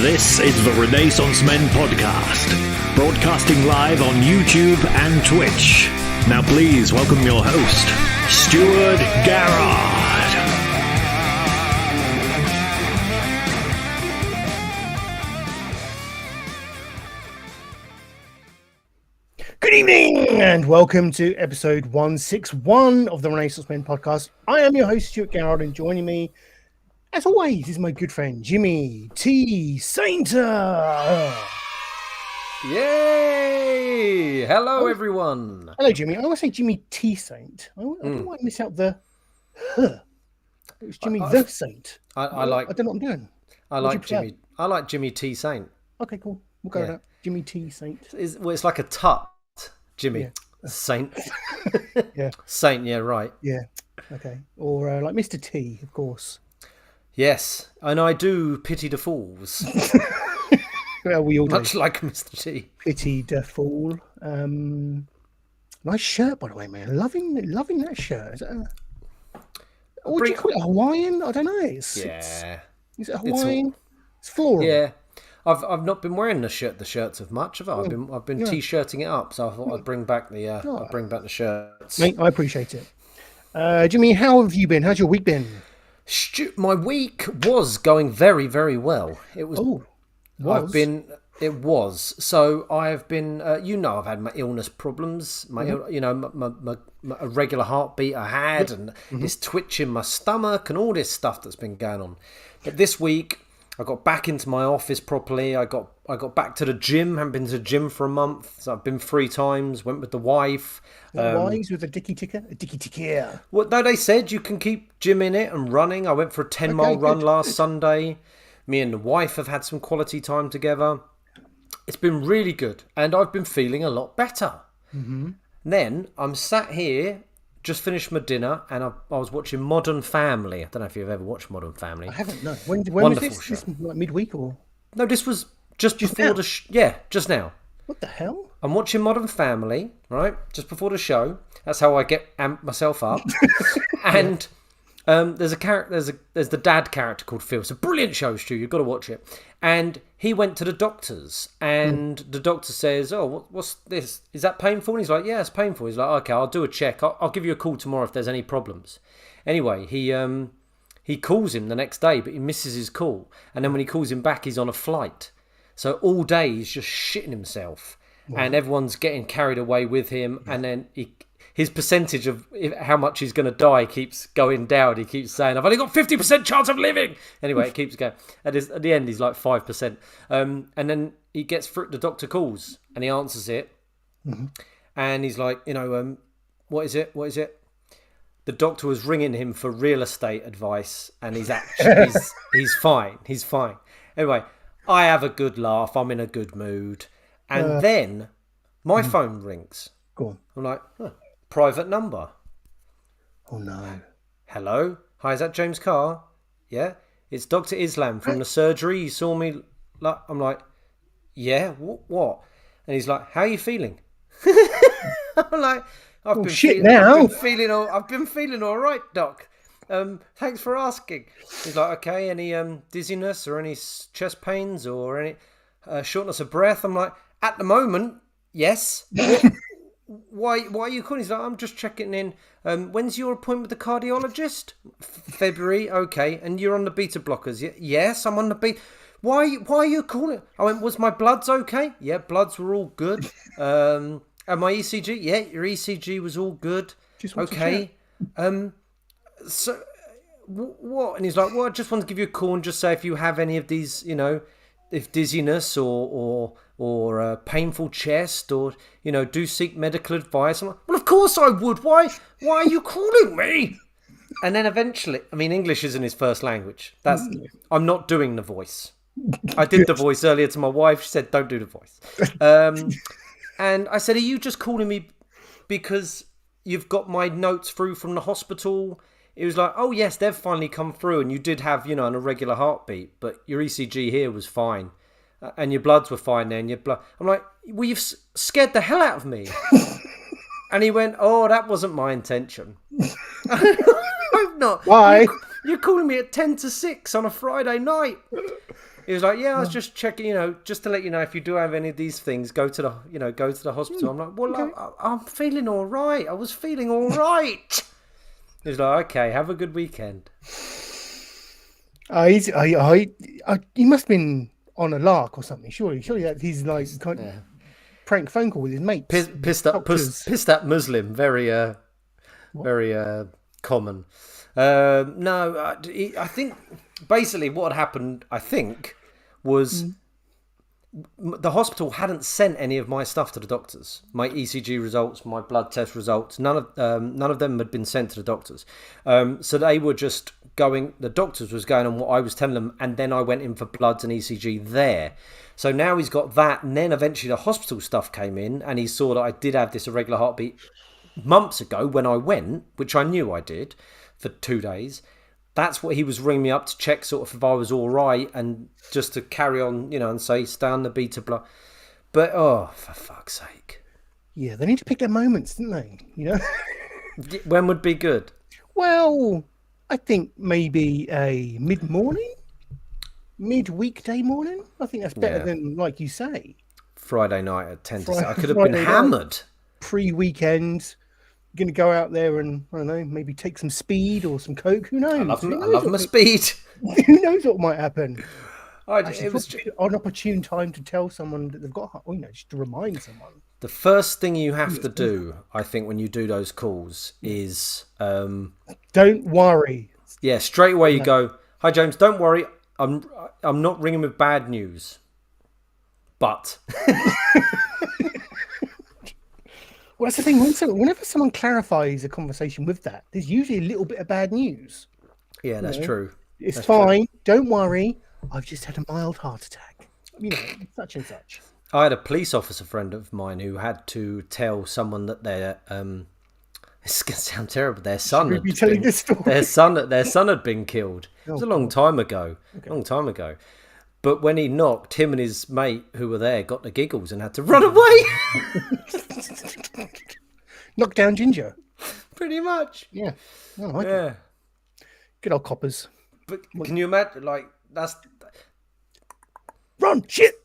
This is the Renaissance Men Podcast, broadcasting live on YouTube and Twitch. Now please welcome your host, Stuart Garrard. Good evening and welcome to episode 161 of the Renaissance Men Podcast. I am your host, Stuart Garrard, and joining me, as always, is my good friend, Jimmy T. Sainter. Yay! Hello, everyone. Hello, Jimmy. I always say Jimmy T. Saint. I don't want to miss out the huh. It was Jimmy the Saint. I don't know what I'm doing. I like Jimmy T. Saint. Okay, cool. We'll go with that. Jimmy T. Saint. It's like a tut. Jimmy Saint. Yeah. Saint, yeah, right. Yeah. Okay. Or like Mr. T, of course. Yes, and I do pity the fools. Well, we all much like Mr. T. Pity the fool. Nice shirt, by the way, man. Loving that shirt. Is that what do you call it? Hawaiian? I don't know. Is it Hawaiian? It's floral. Yeah. I've not been wearing the shirts of much of it. I've been t-shirting it up, so I thought I'd bring back the shirts. Mate, I appreciate it. Jimmy, how have you been? How's your week been? My week was going very, very well. It was. It was. So I've been. I've had my illness problems. My irregular heartbeat I had, and this twitch in my stomach, and all this stuff that's been going on. But this week, I got back into my office properly. I got back to the gym. Haven't been to the gym for a month. So I've been 3 times. Went with the wife. Wives with a dicky ticker? Well, no, they said you can keep gym in it and running. I went for a 10-mile run last Sunday. Me and the wife have had some quality time together. It's been really good. And I've been feeling a lot better. Mm-hmm. Then I'm sat here, just finished my dinner, and I was watching Modern Family. I don't know if you've ever watched Modern Family. I haven't, no. When Wonderful was this? show. This like midweek or? No, this was just before now? Just now. What the hell? I'm watching Modern Family, right? Just before the show. That's how I get amped myself up. And there's the dad character called Phil. It's a brilliant show, Stu. You've got to watch it. And he went to the doctors, and the doctor says, "Oh, what's this? Is that painful?" And he's like, "Yeah, it's painful." He's like, "Okay, I'll do a check. I'll give you a call tomorrow if there's any problems." Anyway, he calls him the next day, but he misses his call. And then when he calls him back, he's on a flight. So all day he's just shitting himself, and everyone's getting carried away with him. And then his percentage of how much he's going to die keeps going down. He keeps saying, "I've only got 50% chance of living." Anyway, it keeps going. At the end, he's like 5%. And then he gets through. The doctor calls, and he answers it, and he's like, "What is it? What is it?" The doctor was ringing him for real estate advice, and he's fine. He's fine. Anyway, I have a good laugh. I'm in a good mood. And then my phone rings. Go on. I'm like, private number. Oh, no. Hello? Hi, is that James Carr? Yeah? It's Dr. Islam from the surgery. You saw me. I'm like, yeah? What? And he's like, how are you feeling? I'm like, I've been feeling all right, Doc. Thanks for asking. He's like, okay, any dizziness or any chest pains or any shortness of breath? I'm like, at the moment, yes. Why are you calling? He's like, I'm just checking in. When's your appointment with the cardiologist? February, okay. And you're on the beta blockers? Yes, I'm on the beta. Why are you calling? I went, was my bloods okay? Yeah, bloods were all good. And my ECG? Yeah, your ECG was all good. Okay. So, what? And he's like, well, I just want to give you a call and just say if you have any of these, if dizziness or painful chest or, do seek medical advice. I'm like, well, of course I would. Why are you calling me? And then eventually, English isn't his first language. I'm not doing the voice. I did the voice earlier to my wife. She said, don't do the voice. And I said, are you just calling me because you've got my notes through from the hospital? It was like, oh yes, they've finally come through, and you did have, an irregular heartbeat, but your ECG here was fine, and your bloods were fine there, and your blood. I'm like, well, you've scared the hell out of me. And he went, oh, that wasn't my intention. I'm not. Why? You're calling me at 10 to 6 on a Friday night. He was like, yeah, I was just checking, just to let you know, if you do have any of these things, go to the hospital. I'm like, well, okay. I'm feeling all right. I was feeling all right. He was like, okay, have a good weekend. He must have been on a lark or something. Surely he's like prank phone call with his mates. Pissed up Muslim, very common. No, I think basically what had happened, was the hospital hadn't sent any of my stuff to the doctors. My ECG results, my blood test results, none of them had been sent to the doctors. So they were just going. The doctors was going on what I was telling them, and then I went in for bloods and ECG there. So now he's got that, and then eventually the hospital stuff came in, and he saw that I did have this irregular heartbeat months ago when I went, which I knew I did for 2 days. That's what he was ringing me up to check sort of if I was all right and just to carry on, and say, stay on the beta block. But, for fuck's sake. Yeah, they need to pick their moments, don't they? When would be good? Well, I think maybe a mid-weekday morning. I think that's better than, like you say, Friday night at 10 to 6. I could have been hammered. Pre-weekend. Going to go out there and, I don't know, maybe take some speed or some coke. Who knows? I love my speed. Who knows what might happen? It was an opportune time to tell someone that they've got, just to remind someone. The first thing you have to do, I think, when you do those calls is... don't worry. Yeah, straight away you go, hi, James, don't worry. I'm not ringing with bad news. But... Well, that's the thing. Whenever someone clarifies a conversation with that, there's usually a little bit of bad news. Yeah, that's true. It's fine. True. Don't worry. I've just had a mild heart attack. Such and such. I had a police officer friend of mine who had to tell someone that their it's going to sound terrible. Their son had been killed. It was a long time ago. Okay. Long time ago. But when he knocked, him and his mate who were there got the giggles and had to run away. Knock down Ginger. Pretty much. Yeah. I like it. Good old coppers. But can you imagine, that's... Run! Shit!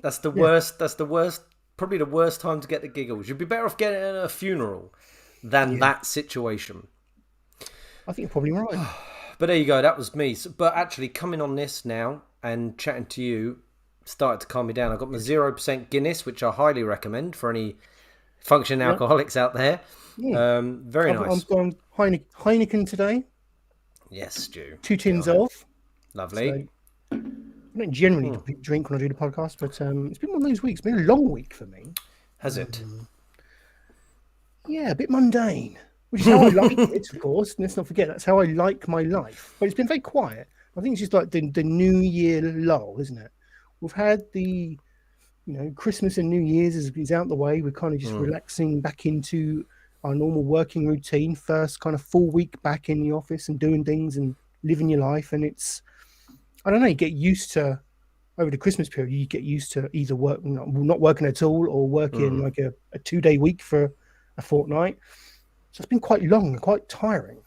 That's the worst. That's the worst. Probably the worst time to get the giggles. You'd be better off getting it at a funeral than that situation. I think you're probably right. But there you go. That was me. But actually, coming on this now and chatting to you started to calm me down. I got my 0% Guinness, which I highly recommend for any functioning alcoholics out there. Yeah. Very nice. I'm going Heineken today. Yes, Stu. 2 tins off. Lovely. So, I don't generally drink when I do the podcast, but it's been one of those weeks. It's been a long week for me. Has it? Yeah, a bit mundane, which is how I like it, of course. Let's not forget, that's how I like my life. But it's been very quiet. I think it's just like the New Year lull, isn't it? We've had the, Christmas and New Year's is out the way. We're kind of just relaxing back into our normal working routine. First kind of full week back in the office and doing things and living your life. And it's, I don't know, you get used to, over the Christmas period, you get used to either not working at all or working like a 2-day week for a fortnight. So it's been quite long and quite tiring.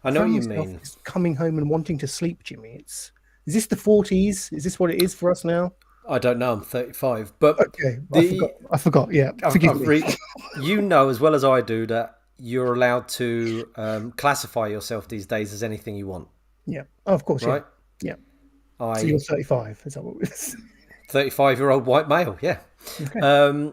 I know what you mean. Coming home and wanting to sleep, Jimmy. Is this the 40s? Is this what it is for us now? I don't know. I'm 35, but okay, I forgot. Yeah, forgive me. You know as well as I do that you're allowed to classify yourself these days as anything you want. Yeah, of course. Right? Yeah. So you're 35. Is that what it is? 35-year-old white male. Yeah. Okay.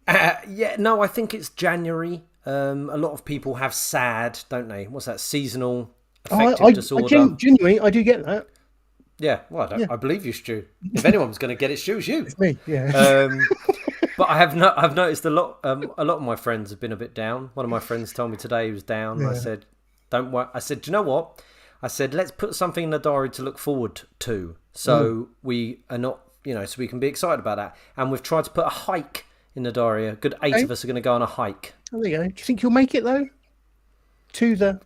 I think it's January. A lot of people have SAD, don't they? What's that? Seasonal affective disorder. Genuinely, I do get that. Yeah, well, I believe you, Stu. If anyone's going to get it, Stu, it's you. It's me, yeah. But I've noticed a lot of my friends have been a bit down. One of my friends told me today he was down. Yeah. I said, don't worry. I said, do you know what? I said, let's put something in the diary to look forward to. So we are not, so we can be excited about that. And we've tried to put a hike in the diary. A good 8 of us are going to go on a hike. Oh, there you go. Do you think you'll make it, though? To the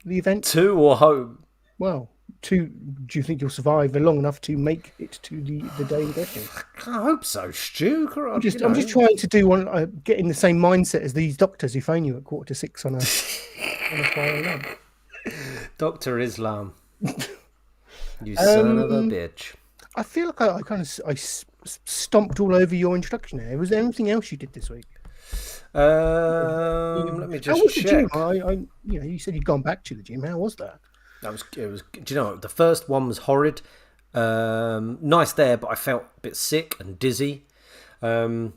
event? To or home? Well, do you think you'll survive long enough to make it to the day in question? I hope so, Stu. I'm just trying to do one, get in the same mindset as these doctors who phone you at 5:45 on a Friday night. Dr. Islam. You son of a bitch. I feel like I kind of stomped all over your introduction there. Was there anything else you did this week? Let me How just was the gym? check. You said you'd gone back to the gym. How was that? It was. Do you know what? The first one was horrid. Nice there, but I felt a bit sick and dizzy. And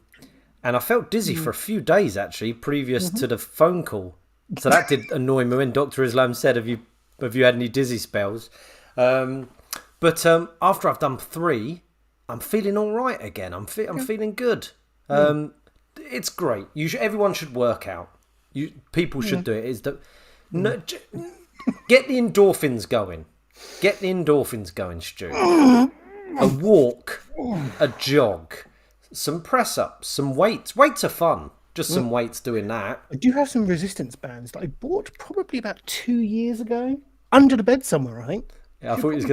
I felt dizzy for a few days actually, previous to the phone call. So that did annoy me when Dr. Islam said, "Have you had any dizzy spells?" But after I've done 3, I'm feeling all right again. I'm feeling good. It's great. Everyone should work out. People should do it. Get the endorphins going. Get the endorphins going, Stu. A walk, a jog, some press ups, some weights. Weights are fun. Just some weights doing that. I do have some resistance bands that I bought probably about 2 years ago, under the bed somewhere, I think. Yeah, I thought he was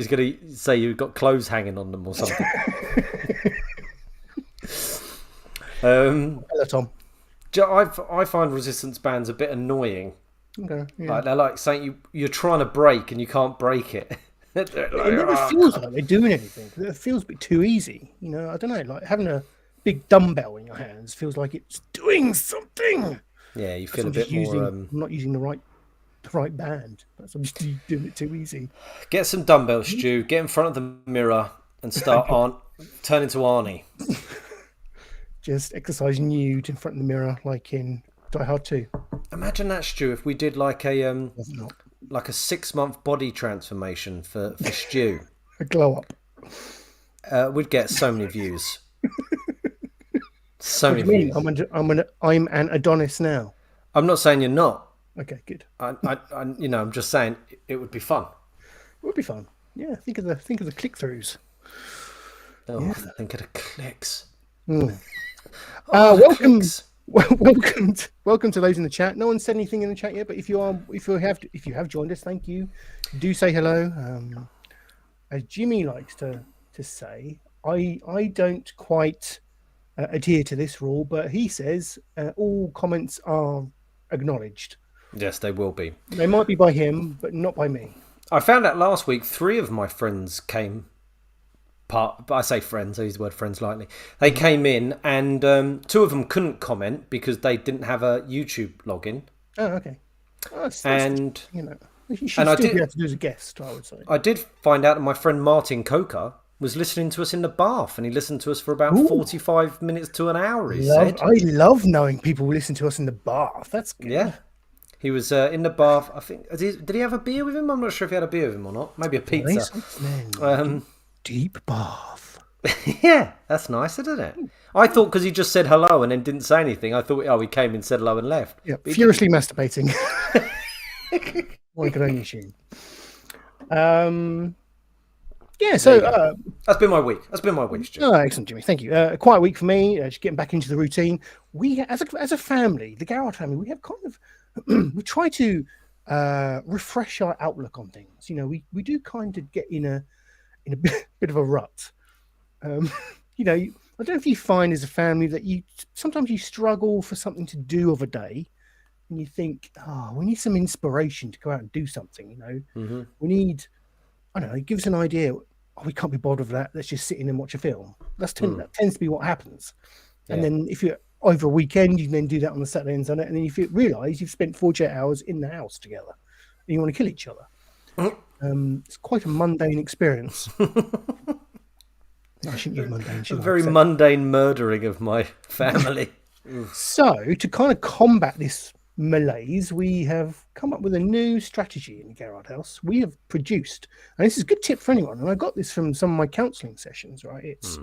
going to say you've got clothes hanging on them or something. Hello, Tom. I find resistance bands a bit annoying. Okay, yeah. Like they're like saying you're trying to break and you can't break it. It never feels like they're doing anything. It feels a bit too easy. I don't know. Like having a big dumbbell in your hands feels like it's doing something. Yeah, you feel a bit more. I'm not using the right band. I'm just doing it too easy. Get some dumbbells, Stu. Get in front of the mirror and start turn into Arnie. Just exercising nude in front of the mirror, like in Die Hard 2. Imagine that, Stu. If we did like a 6-month body transformation for Stu, A glow up. we'd get so many views. So What many do you mean? views. I'm an Adonis now. I'm not saying you're not. Okay, good. I'm just saying it would be fun. It would be fun. Yeah, think of the click throughs. Oh, yeah. Think of the clicks. Welcome to those in the chat. No one said anything in the chat yet, but if you have joined us, thank you. Do say hello. As Jimmy likes to say, I don't quite adhere to this rule, but he says all comments are acknowledged. Yes, they will be. They might be by him, but not by me. I found out last week 3 of my friends came. But I say friends, I use the word friends lightly. They came in and 2 of them couldn't comment because they didn't have a YouTube login. Oh, okay. You should And still I be did- able to do as a guest, I would say. I did find out that my friend Martin Coker was listening to us in the bath, and he listened to us for about 45 minutes to an hour, he said. I love knowing people listen to us in the bath. That's good. Yeah. He was in the bath, I think. Did he have a beer with him? I'm not sure if he had a beer with him or not. Maybe a pizza. Deep bath. Yeah, that's nice, isn't it? I thought because he just said hello and then didn't say anything, I thought, he came and said hello and left. Yeah, furiously masturbating. One could only assume. Yeah, so that's been my week. Stu. Oh, excellent, Jimmy. Thank you. A quiet week for me. Just getting back into the routine. We, as a family, the Garrard family, we have kind of we try to refresh our outlook on things. We do kind of get in a bit of a rut. I don't know if you find as a family that sometimes you struggle for something to do of a day, and you think, we need some inspiration to go out and do something. We need, I don't know, give us an idea. We can't be bothered with that. Let's just sit in and watch a film. That tends to be what happens. And then if you're over a weekend, you can then do that on the Saturday and Sunday. And then you realise you've spent 48 hours in the house together and you want to kill each other. It's quite a mundane experience. I shouldn't use mundane. A very mundane murdering of my family. So, to kind of combat this malaise, we have come up with a new strategy in the Garrard house. We have produced, and this is a good tip for anyone, and I got this from some of my counselling sessions, right? It's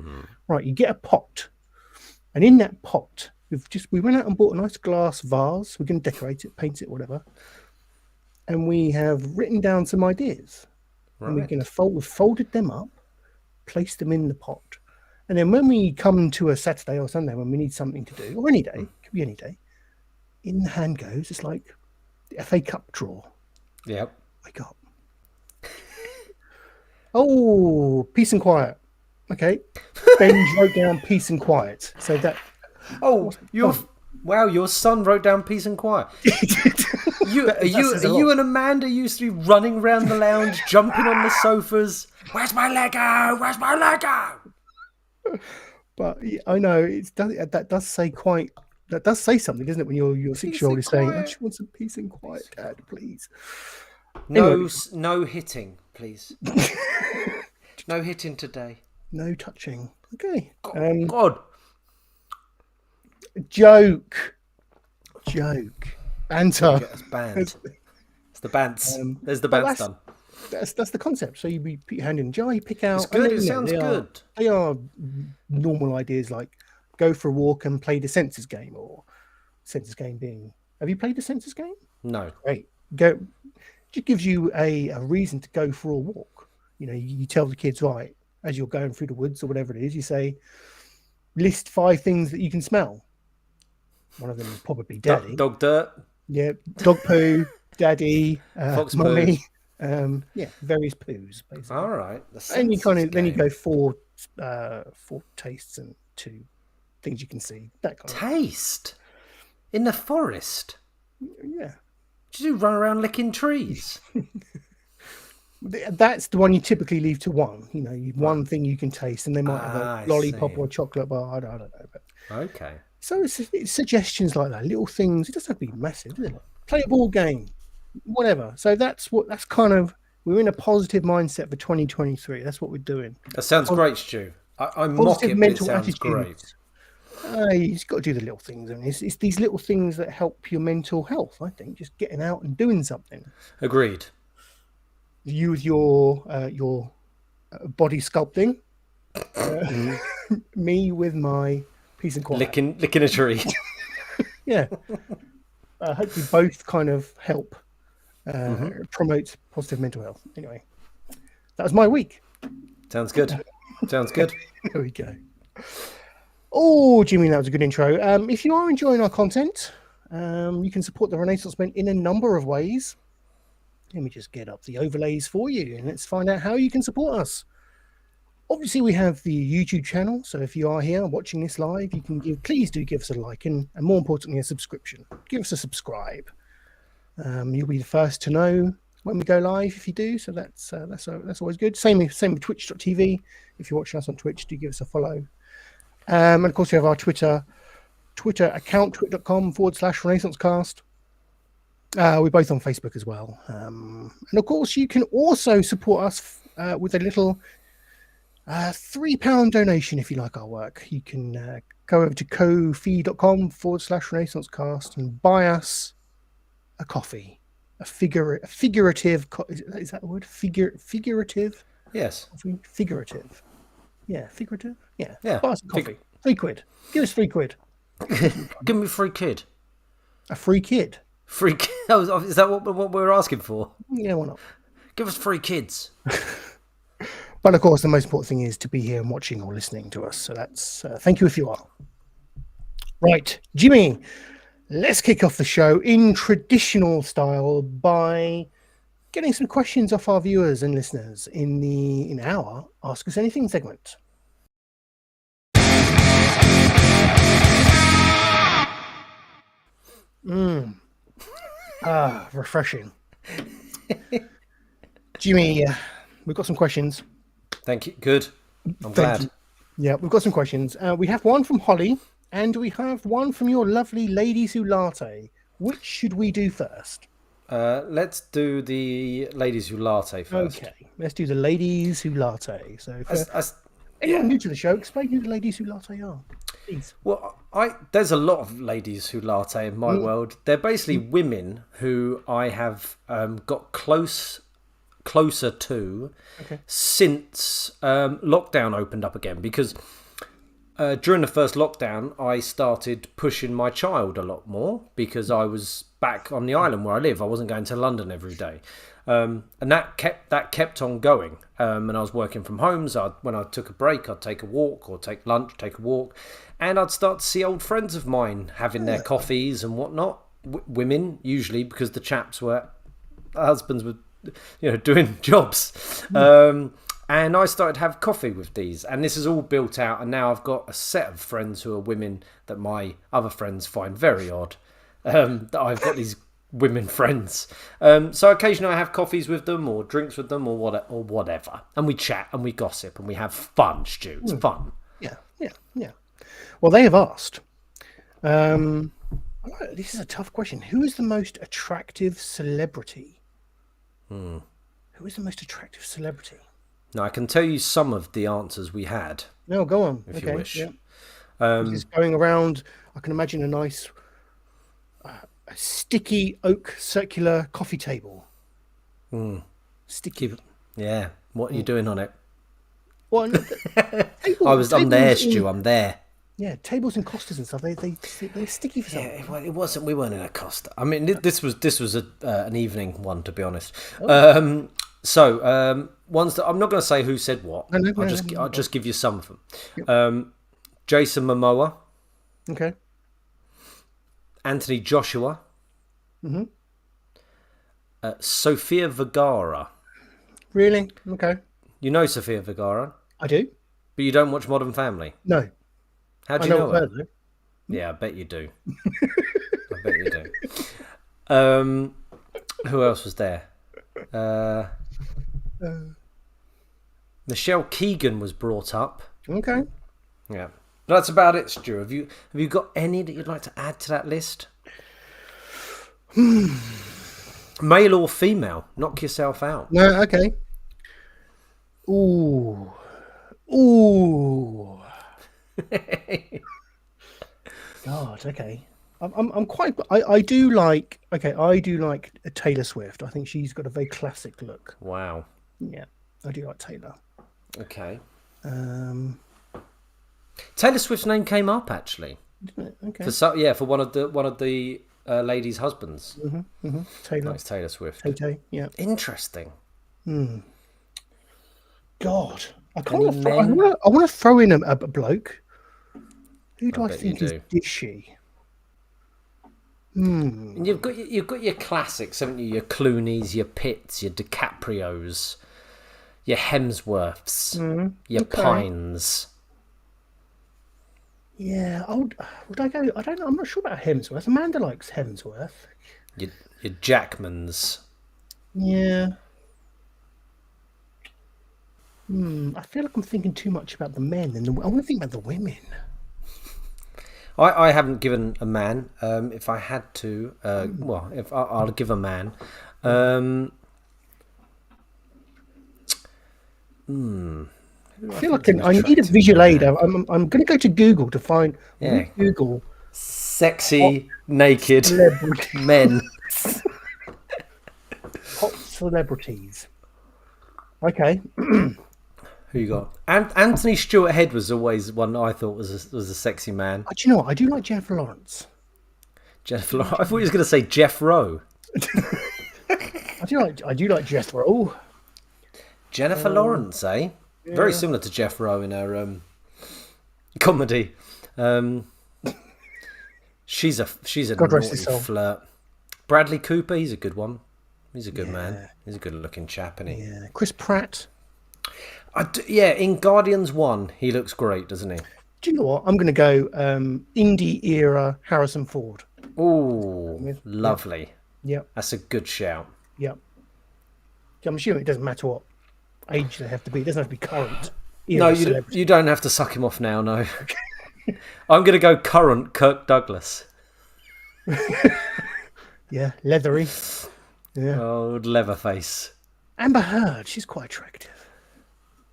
right, you get a pot, and in that pot, we went out and bought a nice glass vase. We're going to decorate it, paint it, whatever. And we have written down some ideas. Right. And we're going to we've folded them up, placed them in the pot. And then when we come to a Saturday or Sunday when we need something to do, or any day, could be any day, in the hand goes, it's like the FA Cup draw. Yep. Wake up. Oh, peace and quiet. Okay. Ben wrote down peace and quiet. So that. Oh, Wow, your son wrote down peace and quiet. Are you and Amanda used to be running around the lounge, jumping on the sofas? Where's my Lego? Where's my Lego? But I know that does say something, doesn't it? When your 6-year-old is saying, "I just want some peace and quiet, Dad, please." No hitting, please. No hitting today. No touching. Okay. God. Joke. Banter. Get us banned. It's the bants. There's the bants done. That's the concept. So you put your hand in a jar, you pick out. It's good. It sounds good. They are normal ideas like go for a walk and play the senses game, or senses game being. Have you played the senses game? No. Great. Go. It gives you a reason to go for a walk. You tell the kids, right, as you're going through the woods or whatever it is, you say, list 5 things that you can smell. One of them is probably daddy. Dog dirt. Yeah, dog poo, daddy, fox mummy. Various poos, basically. All right. And then you go 4 tastes and 2 things you can see. That kind taste in the forest. Yeah. Did you run around licking trees? That's the one you typically leave to one. One thing you can taste, and they might have a lollipop or a chocolate bar. I don't know. But... Okay. So it's suggestions like that, little things. It doesn't have to be massive, does it? Play a board game, whatever. So that's kind of, we're in a positive mindset for 2023. That's what we're doing. That sounds great, Stu. I mock it, but it sounds great. You've got to do the little things. I mean, it's these little things that help your mental health, I think. Just getting out and doing something. Agreed. You with your body sculpting. Me with my peace and quiet. Licking a tree. Yeah. Hopefully both kind of help promote positive mental health. Anyway, that was my week. Sounds good. There we go. Oh, Jimmy, that was a good intro. If you are enjoying our content, you can support the Renaissance Men in a number of ways. Let me just get up the overlays for you, and let's find out how you can support us. Obviously, we have the YouTube channel, so if you are here watching this live, you can please do give us a like, and more importantly, a subscription. Give us a subscribe. You'll be the first to know when we go live if you do, so that's always good. Same with Twitch.tv. If you're watching us on Twitch, do give us a follow. And of course, we have our Twitter account, twitter.com/RenaissanceCast. We're both on Facebook as well. And of course, you can also support us with a little £3 donation if you like our work. You can go over to ko-fi.com/RenaissanceCast and buy us a coffee. A figurative. Is that the word? Figurative? Yes. Figurative. Yeah, figurative. Yeah. Buy us a coffee. £3. Give us £3. Give me a free kid. A free kid. Free kid? Is that what we're asking for? Yeah, why not? Give us 3 kids. But of course, the most important thing is to be here and watching or listening to us. So that's thank you if you are. Right, Jimmy, let's kick off the show in traditional style by getting some questions off our viewers and listeners in our Ask Us Anything segment. Refreshing. Jimmy, we've got some questions. Thank you. Good. I'm glad. Yeah, we've got some questions. We have one from Holly, and we have one from your lovely Ladies Who Latte. Which should we do first? Let's do the Ladies Who Latte first. Okay, let's do the Ladies Who Latte. So, anyone new to the show, explain who the Ladies Who Latte are, please. Well, there's a lot of Ladies Who Latte in my world. They're basically women who I have got closer to since lockdown opened up again, because during the first lockdown I started pushing my child a lot more because I was back on the island where I live. I wasn't going to London every day, and that kept on going. And I was working from home, so when I took a break, I'd take a walk or take lunch, take a walk, and I'd start to see old friends of mine having their coffees and whatnot. Women usually, because the chaps were husbands were doing jobs. And I started to have coffee with these, and this is all built out, and now I've got a set of friends who are women that my other friends find very odd. That I've got these women friends. So occasionally I have coffees with them, or drinks with them, or whatever. And we chat, and we gossip, and we have fun, Stu. It's fun. Yeah. Well, they have asked. This is a tough question. Who is the most attractive celebrity? Who is the most attractive celebrity? Now, I can tell you some of the answers we had. No, go on. If you wish. Yeah. It's going around. I can imagine a nice a sticky oak circular coffee table. Sticky. Yeah. What are you doing on it? Well, I'm there, Stu. I'm there. Yeah, tables and costers and stuff. They're sticky for something. Yeah, well, it wasn't. We weren't in a Costa. I mean, this was an evening one, to be honest. So ones that I'm not going to say who said what. I'll just give you some of them. Yep. Jason Momoa. Okay. Anthony Joshua. Sofia Vergara. Really? Okay. You know Sofia Vergara? I do. But you don't watch Modern Family? No. How do you know her? Yeah, I bet you do. I bet you do. Who else was there? Michelle Keegan was brought up. Okay. Yeah. That's about it, Stu. Have you got any that you'd like to add to that list? Male or female? Knock yourself out. No, okay. Ooh. God, okay. I'm quite. I do like. Okay, I do like Taylor Swift. I think she's got a very classic look. Wow. Yeah, I do like Taylor. Okay. Taylor Swift's name came up actually. Didn't it? Okay. For one of the ladies' husbands. Taylor. Nice, Taylor Swift. Tay. Yeah. Interesting. God, I want to throw in a bloke. Who do I think is dishy? And you've got your classics, haven't you? Your Clooneys, your Pitts, your DiCaprios, your Hemsworths, your Pines. Yeah, would I go? I don't know. I'm not sure about Hemsworth. Amanda likes Hemsworth. Your Jackmans. Yeah. I feel like I'm thinking too much about the men, and I want to think about the women. I haven't given a man. If I had to, if I'll give a man. I feel like I need a visual aid. I'm going to go to Google to find. Yeah. Google sexy naked men. Hot celebrities. Okay. Who you got? Anthony Stewart Head was always one I thought was a sexy man. Do you know what? I do like Jennifer Lawrence. Jennifer Lawrence. I thought he was going to say Jeff Rowe. I do like Jeff Rowe. Jennifer Lawrence, eh? Yeah. Very similar to Jeff Rowe in her comedy. She's a naughty flirt. Bradley Cooper, he's a good one. He's a good man. He's a good looking chap, isn't he? Yeah. Chris Pratt. In Guardians 1, he looks great, doesn't he? Do you know what? I'm going to go indie era Harrison Ford. Oh, lovely. Yep. That's a good shout. Yep. I'm assuming it doesn't matter what age they have to be. It doesn't have to be current. No, you don't have to suck him off now, no. I'm going to go current Kirk Douglas. Yeah, leathery. Yeah. Old Leatherface. Amber Heard, she's quite attractive.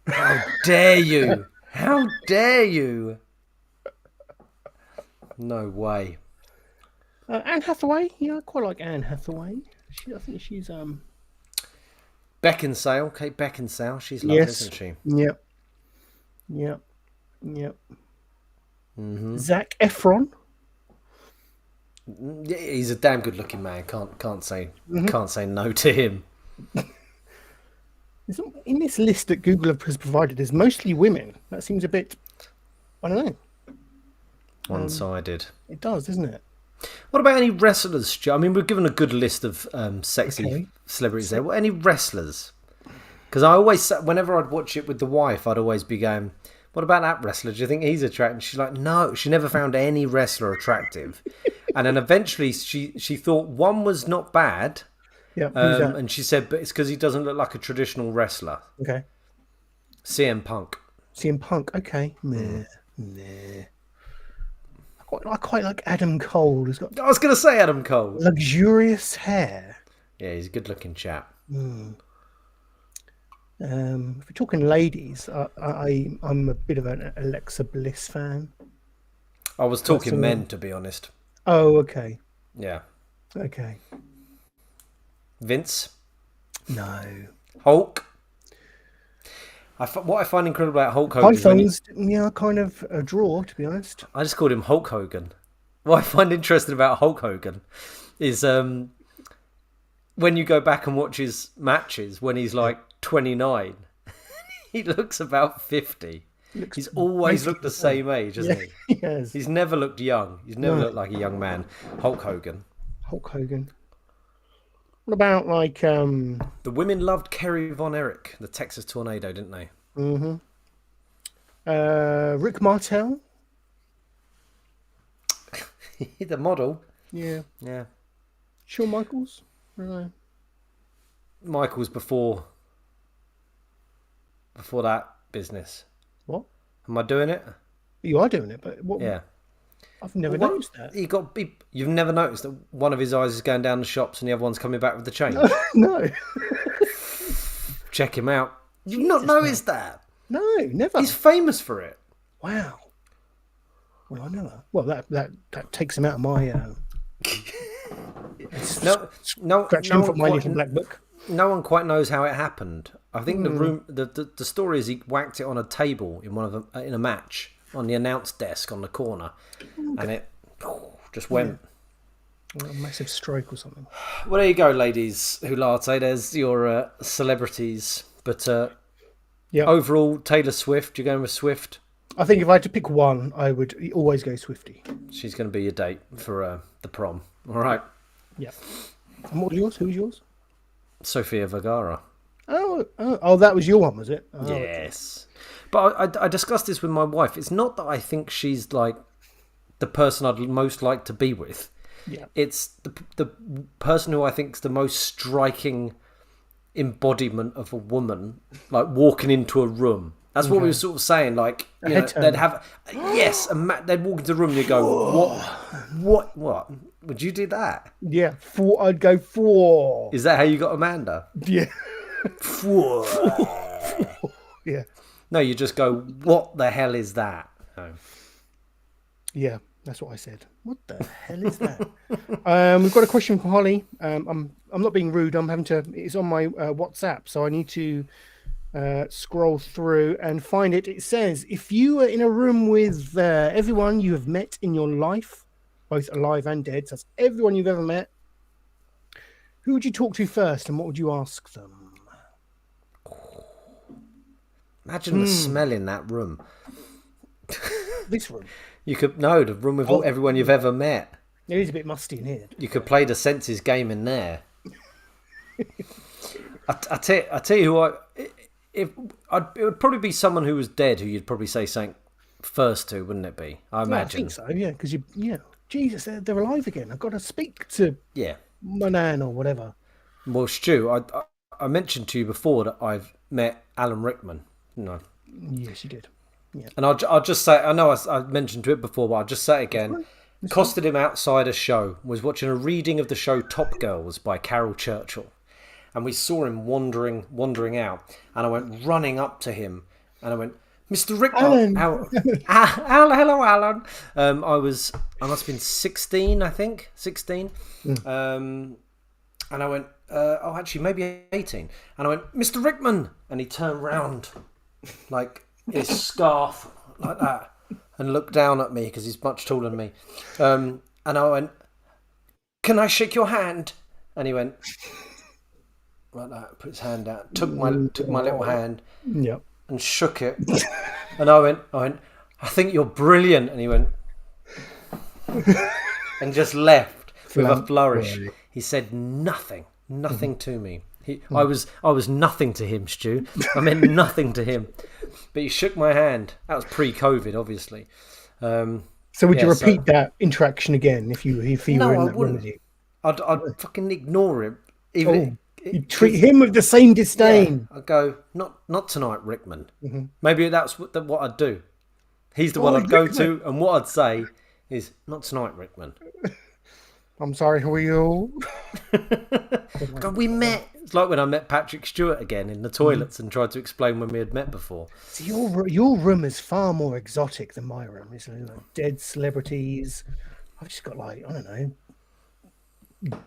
How dare you? How dare you? No way. Anne Hathaway, I quite like Anne Hathaway. I think she's Beckinsale, Kate Beckinsale, she's lovely, isn't she? Yep. Zac Efron. He's a damn good looking man. Can't say no to him. In this list that Google has provided, there's mostly women. That seems a bit, I don't know, one-sided. It does, doesn't it? What about any wrestlers, Stu? I mean, we've given a good list of sexy celebrities there. What, any wrestlers? Because I always, whenever I'd watch it with the wife, I'd always be going, what about that wrestler? Do you think he's attractive? And she's like, no, she never found any wrestler attractive. And then eventually she thought one was not bad. Yeah, who's that? And she said, but it's because he doesn't look like a traditional wrestler. Okay. CM Punk. CM Punk. Okay. Nah. I quite like Adam Cole. He's got I was going to say Adam Cole. luxurious hair. Yeah, he's a good-looking chap. If we're talking ladies, I'm a bit of an Alexa Bliss fan. I was talking men, to be honest. Oh, okay. Yeah. Okay. Vince. No. Hulk. What I find incredible about Hulk Hogan iPhones, kind of a draw, to be honest. I just called him Hulk Hogan. What I find interesting about Hulk Hogan is when you go back and watch his matches when he's like 29, he looks about 50. He's always looked the same age, hasn't he? Yes. He's never looked young. He's never looked like a young man. Hulk Hogan. Hulk Hogan. What about like The women loved Kerry Von Erich, the Texas Tornado, didn't they? Rick Martel? The model. Yeah. Yeah. Shawn Michaels? No. Michael's before that business. What? Am I doing it? You are doing it, but what? Yeah. I've never noticed that. You've never noticed that one of his eyes is going down the shops and the other one's coming back with the change? No. Check him out. You've not noticed that? No, never. He's famous for it. Wow. Well, I know. Well, that takes him out of my scratching from my little black book. No one quite knows how it happened. I think the story is he whacked it on a table in a match on the announce desk on the corner, and it just went. A massive stroke or something. Well, there you go, ladies who latte. There's your celebrities. But overall, Taylor Swift, you're going with Swift? I think if I had to pick one, I would always go Swiftie. She's going to be your date for the prom. All right. Yeah. And what was yours? Who was yours? Sofia Vergara. Oh, that was your one, was it? Oh, yes. Okay. But I discussed this with my wife. It's not that I think she's like the person I'd most like to be with. Yeah. It's the person who I think is the most striking embodiment of a woman, like walking into a room. That's what we were sort of saying. Like, they'd have they'd walk into the room and you go, what? Would you do that? Yeah, I'd go 4. Is that how you got Amanda? Yeah. 4. Yeah. No, you just go, what the hell is that? No. Yeah, that's what I said. What the hell is that? We've got a question from Holly. I'm not being rude. I'm having to. It's on my WhatsApp, so I need to scroll through and find it. It says, if you were in a room with everyone you have met in your life, both alive and dead, so that's everyone you've ever met, who would you talk to first, and what would you ask them? Imagine the smell in that room. This room. You could the room with everyone you've ever met. It is a bit musty in here. You could play the senses game in there. I tell you who it would probably be someone who was dead who you'd probably say something first to, wouldn't it be? I imagine. I think so, yeah, because Jesus, they're alive again. I've got to speak to my nan or whatever. Well, Stu, I mentioned to you before that I've met Alan Rickman. No. Yes, you did. Yeah. And I'll just say, I know I mentioned to it before, but I'll just say it again. Costed him outside a show. Was watching a reading of the show Top Girls by Carol Churchill. And we saw him wandering out. And I went running up to him. And I went, Mr. Rickman. Hello, Alan. I must have been 16, I think. 16. And I went, actually, maybe 18. And I went, Mr. Rickman. And he turned round, like his scarf, like that, and looked down at me because he's much taller than me. And I went, can I shake your hand? And he went, like that, put his hand out, took my little hand, and shook it. And I went, I think you're brilliant. And he went, and just left with a flourish. He said nothing to me. I was nothing to him, Stu. I meant nothing to him. But he shook my hand. That was pre-COVID, obviously. So would you repeat that interaction again if you were in that room with you? I'd fucking ignore him. You treat him with the same disdain. Yeah, I'd go, not tonight, Rickman. Mm-hmm. Maybe that's what I'd do. He's the one I'd go to, and what I'd say is, not tonight, Rickman. I'm sorry, who are you? God, we met. It's like when I met Patrick Stewart again in the toilets and tried to explain when we had met before. So your room is far more exotic than my room, isn't it? Like dead celebrities. I've just got like, I don't know,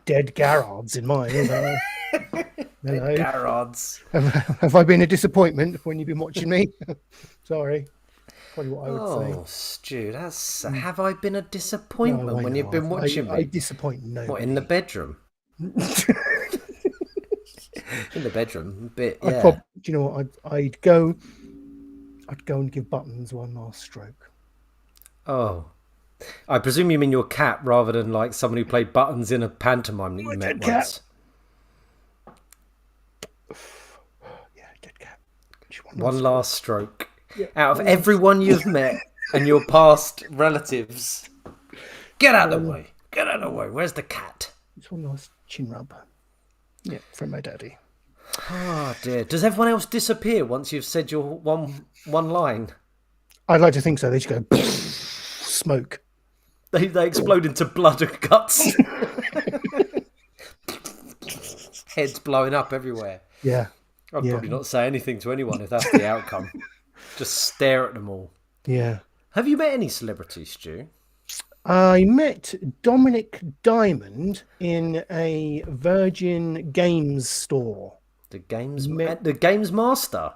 dead Garrards in mine. Dead Garrards. Have I been a disappointment when you've been watching me? Sorry. Probably what I would say. Oh, Stu, have I been a disappointment when you've been watching me? I disappoint nobody. What, in the bedroom? In the bedroom, a bit, yeah. Do you know what? I'd go and give Buttons one last stroke. Oh. I presume you mean your cat rather than like someone who played Buttons in a pantomime that you met once. Yeah, dead cat. One last stroke. Yeah, out of everyone you've met and your past relatives, get out of the way. Get out of the way. Where's the cat? It's one last chin rub. Yeah, from my daddy. Oh dear. Does everyone else disappear once you've said your one line? I'd like to think so. They just go smoke. They explode into blood and guts. Heads blowing up everywhere. Yeah. I'd probably not say anything to anyone if that's the outcome. Just stare at them all. Yeah. Have you met any celebrities, Stu? I met Dominic Diamond in a Virgin Games store. The games master.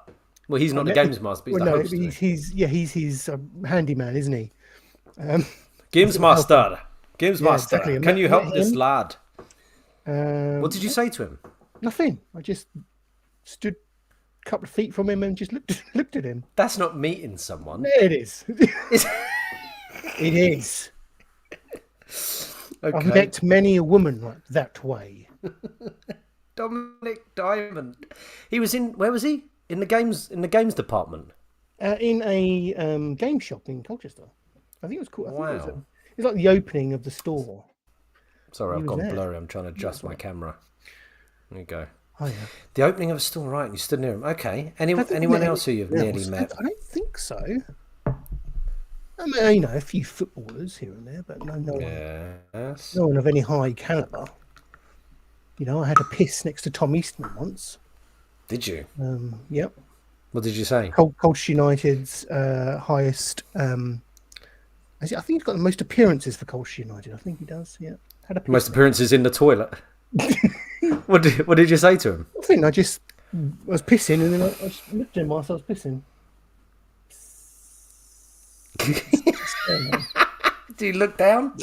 Well, he's not the games master, but he's the host. He's his handyman, isn't he? Games master. Games Yeah, master. exactly. Can you help this him. lad? What did you say to him? Nothing. I just stood a couple of feet from him and just looked at him. That's not meeting someone. It is. It is. Okay. I've met many a woman like that way. Dominic Diamond. He was in. Where was he? In the games department. In a game shop in Colchester. I think it was cool. Wow. It was like the opening of the store. Sorry, I've gone blurry. I'm trying to adjust my camera. There you go. Oh yeah. The opening of a store, right? And you stood near him. Okay. Anyone else who you've nearly met? I don't think so. I mean, a few footballers here and there, but no one of any high caliber. I had a piss next to Tom Eastman once. Did you? Yep. What did you say? Colchester United's highest. I think he's got the most appearances for Colchester United. I think he does. Yeah. Had a piss most appearances in the toilet. What did you say to him? I was pissing, and then I just looked at him whilst I was pissing. Do you look down?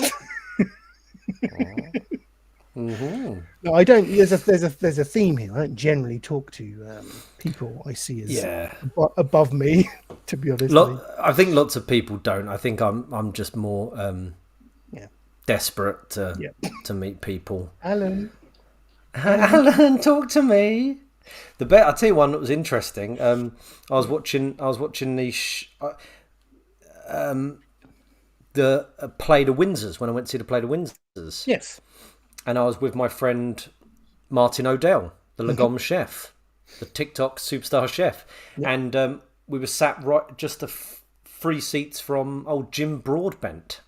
Mm-hmm. No, I don't. There's a theme here. I don't generally talk to people I see as above me. To be honest, I think lots of people don't. I think I'm just more desperate to meet people. Alan, talk to me. I'll tell you one that was interesting. I was watching the Play the Windsors when I went to see the Play the Windsors. Yes. And I was with my friend Martin O'Dell, the Lagom chef, the TikTok superstar chef. Yep. And we were sat right just free seats from old Jim Broadbent.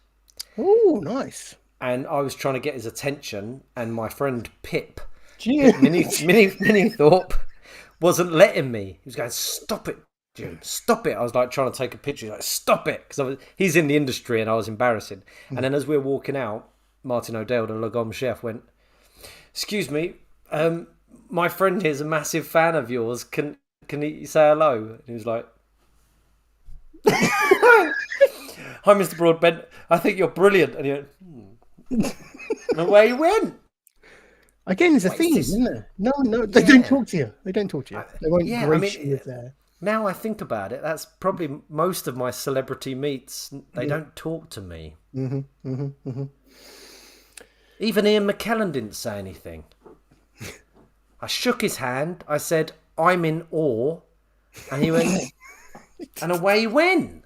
Oh, nice. And I was trying to get his attention, and my friend Pip Minnie Thorpe wasn't letting me. He was going, "Stop it, Jim, stop it." I was like trying to take a picture. He's like, "Stop it," because he's in the industry and I was embarrassing. And then as we were walking out, Martin O'Dell, the Lagom chef, went, "Excuse me, my friend here's a massive fan of yours. Can he say hello?" And he was like, "Hi, Mr. Broadbent. I think you're brilliant." And he went, and away he went. Again, there's a theme, isn't there? No, they don't talk to you. They won't grace you with their... Now I think about it, that's probably most of my celebrity meets. They don't talk to me. Even Ian McKellen didn't say anything. I shook his hand. I said, I'm in awe. And he went, and away he went.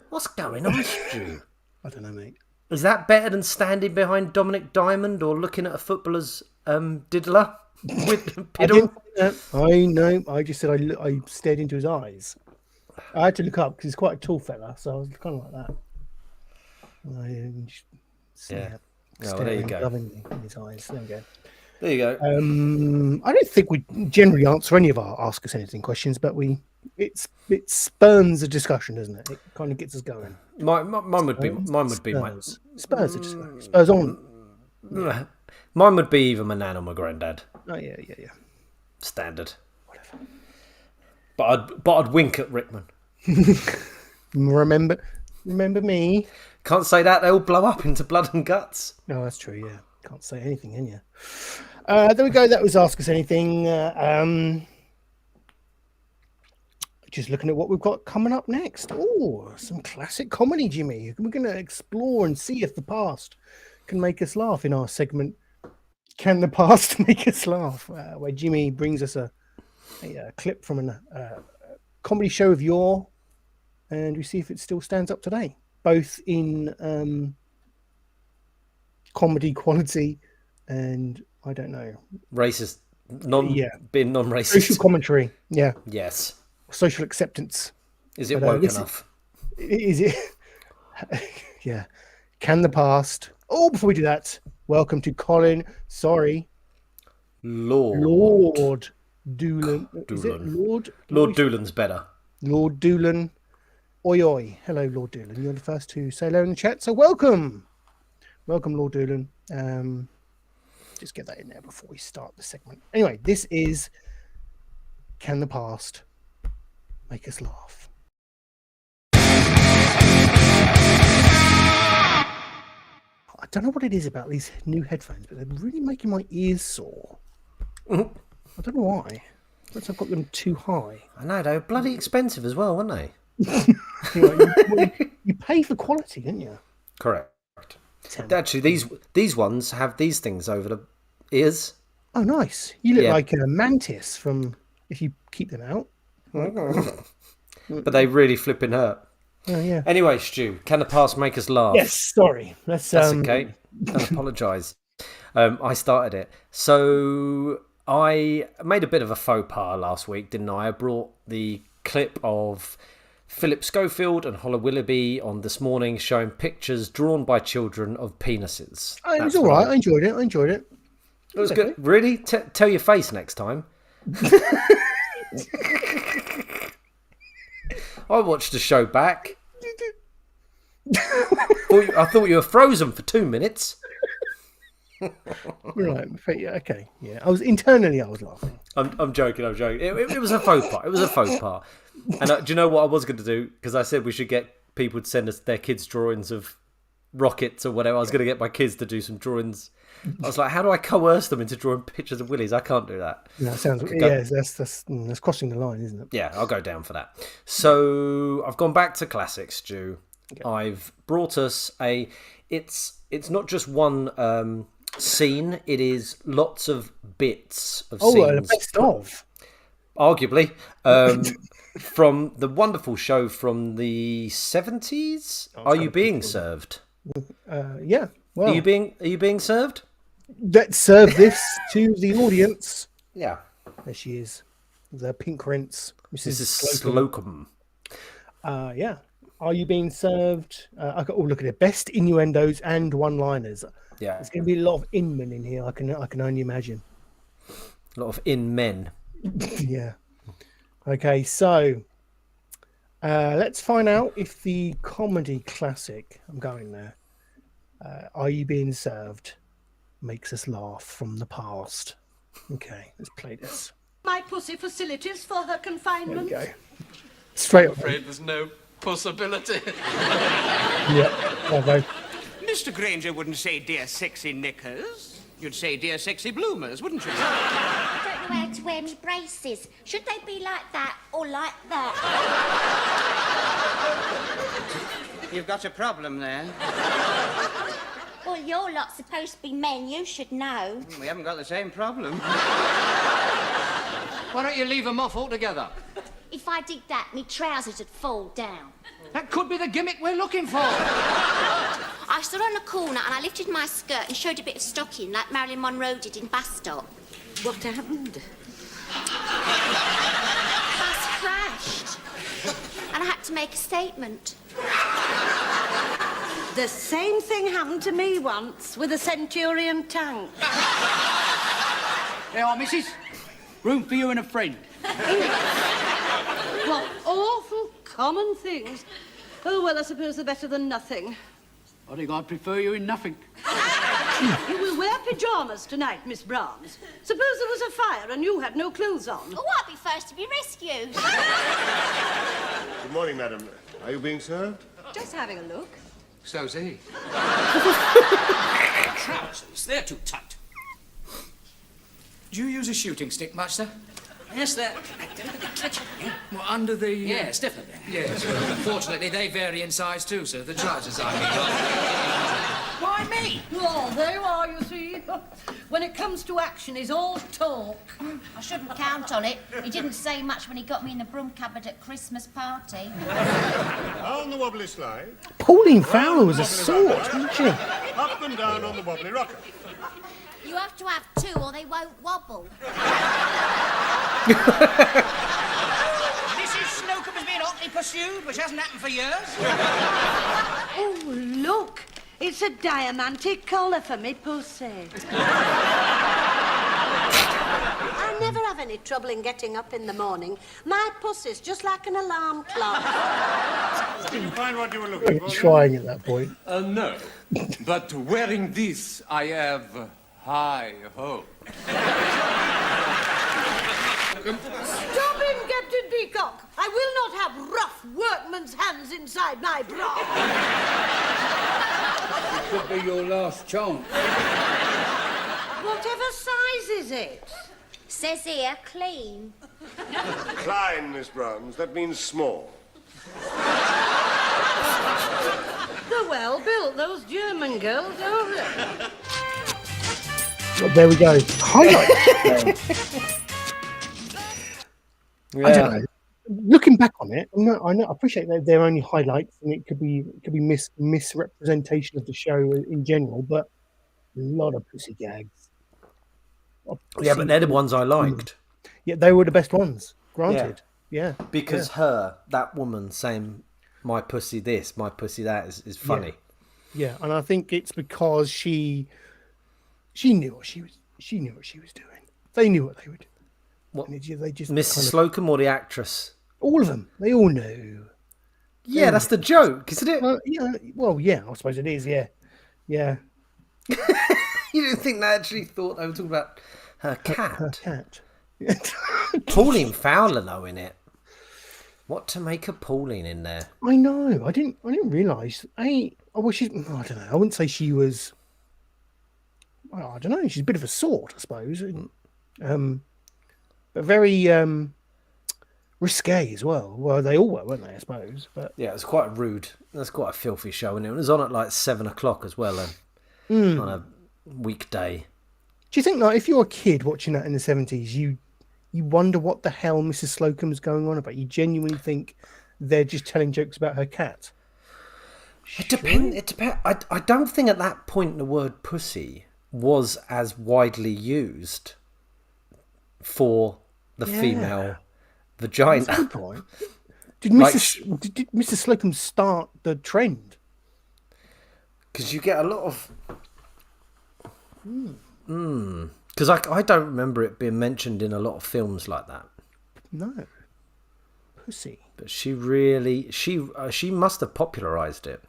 What's going on, Stu? I don't know, mate. Is that better than standing behind Dominic Diamond or looking at a footballer's diddler with piddle? I know. I just said I stared into his eyes. I had to look up because he's quite a tall fella, so I was kind of like that. Yeah. Oh, well, there you go. Lovingly in his eyes. There we go. There you go. I don't think we generally answer any of our Ask Us Anything questions, but it spurns a discussion, doesn't it? It kind of gets us going. Mine would be Spurs on. Mine would be either my nan or my granddad. Oh yeah. Standard. Whatever. But I'd wink at Rickman. Remember me? Can't say that, they'll blow up into blood and guts. No, that's true, yeah. Can't say anything, can you? There we go, that was Ask Us Anything. Just looking at what we've got coming up next. Oh, some classic comedy, Jimmy. We're going to explore and see if the past can make us laugh in our segment, Can the Past Make Us Laugh? Where Jimmy brings us a clip from a comedy show of yore, and we see if it still stands up today, both in comedy quality and, I don't know, racist, being non-racist. Social commentary, yeah. Yes. Social acceptance. Is it woke enough? Is it? Yeah. Can the past... Oh, before we do that, welcome to Colin. Sorry. Lord Doolan. Is it Lord? Lord Doolan's better. Lord Doolan. Oi, oi. Hello, Lord Doolan. You're the first to say hello in the chat, so welcome. Welcome, Lord Doolan. Just get that in there before we start the segment. Anyway, this is Can the Past Make Us Laugh? I don't know what it is about these new headphones, but they're really making my ears sore. I don't know why. Perhaps I've got them too high. I know, they were bloody expensive as well, weren't they? You pay for quality, don't you? Correct. Actually, these ones have these things over the ears. Oh, nice. You look like a mantis from if you keep them out. But they really flipping hurt. Oh, yeah. Anyway, Stu, can the past make us laugh? Yes, sorry. That's okay. Don't apologise. I started it. So I made a bit of a faux pas last week, didn't I? I brought the clip of Philip Schofield and Holly Willoughby on This Morning showing pictures drawn by children of penises. Oh, it was all right. I enjoyed it. It was good. Really? Tell your face next time. I watched the show back. I thought you were frozen for 2 minutes. Right. Yeah, okay. Yeah. I was laughing. I'm joking. It was a faux pas. And do you know what I was going to do? Because I said we should get people to send us their kids' drawings of rockets or whatever. I was going to get my kids to do some drawings. I was like, how do I coerce them into drawing pictures of willies? I can't do that. That sounds... Yeah, that's crossing the line, isn't it? Yeah, I'll go down for that. So I've gone back to classics, Stu. Okay. I've brought us It's not just one scene. It is lots of bits of scenes. Oh, the best of. Arguably. From the wonderful show from the 70s. Are You Being Served? Yeah. Well, are you being served? Let's serve this to the audience. Yeah. There she is. The pink rinse. Mrs. Slocum. Yeah. Are You Being Served? Look at it. Best innuendos and one-liners. Yeah. There's going to be a lot of in-men in here. I can only imagine. A lot of in-men. Yeah. Okay, so let's find out if the comedy classic, I'm going there, Are You Being Served, makes us laugh from the past. Okay, let's play this. My pussy facilities for her confinement. There we go. Straight up. I'm afraid there's no possibility. Yeah, bravo. Mr. Granger wouldn't say dear sexy knickers. You'd say dear sexy bloomers, wouldn't you? I don't know how to wear me braces. Should they be like that or like that? You've got a problem there. Well, you're lot supposed to be men. You should know. We haven't got the same problem. Why don't you leave them off altogether? If I did that, me trousers would fall down. That could be the gimmick we're looking for. I stood on a corner and I lifted my skirt and showed a bit of stocking like Marilyn Monroe did in Bus Stop. What happened? Bus crashed. And I had to make a statement. The same thing happened to me once with a Centurion tank. There are, missus. Room for you and a friend. What awful common things. Oh, well, I suppose they're better than nothing. I think I'd prefer you in nothing. You will wear pyjamas tonight, Miss Brahms. Suppose there was a fire and you had no clothes on. Oh, I'll be first to be rescued. Good morning, madam. Are you being served? Just having a look. So's he. Trousers, they're too tight. Do you use a shooting stick much, sir? Yes, they're catching, yeah? Well, under the... Yes, definitely. Yes, well, Fortunately, they vary in size too, sir. The trousers I mean. why me? Oh, there you are, you see. When it comes to action, he's all talk. I shouldn't count on it. He didn't say much when he got me in the broom cupboard at Christmas party. On the wobbly slide. Pauline Fowler was a sort, wasn't she? Up and down on the wobbly rocker. You have to have two or they won't wobble. Mrs. Slocum has been hotly pursued, which hasn't happened for years. Oh, look. It's a diamantic collar for me pussy. I never have any trouble in getting up in the morning. My pussy's just like an alarm clock. Did you find what you were looking for? Trying at that point. No. But wearing this, I have high hope. Stop him, Captain Peacock. I will not have rough workman's hands inside my bra. It could be your last chance. Whatever size is it? Says here, clean. Klein, Miss Brahms. That means small. They're well built, those German girls, aren't they? Well, there we go. Highlights. Yeah. I don't know. Looking back on it, I appreciate that they're only highlights, and it could be misrepresentation of the show in general. But a lot of pussy gags. Yeah, but they're the ones I liked. Yeah, they were the best ones. Granted. Yeah. Because that woman saying "my pussy this, my pussy that" is funny. Yeah, and I think it's because she knew what she was doing. They knew what they were doing. What? And they just Mrs. Slocum or the actress? All of them. They all knew. Yeah, that's the joke, isn't it? Yeah, I suppose it is. Yeah. You didn't think they actually thought they were talking about her cat? Her cat. Pauline Fowler, though, in it. What to make of Pauline in there? I know. I didn't realise. I don't know. I wouldn't say she was. Well, I don't know. She's a bit of a sort, I suppose. But very risque as well. Well, they all were, weren't they? I suppose. But yeah, it was quite rude. That's quite a filthy show, and it was on at like 7:00 as well, on a weekday. Do you think, like, if you're a kid watching that in the 70s, you wonder what the hell Mrs. Slocum's going on about? You genuinely think they're just telling jokes about her cat? It depends. I don't think at that point the word pussy was as widely used for the female vagina. That's a good point. Did Mrs. Slocum start the trend? Because you get a lot of... Because I don't remember it being mentioned in a lot of films like that. No. Pussy. But she really... She must have popularised it.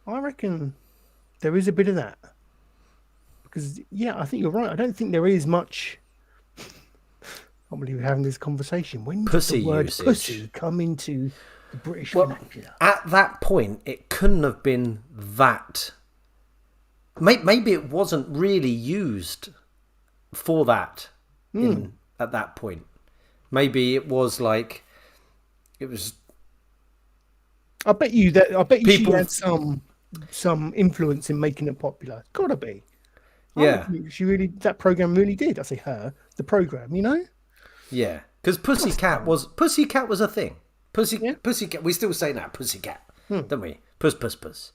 I reckon there is a bit of that. Because, yeah, I think you're right. I don't think there is much... I can't believe we're having this conversation. When did the word usage. Pussy come into the British vernacular? At that point, it couldn't have been that... Maybe it wasn't really used for that at that point. Maybe it was like... It was... I bet you she had some some influence in making it popular. Gotta be. Yeah. That program really did. I say her, the program, you know? Yeah. Because Pussycat was a thing. Pussycat, we still say that, Pussycat, don't we? Puss.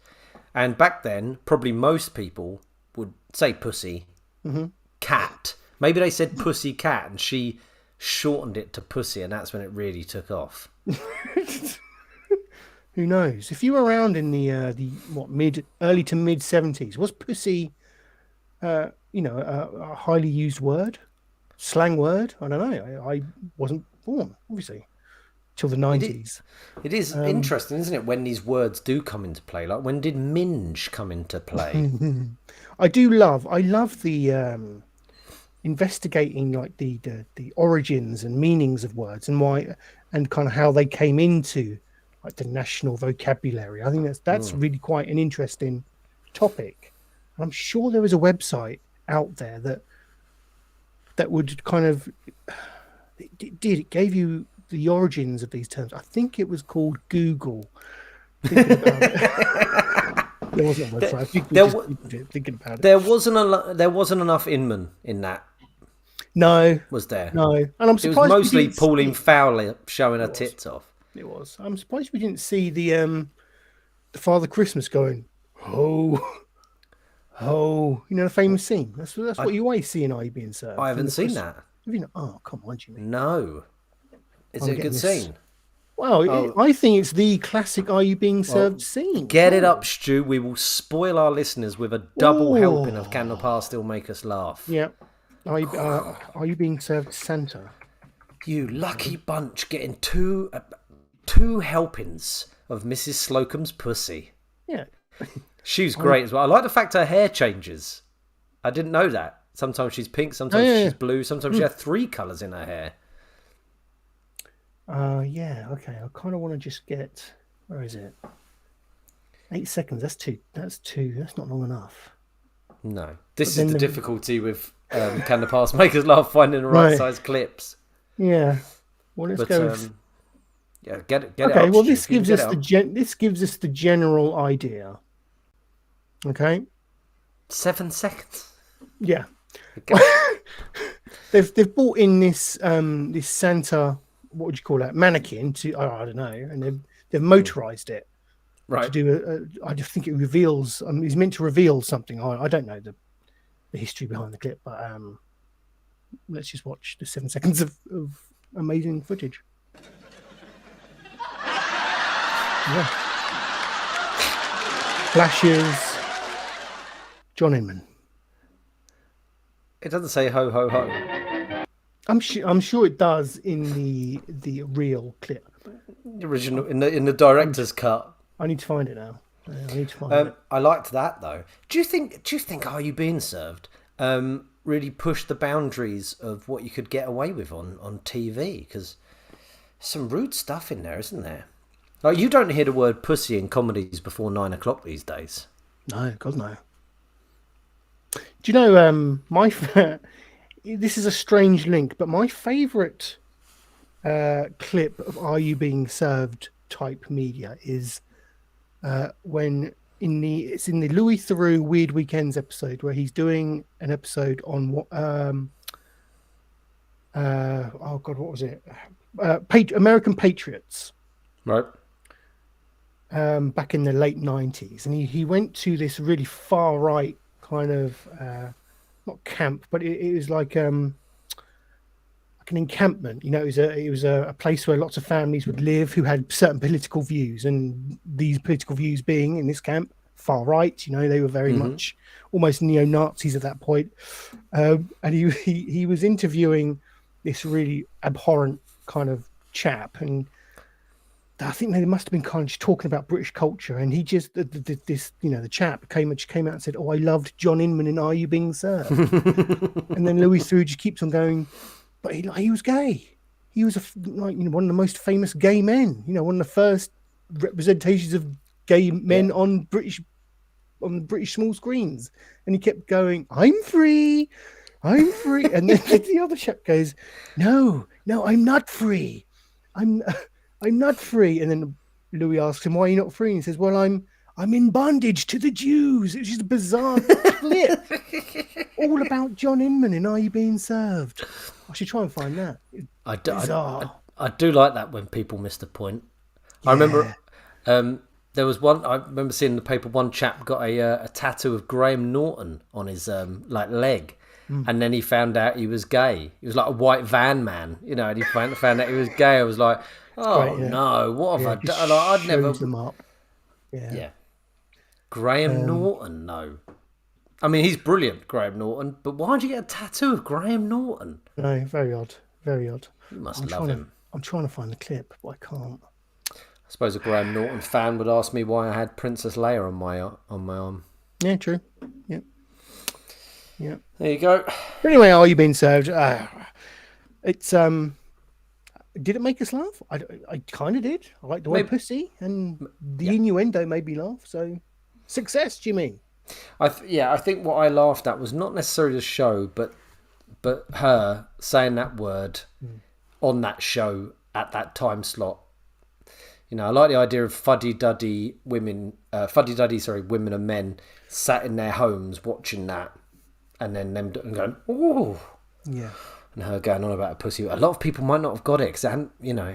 And back then, probably most people would say pussy, cat. Maybe they said pussy cat, and she shortened it to pussy, and that's when it really took off. Who knows? If you were around in the early to mid 70s, was pussy, a highly used word, slang word? I don't know. I wasn't born, obviously, till the 90s. It is interesting, isn't it, when these words do come into play? Like, when did minge come into play? I love the investigating like the origins and meanings of words and why and kind of how they came into like the national vocabulary. I think that's really quite an interesting topic. And I'm sure there is a website out there that would kind of it gave you the origins of these terms. I think it was called Google. Thinking about it. There wasn't a website. I think we just Googled it, thinking about it. There wasn't enough Inman in that. No, was there? No, and I'm surprised. It was mostly Pauline Fowler showing her tits off. It was. I'm surprised we didn't see the Father Christmas going, ho, ho. You know the famous scene. That's what you always see in Are You Being Served. I haven't seen that. Oh, come on, Jimmy. No. Is it a good scene? Well, I think it's the classic Are You Being Served scene. Get it up, Stu. We will spoil our listeners with a double helping of Can the Past Still Make Us Laugh? Yeah. Are you being served Santa? You lucky bunch getting two helpings of Mrs. Slocum's pussy. Yeah. She's great as well. I like the fact her hair changes. I didn't know that. Sometimes she's pink, sometimes she's blue, sometimes she has 3 colours in her hair. Yeah, okay. I kind of want to just get... Where is it? 8 seconds. That's two. That's not long enough. No. This is the difficulty with Can the Past Make Us Laugh finding the right size clips. Yeah. Well, let's go. Yeah, get it. Okay. Well, this gives us the general idea. Okay. 7 seconds. Yeah. Okay. they've brought in this this Santa. What would you call that? Mannequin to I don't know, and they've motorized it. Right. To do I just think it reveals. He's meant to reveal something. I don't know the history behind the clip, but let's just watch the 7 seconds of amazing footage. Yeah. Flashes. John Inman. It doesn't say ho ho ho. I'm sure it does in the real clip. The original in the director's cut. I need to find it now. I liked that though. Do you think Are You Being Served really pushed the boundaries of what you could get away with on TV? Because some rude stuff in there, isn't there? Like, you don't hear the word pussy in comedies before 9 o'clock these days. No, God no. Do you know this is a strange link, but my favourite clip of Are You Being Served type media is when it's in the Louis Theroux Weird Weekends episode where he's doing an episode on what what was it? American Patriots. Right. Back in the late 90s, and he went to this really far right kind of not camp, but it was like an encampment. You know, it was a place where lots of families would live who had certain political views, and these political views being in this camp far right. You know, they were very much almost neo-Nazis at that point. And he was interviewing this really abhorrent kind of chap, and I think they must have been kind of just talking about British culture, and he just the chap came out and said, "Oh, I loved John Inman in Are You Being Served?" And then Louis Theroux just keeps on going, but he was gay. He was one of the most famous gay men. You know, one of the first representations of gay men on British small screens, and he kept going, "I'm free, I'm free," and then the other chap goes, "No, I'm not I'm not free." And then Louis asks him, "Why are you not free?" And he says, "Well, I'm I'm in bondage to the Jews. It's just a bizarre clip. All about John Inman and Are You Being Served? I should try and find that. Bizarre. I do like that when people miss the point. I remember there was one. I remember seeing in the paper one chap got a tattoo of Graham Norton on his leg, and then he found out he was gay. He was like a white van man, and he found out he was gay. I was like, oh no, what have I done? Like, I'd never them up. Yeah. Graham Norton, no. I mean, he's brilliant, Graham Norton, but why'd you get a tattoo of Graham Norton? No, very odd. Very odd. You must love him. I'm trying to find the clip, but I can't. I suppose a Graham Norton fan would ask me why I had Princess Leia on my arm. Yeah, true. Yeah. Yeah. There you go. Anyway, Are You Being Served? It's did it make us laugh? I kind of did. I like the word pussy, and the innuendo made me laugh. So, success, Jimmy. I think what I laughed at was not necessarily the show, but her saying that word on that show at that time slot. I like the idea of fuddy-duddy women, women and men sat in their homes watching that, and then them going, "Oh, yeah," and her going on about a pussy. A lot of people might not have got it because it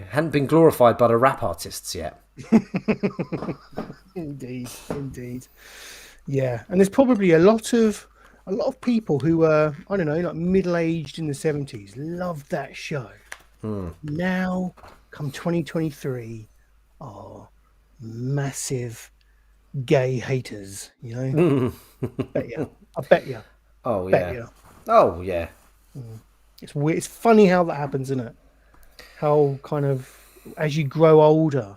hadn't been glorified by the rap artists yet. Indeed. Yeah, and there's probably a lot of people who were, I don't know, like middle-aged in the 70s, loved that show. Now, come 2023, are massive gay haters, I bet you. Oh, yeah. Oh, yeah. It's weird. It's funny how that happens, isn't it? How kind of, as you grow older,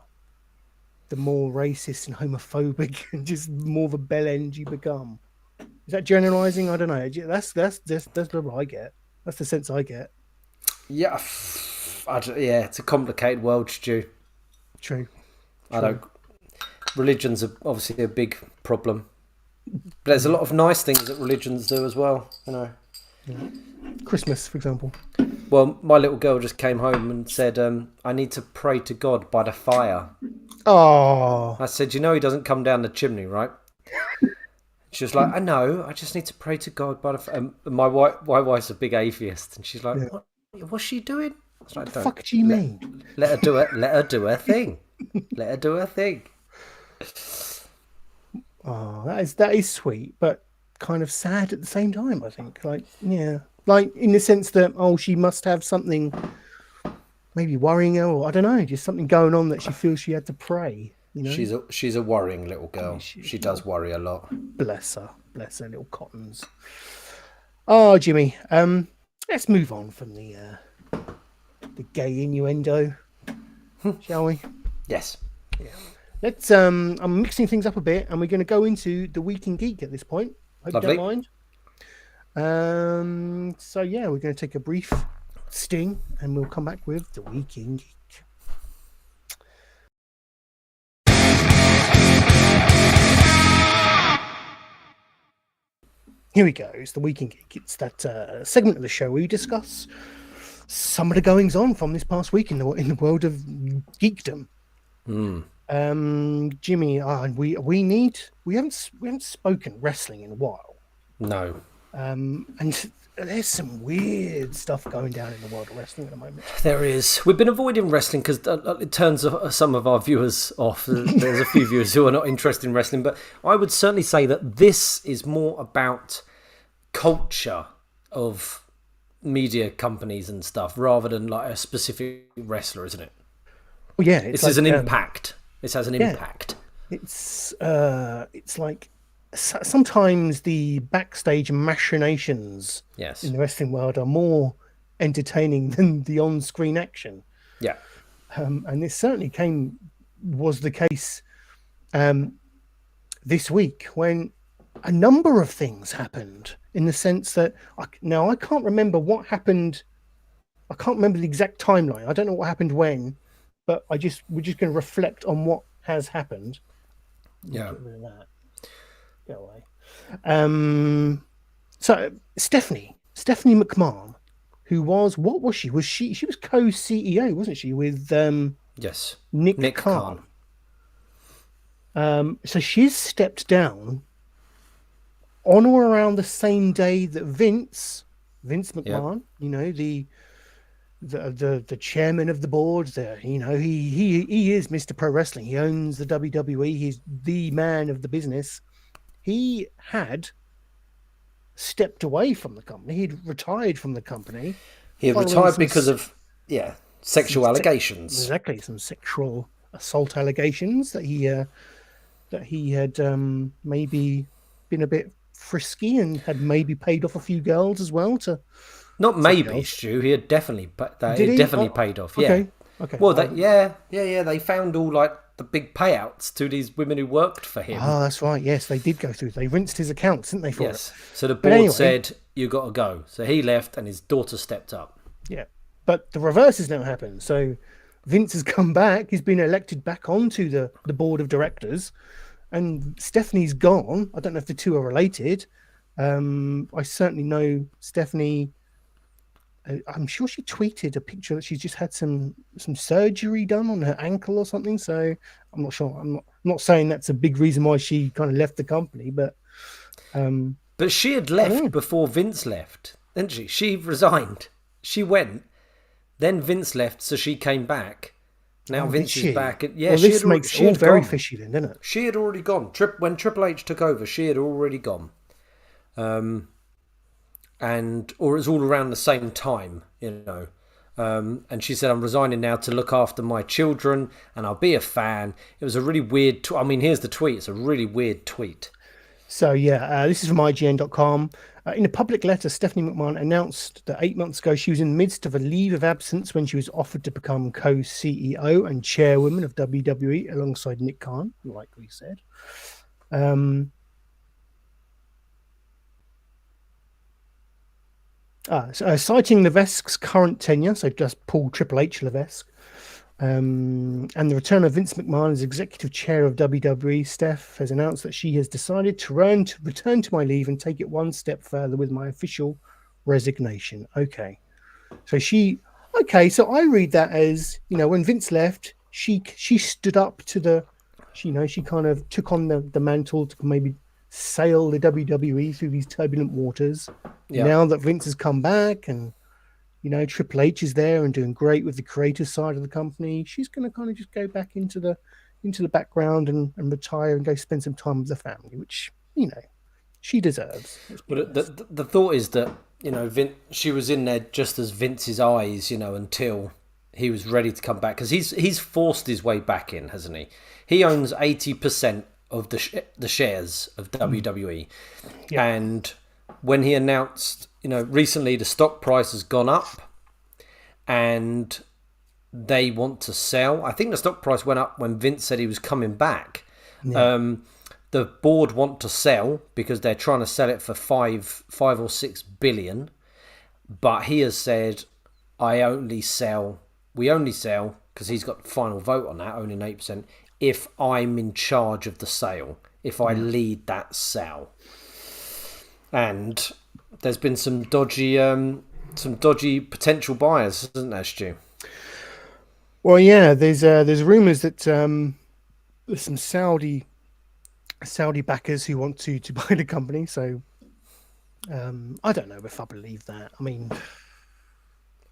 the more racist and homophobic and just more of a bell end you become. Is that generalizing? I don't know. That's what I get. That's the sense I get. Yeah, it's a complicated world, Stu. True. Religions are obviously a big problem. But there's a lot of nice things that religions do as well, Yeah. Christmas, for example. Well, my little girl just came home and said, I need to pray to God by the fire. Oh. I said, he doesn't come down the chimney, right? She was like, I know, I just need to pray to God by the fire. My wife's a big atheist, and she's like, what's she doing? I was like, what the fuck do you mean? Let her do it. Let her do her thing. Let her do her thing. Oh, that is sweet, but kind of sad at the same time, I think. Like in the sense that, she must have something maybe worrying her, or I don't know, just something going on that she feels she had to pray. She's a worrying little girl. She does worry a lot. Bless her little cottons. Oh, Jimmy, let's move on from the gay innuendo, shall we? Yes. Yeah. Let's. I'm mixing things up a bit, and we're going to go into the Week in Geek at this point. Hope Lovely. you don't mind. So yeah, we're going to take a brief sting, and we'll come back with the Week in Geek. Here we go. It's the Week in Geek. It's that segment of the show where we discuss some of the goings on from this past week in the world of geekdom. Jimmy, we haven't spoken wrestling in a while. No. And there's some weird stuff going down in the world of wrestling at the moment. There is. We've been avoiding wrestling because it turns some of our viewers off. There's a few viewers who are not interested in wrestling, but I would certainly say that this is more about culture of media companies and stuff rather than like a specific wrestler, isn't it? Well, yeah. This is an impact. This has an impact. It's like sometimes the backstage machinations in the wrestling world are more entertaining than the on-screen action. Yeah. And this certainly was the case this week when a number of things happened in the sense that I can't remember what happened. I can't remember the exact timeline. I don't know what happened when, but we're just going to reflect on what has happened. Yeah. Get rid of that. Go away. So Stephanie McMahon, who was, what was she? She was co-CEO, wasn't she, with yes, Nick Khan. So she's stepped down on or around the same day that Vince McMahon, the chairman of the board, he is Mr. Pro Wrestling. He owns the WWE. He's the man of the business. He had stepped away from the company. He'd retired from the company. He had retired because of sexual allegations. Exactly, some sexual assault allegations that he had maybe been a bit frisky and had maybe paid off a few girls as well to. Not maybe, Stu. He had definitely paid off. Yeah. Okay. Well, they found all like the big payouts to these women who worked for him. Oh, that's right. Yes, they did go through. They rinsed his accounts, didn't they? For it. So the board said you got to go. So he left, and his daughter stepped up. Yeah, but the reverse has now happened. So Vince has come back. He's been elected back onto the board of directors, and Stephanie's gone. I don't know if the two are related. I certainly know Stephanie. I'm sure she tweeted a picture that she's just had some surgery done on her ankle or something. So I'm not sure. I'm not saying that's a big reason why she kind of left the company, but she had left before Vince left, didn't she? She resigned. She went. Then Vince left, so she came back. Now Vince is back. Well, this makes it all very fishy then, doesn't it? She had already gone. When Triple H took over, she had already gone. Or it was all around the same time, and she said, I'm resigning now to look after my children and I'll be a fan. It was a really weird here's the tweet. It's a really weird tweet. So this is from IGN.com. In a public letter, Stephanie McMahon announced that 8 months ago she was in the midst of a leave of absence when she was offered to become co-CEO and chairwoman of WWE alongside Nick Khan, like we said. Citing Levesque's current tenure, so just Paul Triple H Levesque, and the return of Vince McMahon as executive chair of WWE, Steph has announced that she has decided to return to my leave and take it one step further with my official resignation. Okay. So so I read that as, when Vince left, she stood up to she kind of took on the mantle to maybe sail the WWE through these turbulent waters. Yeah. Now that Vince has come back and Triple H is there and doing great with the creative side of the company, she's going to kind of just go back into the background and retire and go spend some time with the family, which she deserves. But the thought is that she was in there just as Vince's eyes, until he was ready to come back, because he's forced his way back in, hasn't he? He owns 80% of the shares of WWE, and when he announced, recently the stock price has gone up and they want to sell. I think the stock price went up when Vince said he was coming back. Yeah. The board want to sell because they're trying to sell it for 5 or 6 billion. But he has said, we only sell, because he's got the final vote on that, owning 8%, if I'm in charge of the sale, if I lead that sale. And there's been some dodgy potential buyers, isn't there, Stu? Well, yeah. There's rumours that there's some Saudi backers who want to buy the company. So I don't know if I believe that. I mean,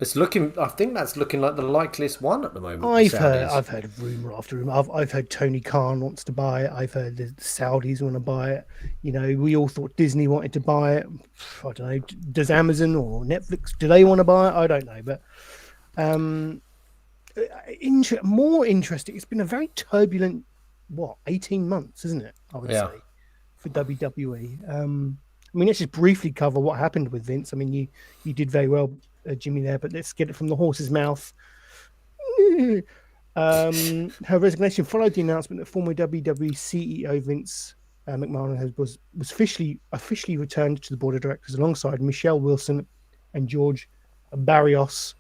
I think that's looking like the likeliest one at the moment. I've heard rumour after rumour. I've heard Tony Khan wants to buy it. I've heard the Saudis want to buy it. We all thought Disney wanted to buy it. I don't know. Does Amazon or Netflix, do they want to buy it? I don't know. But more interesting. It's been a very turbulent 18 months, isn't it? I would say for WWE. Let's just briefly cover what happened with Vince. You did very well, Jimmy, there, but let's get it from the horse's mouth. Her resignation followed the announcement that former WWE CEO Vince McMahon was officially returned to the board of directors alongside Michelle Wilson and George Barrios.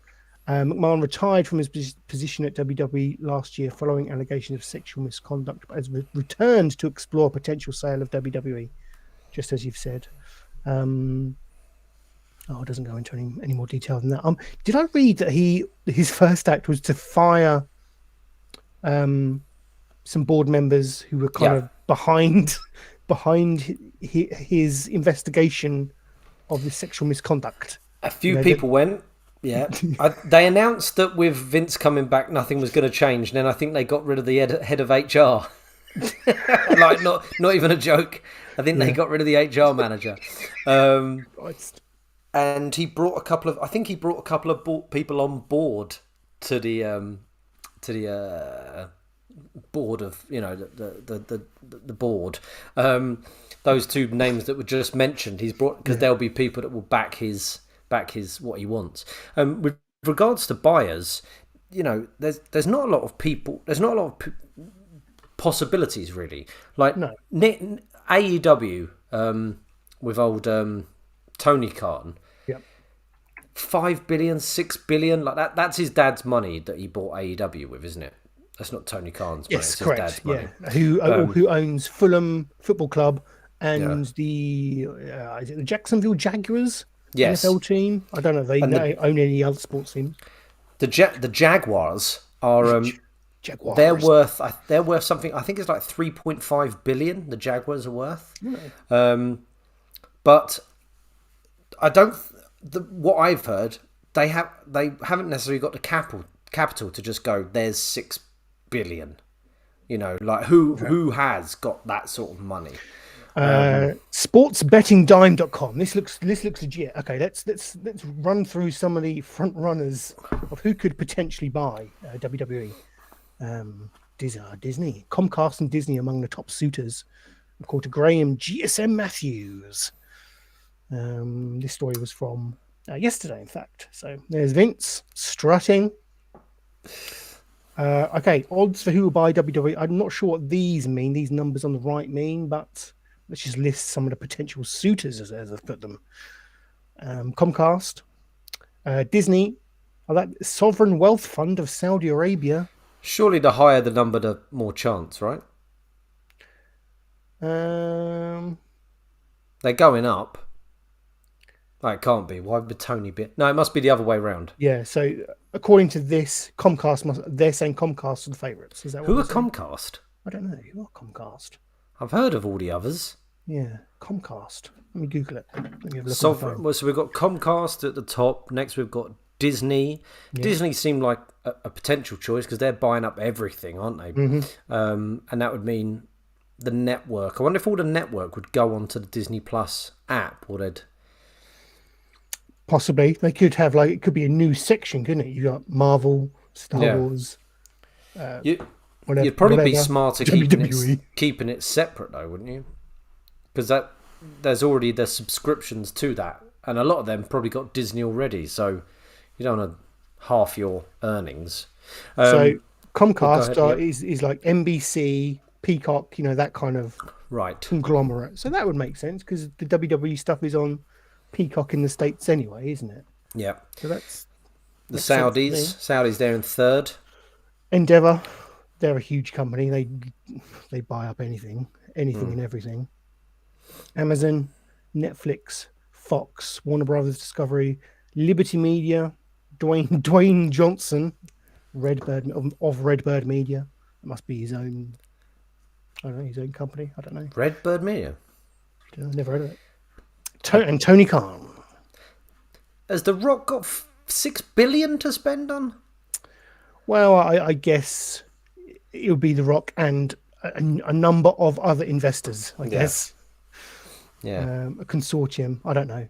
McMahon retired from his position at WWE last year following allegations of sexual misconduct, but has returned to explore a potential sale of WWE, just as you've said. It doesn't go into any more detail than that. Did I read that his first act was to fire some board members who were kind of behind his investigation of the sexual misconduct. A few people went. Yeah, they announced that with Vince coming back, nothing was going to change. And then I think they got rid of the head of HR. Like not even a joke. I think they got rid of the HR manager. And he brought a couple of people on board to the board of the board. Those two names that were just mentioned, he's brought because there'll be people that will back his what he wants. With regards to buyers, there's not a lot of people. There's not a lot of possibilities really. Like AEW with old Tony Khan. 5 billion, 6 billion, like that. That's his dad's money that he bought AEW with, isn't it? That's not Tony Khan's money. Yes, it's correct. His dad's money. Who owns Fulham Football Club and the is it the Jacksonville Jaguars NFL team? I don't know if they own any other sports teams. The Jaguars are Jaguars. They're worth something. I think it's like 3.5 billion. The Jaguars are worth. But I don't. What I've heard, they haven't necessarily got the capital to just go. There's 6 billion. Like who has got that sort of money? Sportsbettingdime.com. This looks legit. Okay, let's run through some of the front runners of who could potentially buy WWE. Disney, Comcast, and Disney among the top suitors, according to Graham GSM Matthews. This story was from yesterday, in fact. So there's Vince strutting. Okay, odds for who will buy WWE. I'm not sure what these mean. These numbers on the right mean, but let's just list some of the potential suitors as I've put them. Comcast, Disney, that Sovereign Wealth Fund of Saudi Arabia. Surely the higher the number, the more chance, right? They're going up. Oh, it can't be. Why would Tony be? No, it must be the other way around. Yeah, so according to this, they're saying Comcast are the favourites. Is that what Who are Comcast? I don't know. Who are Comcast? I've heard of all the others. Yeah, Comcast. Let me Google it. Let me have a look. So we've got Comcast at the top. Next, we've got Disney. Yeah. Disney seem like a potential choice because they're buying up everything, aren't they? And that would mean the network. I wonder if all the network would go onto the Disney Plus app, or they'd... Possibly. They could have, like, it could be a new section, couldn't it? You got Marvel, Star Wars. You'd probably be smarter keeping it separate, though, wouldn't you? Because there's already the subscriptions to that, and a lot of them probably got Disney already, so you don't want to half your earnings. So Comcast is like NBC, Peacock, that kind of conglomerate. So that would make sense because the WWE stuff is on Peacock in the States anyway, isn't it? Yeah. So that's the Saudis. Saudis there in third. Endeavour, they're a huge company. They buy up anything and everything. Amazon, Netflix, Fox, Warner Brothers Discovery, Liberty Media, Dwayne Johnson, Redbird of Redbird Media. It must be his own. I don't know, his own company. I don't know. Redbird Media. I've never heard of it. And Tony Khan. Has The Rock got 6 billion to spend on? Well, I guess it would be The Rock and a number of other investors. I guess. Yeah. A consortium. I don't know.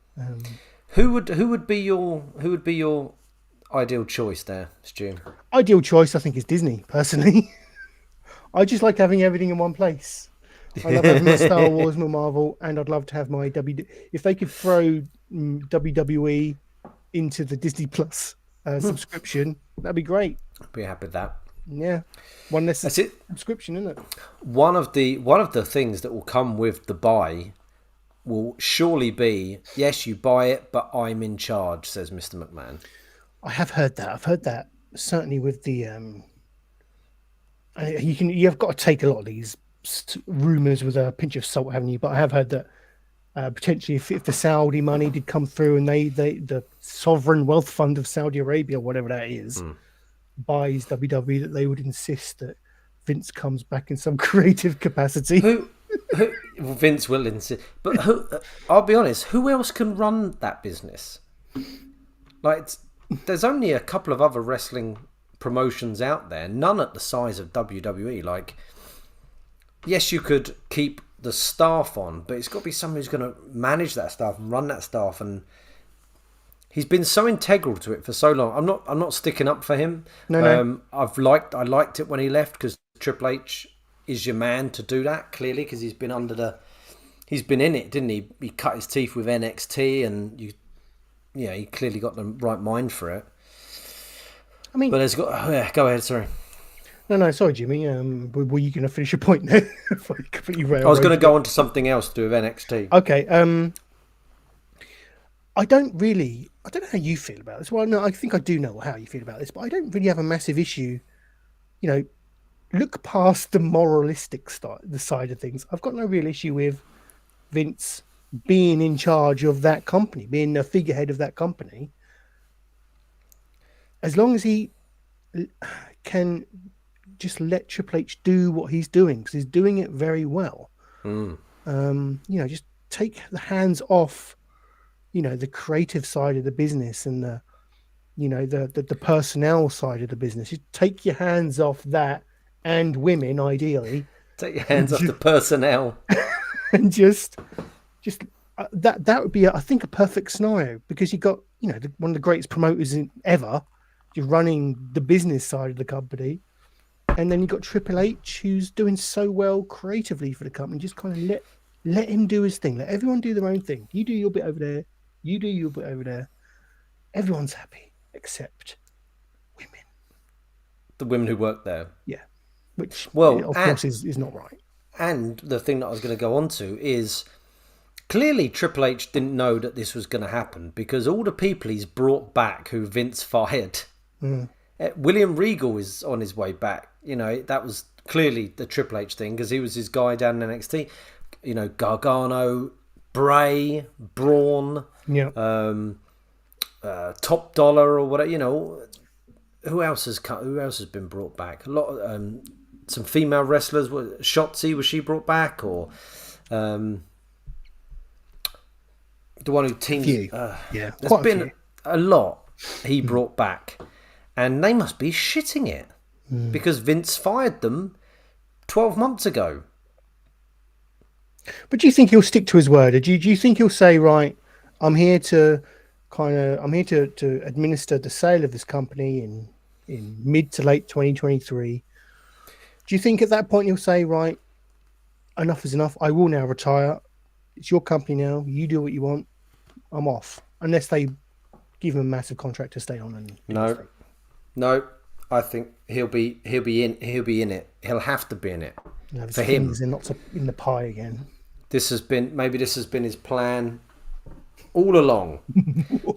Who would be your ideal choice there, Stu? Ideal choice, I think, is Disney. Personally, I just like having everything in one place. I love having my Star Wars, my Marvel, and I'd love to have my If they could throw WWE into the Disney Plus subscription, that'd be great. I'd be happy with that. Yeah, one less subscription, isn't it? One of the things that will come with the buy will surely be, yes, you buy it, but I'm in charge, says Mr. McMahon. I have heard that. I've heard that certainly with the you've got to take a lot of these rumors with a pinch of salt, haven't you? But I have heard that potentially if the Saudi money did come through and the Sovereign Wealth Fund of Saudi Arabia, whatever that is, buys WWE, that they would insist that Vince comes back in some creative capacity. Who Vince will insist. But I'll be honest, who else can run that business? Like, there's only a couple of other wrestling promotions out there, none at the size of WWE. Like, yes, you could keep the staff on, but it's got to be someone who's going to manage that staff and run that staff. And he's been so integral to it for so long. I'm not sticking up for him. No. I liked it when he left because Triple H is your man to do that, clearly, because he's been in it, didn't he? He cut his teeth with NXT, and he clearly got the right mind for it. I mean, but there's got. Go ahead, sorry. No, sorry, Jimmy. Were you going to finish your point there? I was going to go on to something else to do with NXT. Okay. I don't know how you feel about this. Well, no, I think I do know how you feel about this, but I don't really have a massive issue. Look past the moralistic the side of things. I've got no real issue with Vince being in charge of that company, being the figurehead of that company, as long as he can just let Triple H do what he's doing, because he's doing it very well. Just take the hands off, the creative side of the business and the personnel side of the business. You take your hands off that, and women, ideally. Take your hands off the personnel. And just that would be, I think, a perfect scenario, because you got, one of the greatest promoters ever, just running the business side of the company. And then you got Triple H, who's doing so well creatively for the company. Just kind of let him do his thing. Let everyone do their own thing. You do your bit over there. You do your bit over there. Everyone's happy, except women. The women who work there. Yeah. Which, of course, is not right. And the thing that I was going to go on to is, clearly Triple H didn't know that this was going to happen, because all the people he's brought back who Vince fired, William Regal is on his way back. That was clearly the Triple H thing, because he was his guy down in NXT. Gargano, Bray, Braun, Top Dollar or whatever. Who else has been brought back? A lot of some female wrestlers. Shotzi, was she brought back, or the one who teams? There's been a lot he brought back, and they must be shitting it because Vince fired them 12 months ago. But do you think he'll stick to his word? Or do you think he'll say, right, I'm here to administer the sale of this company in mid to late 2023. Do you think at that point he'll say, right, enough is enough. I will now retire. It's your company now. You do what you want. I'm off. Unless they give him a massive contract to stay on. And no. I think he'll be in it. He'll have to be in it. For him, they're not in the pie again. This has been his plan all along,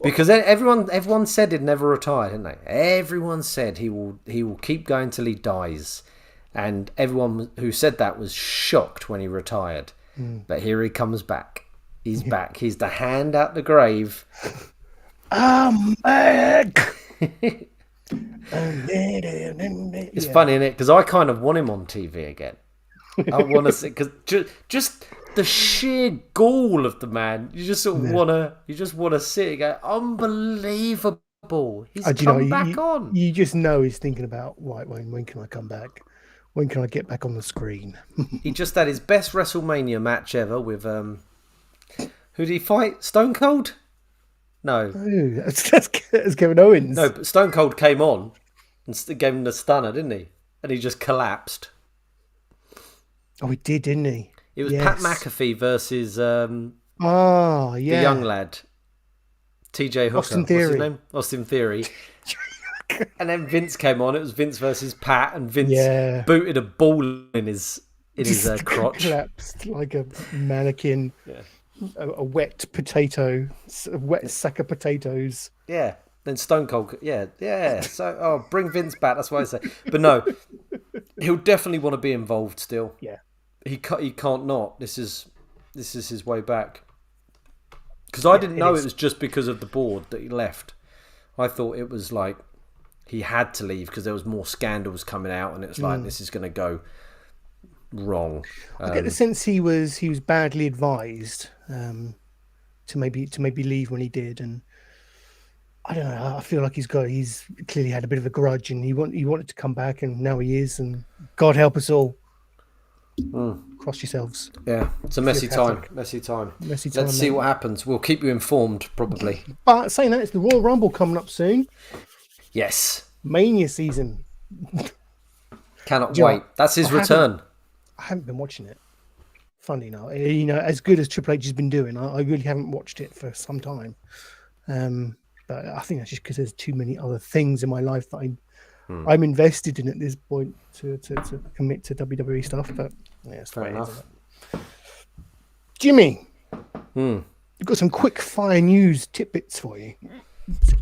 because everyone said he'd never retire, didn't they? Everyone said he will keep going till he dies, and everyone who said that was shocked when he retired. But here he comes back. He's back. He's the hand out the grave. I'm back. It's funny, isn't it? Because I kind of want him on TV again. I want to see, because just the sheer gall of the man. You just sort of want to sit and go, unbelievable. He's come back on. You just know he's thinking about, right, when can I come back? When can I get back on the screen? He just had his best WrestleMania match ever with who did he fight? Stone Cold? No, that's Kevin Owens. No, but Stone Cold came on and gave him the stunner, didn't he? And he just collapsed. Oh, he did, didn't he? It was Pat McAfee versus the young lad, TJ Hooker. Austin Theory. What's his name? Austin Theory. And then Vince came on. It was Vince versus Pat, and Vince booted a ball in his crotch. Collapsed like a mannequin. Yeah. A wet potato, a wet sack of potatoes. Yeah. Then Stone Cold. Yeah. So, bring Vince back. That's what I say. But no, he'll definitely want to be involved still. Yeah. He can't not. This is his way back. Because I didn't know it was just because of the board that he left. I thought it was like he had to leave because there was more scandals coming out, and it was like this is going to go wrong. I get the sense he was badly advised to maybe leave when he did, and I don't know. I feel like he's clearly had a bit of a grudge, and he wanted to come back, and now he is, and God help us all. Cross yourselves. Yeah, it's a messy time. Messy time. Let's see what happens. We'll keep you informed, probably. But saying that, it's the Royal Rumble coming up soon. Yes. Mania season. Cannot wait. That's his return. I haven't been watching it. Funny enough, as good as Triple H has been doing, I really haven't watched it for some time. But I think that's just because there's too many other things in my life that I'm invested in at this point to commit to WWE stuff. But yeah, it's fair enough. Jimmy, you've got some quick fire news tidbits for you.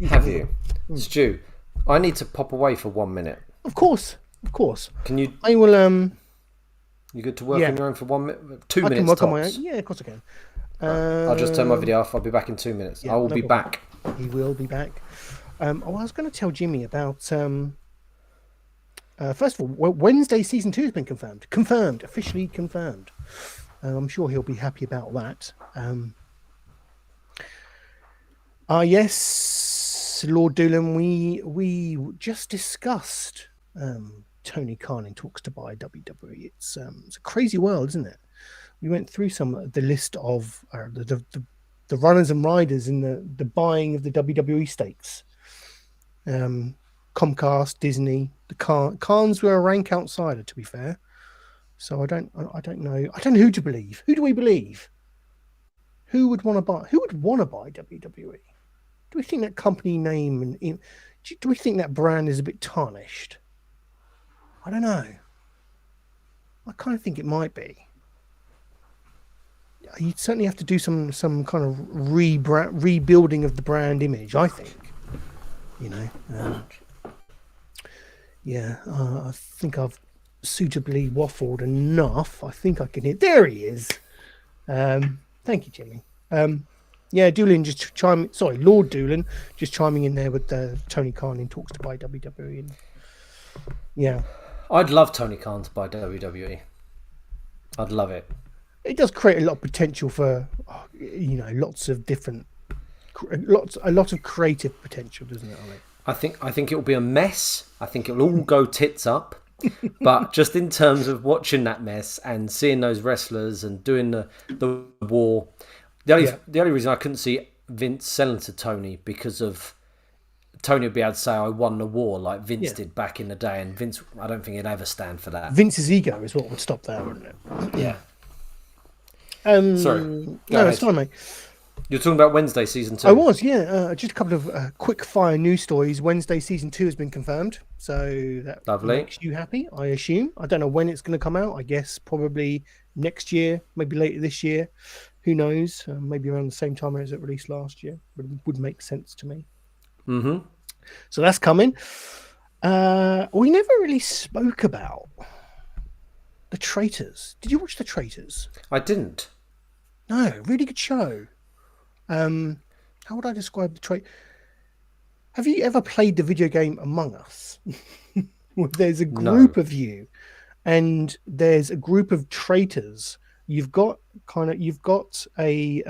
Have you, Stu? I need to pop away for 1 minute. Of course. Can you? I will. You good to work on your own for 1 minute? 2 minutes. I can work tops. on my own. Yeah, of course I can. I'll just turn my video off. I'll be back in 2 minutes. Yeah, I will be back. He will be back. I was going to tell Jimmy about. First of all, Wednesday season 2 has been confirmed, officially confirmed. I'm sure he'll be happy about that. Yes, Lord Doolin, we just discussed Tony Khan in talks to buy WWE. It's a crazy world, isn't it? We went through the list of the runners and riders in the buying of the WWE stakes. Comcast, Disney, the Khans were a rank outsider, to be fair. So I don't know. I don't know who to believe. Who do we believe? Who would want to buy WWE? Do we think that company name and do we think that brand is a bit tarnished? I don't know. I kind of think it might be. You'd certainly have to do some kind of rebuilding of the brand image, I think. I think I've suitably waffled enough. I think I can hear. There he is. Thank you, Jimmy. Doolin Lord Doolin just chiming in there with Tony Khan in talks to buy WWE. And, yeah. I'd love Tony Khan to buy WWE. I'd love it. It does create a lot of potential for, lots of different, a lot of creative potential, doesn't it, Ollie? I think it'll be a mess. I think it'll all go tits up. But just in terms of watching that mess and seeing those wrestlers and doing the war, the only reason I couldn't see Vince selling to Tony because of Tony would be able to say I won the war like Vince did back in the day, and Vince, I don't think he'd ever stand for that. Vince's ego is what would stop that, wouldn't it? Yeah. Sorry. No, it's fine, mate. You're talking about Wednesday season 2. I was, yeah. Just a couple of quick fire news stories. Wednesday season 2 has been confirmed, so that makes you happy, I assume. I don't know when it's going to come out. I guess probably next year, maybe later this year. Who knows? Maybe around the same time as it released last year. Would make sense to me. Mm-hmm. So that's coming. We never really spoke about the Traitors. Did you watch the Traitors? I didn't. No, really good show. How would I describe the trait? Have you ever played the video game Among Us? There's a group of you, and there's a group of traitors. You've got a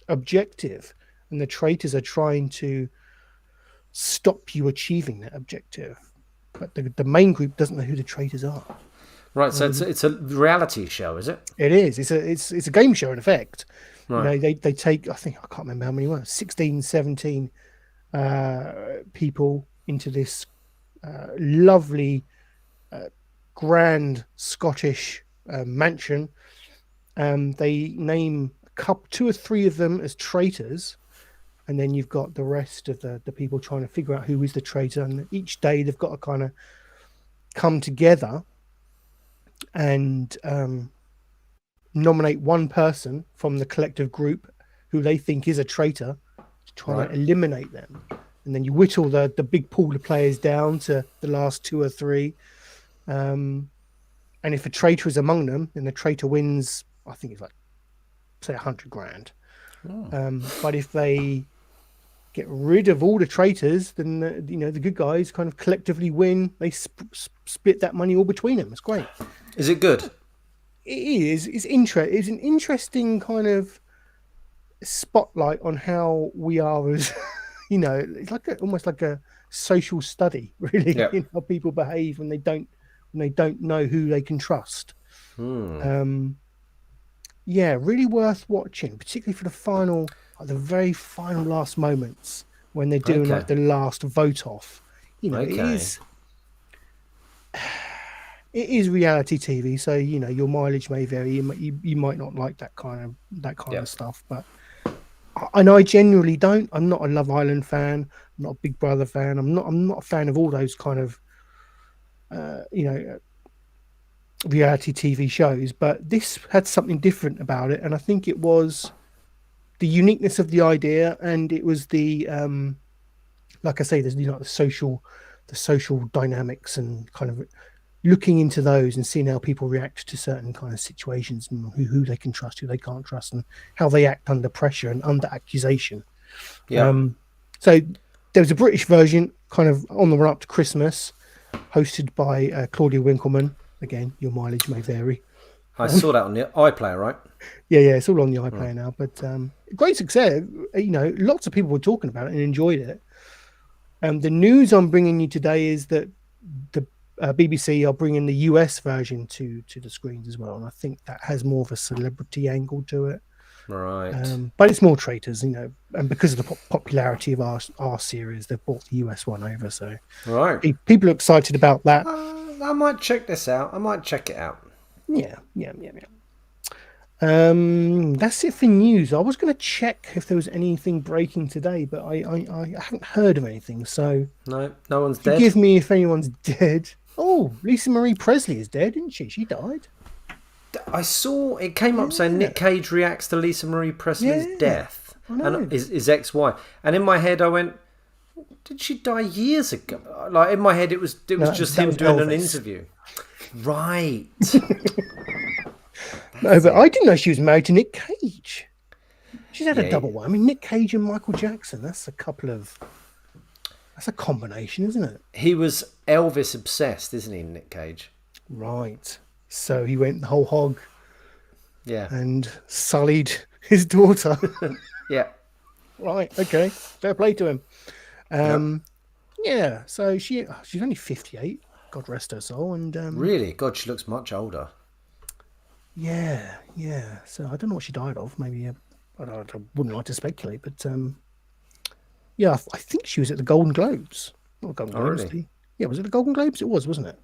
objective, and the traitors are trying to stop you achieving that objective. But the main group doesn't know who the traitors are. Right, so it's a reality show, is it? It is. It's a game show in effect. Right. They take, I can't remember how many were, 16, 17 people into this lovely, grand Scottish mansion. They name two or three of them as traitors, and then you've got the rest of the people trying to figure out who is the traitor. And each day they've got to kind of come together and nominate one person from the collective group who they think is a traitor to try to eliminate them. And then you whittle the big pool of players down to the last 2 or 3. And if a traitor is among them, then the traitor wins, I think it's like, say, $100,000. But if they get rid of all the traitors, then the good guys kind of collectively win. They split that money all between them. It's great. Is it good? It is. It's an interesting kind of spotlight on how we are as it's like almost like a social study, really. Yep. How people behave when they don't know who they can trust. Really worth watching, particularly for the very final last moments when they're doing like the last vote off. It is reality TV, so your mileage may vary. You might not like that kind of stuff, but I genuinely don't. I'm not a Love Island fan. I'm not a Big Brother fan. I'm not a fan of all those kind of reality TV shows. But this had something different about it, and I think it was the uniqueness of the idea, and it was the like I say, there's the social dynamics and kind of looking into those and seeing how people react to certain kind of situations and who they can trust, who they can't trust, and how they act under pressure and under accusation. So there was a British version kind of on the run up to Christmas, hosted by Claudia Winkleman. Again, your mileage may vary. I saw that on the iPlayer, right? Yeah, it's all on the iPlayer now. But great success. Lots of people were talking about it and enjoyed it. The news I'm bringing you today is that the BBC are bringing the US version to the screens as well, and I think that has more of a celebrity angle to it. Right. But it's more Traitors, and because of the popularity of our series, they've brought the US one over. So people are excited about that. I might check this out. I might check it out. Yeah. That's it for news. I was going to check if there was anything breaking today, but I haven't heard of anything. So no one's dead. Forgive me if anyone's dead. Oh, Lisa Marie Presley is dead, isn't she? She died. I saw it came up saying Nick Cage reacts to Lisa Marie Presley's death and his ex-wife, and in my head I went, did she die years ago? Like in my head it was just him doing an interview. Right. No, but I didn't know she was married to Nick Cage. She's had a double one. I mean, Nick Cage and Michael Jackson. That's a combination, isn't it? He was Elvis obsessed, isn't he, Nick Cage? Right. So he went the whole hog. Yeah. And sullied his daughter. Yeah. Right. Okay. Fair play to him. Yeah. So she's only 58. God rest her soul. And really, God, she looks much older. Yeah. So I don't know what she died of. Maybe I wouldn't like to speculate, but I think she was at the Golden Globes. Not Golden Globes. Really? Yeah, was it the Golden Globes? It was, wasn't it?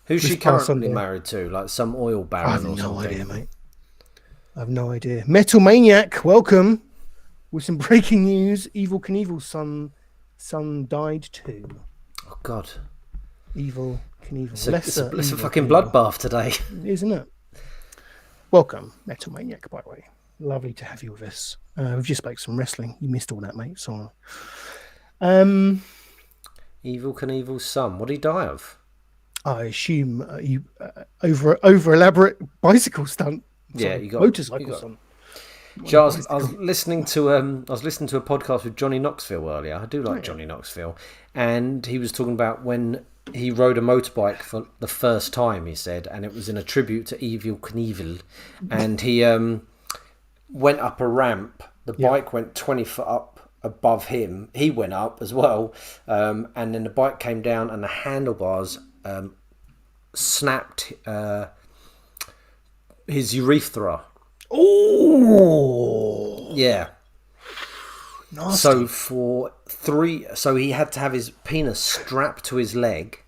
Who's she currently married to? Like some oil baron or something? I have no idea, mate. I have no idea. Metal Maniac, welcome. With some breaking news, Evil Knievel's son died too. Oh God. Evil Knievel. It's a fucking bloodbath today. Isn't it? Welcome, Metal Maniac, by the way. Lovely to have you with us. We've just spoke some wrestling. You missed all that, mate. So, Evil Knievel's son. What did he die of? I assume you over elaborate bicycle stunt. Yeah, you got motorcycle stunt. I was listening to a podcast with Johnny Knoxville earlier. I do like Johnny Knoxville, and he was talking about when he rode a motorbike for the first time. He said, and it was in a tribute to Evil Knievel, and he went up a ramp. The bike went 20 foot up above him. He went up as well, and then the bike came down, and the handlebars snapped his urethra. Oh, yeah. Nasty. So he had to have his penis strapped to his leg,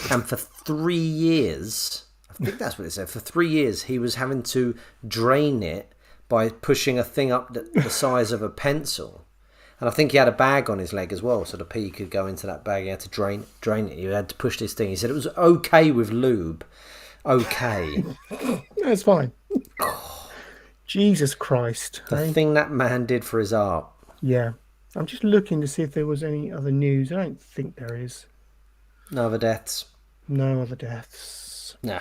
and for 3 years, I think that's what it said. For 3 years, he was having to drain it by pushing a thing up the size of a pencil. And I think he had a bag on his leg as well, so the pee could go into that bag. He had to drain it. He had to push this thing. He said it was okay with lube. Okay. That's fine. Jesus Christ. The thing that man did for his art. Yeah. I'm just looking to see if there was any other news. I don't think there is. No other deaths? No other deaths. Nah.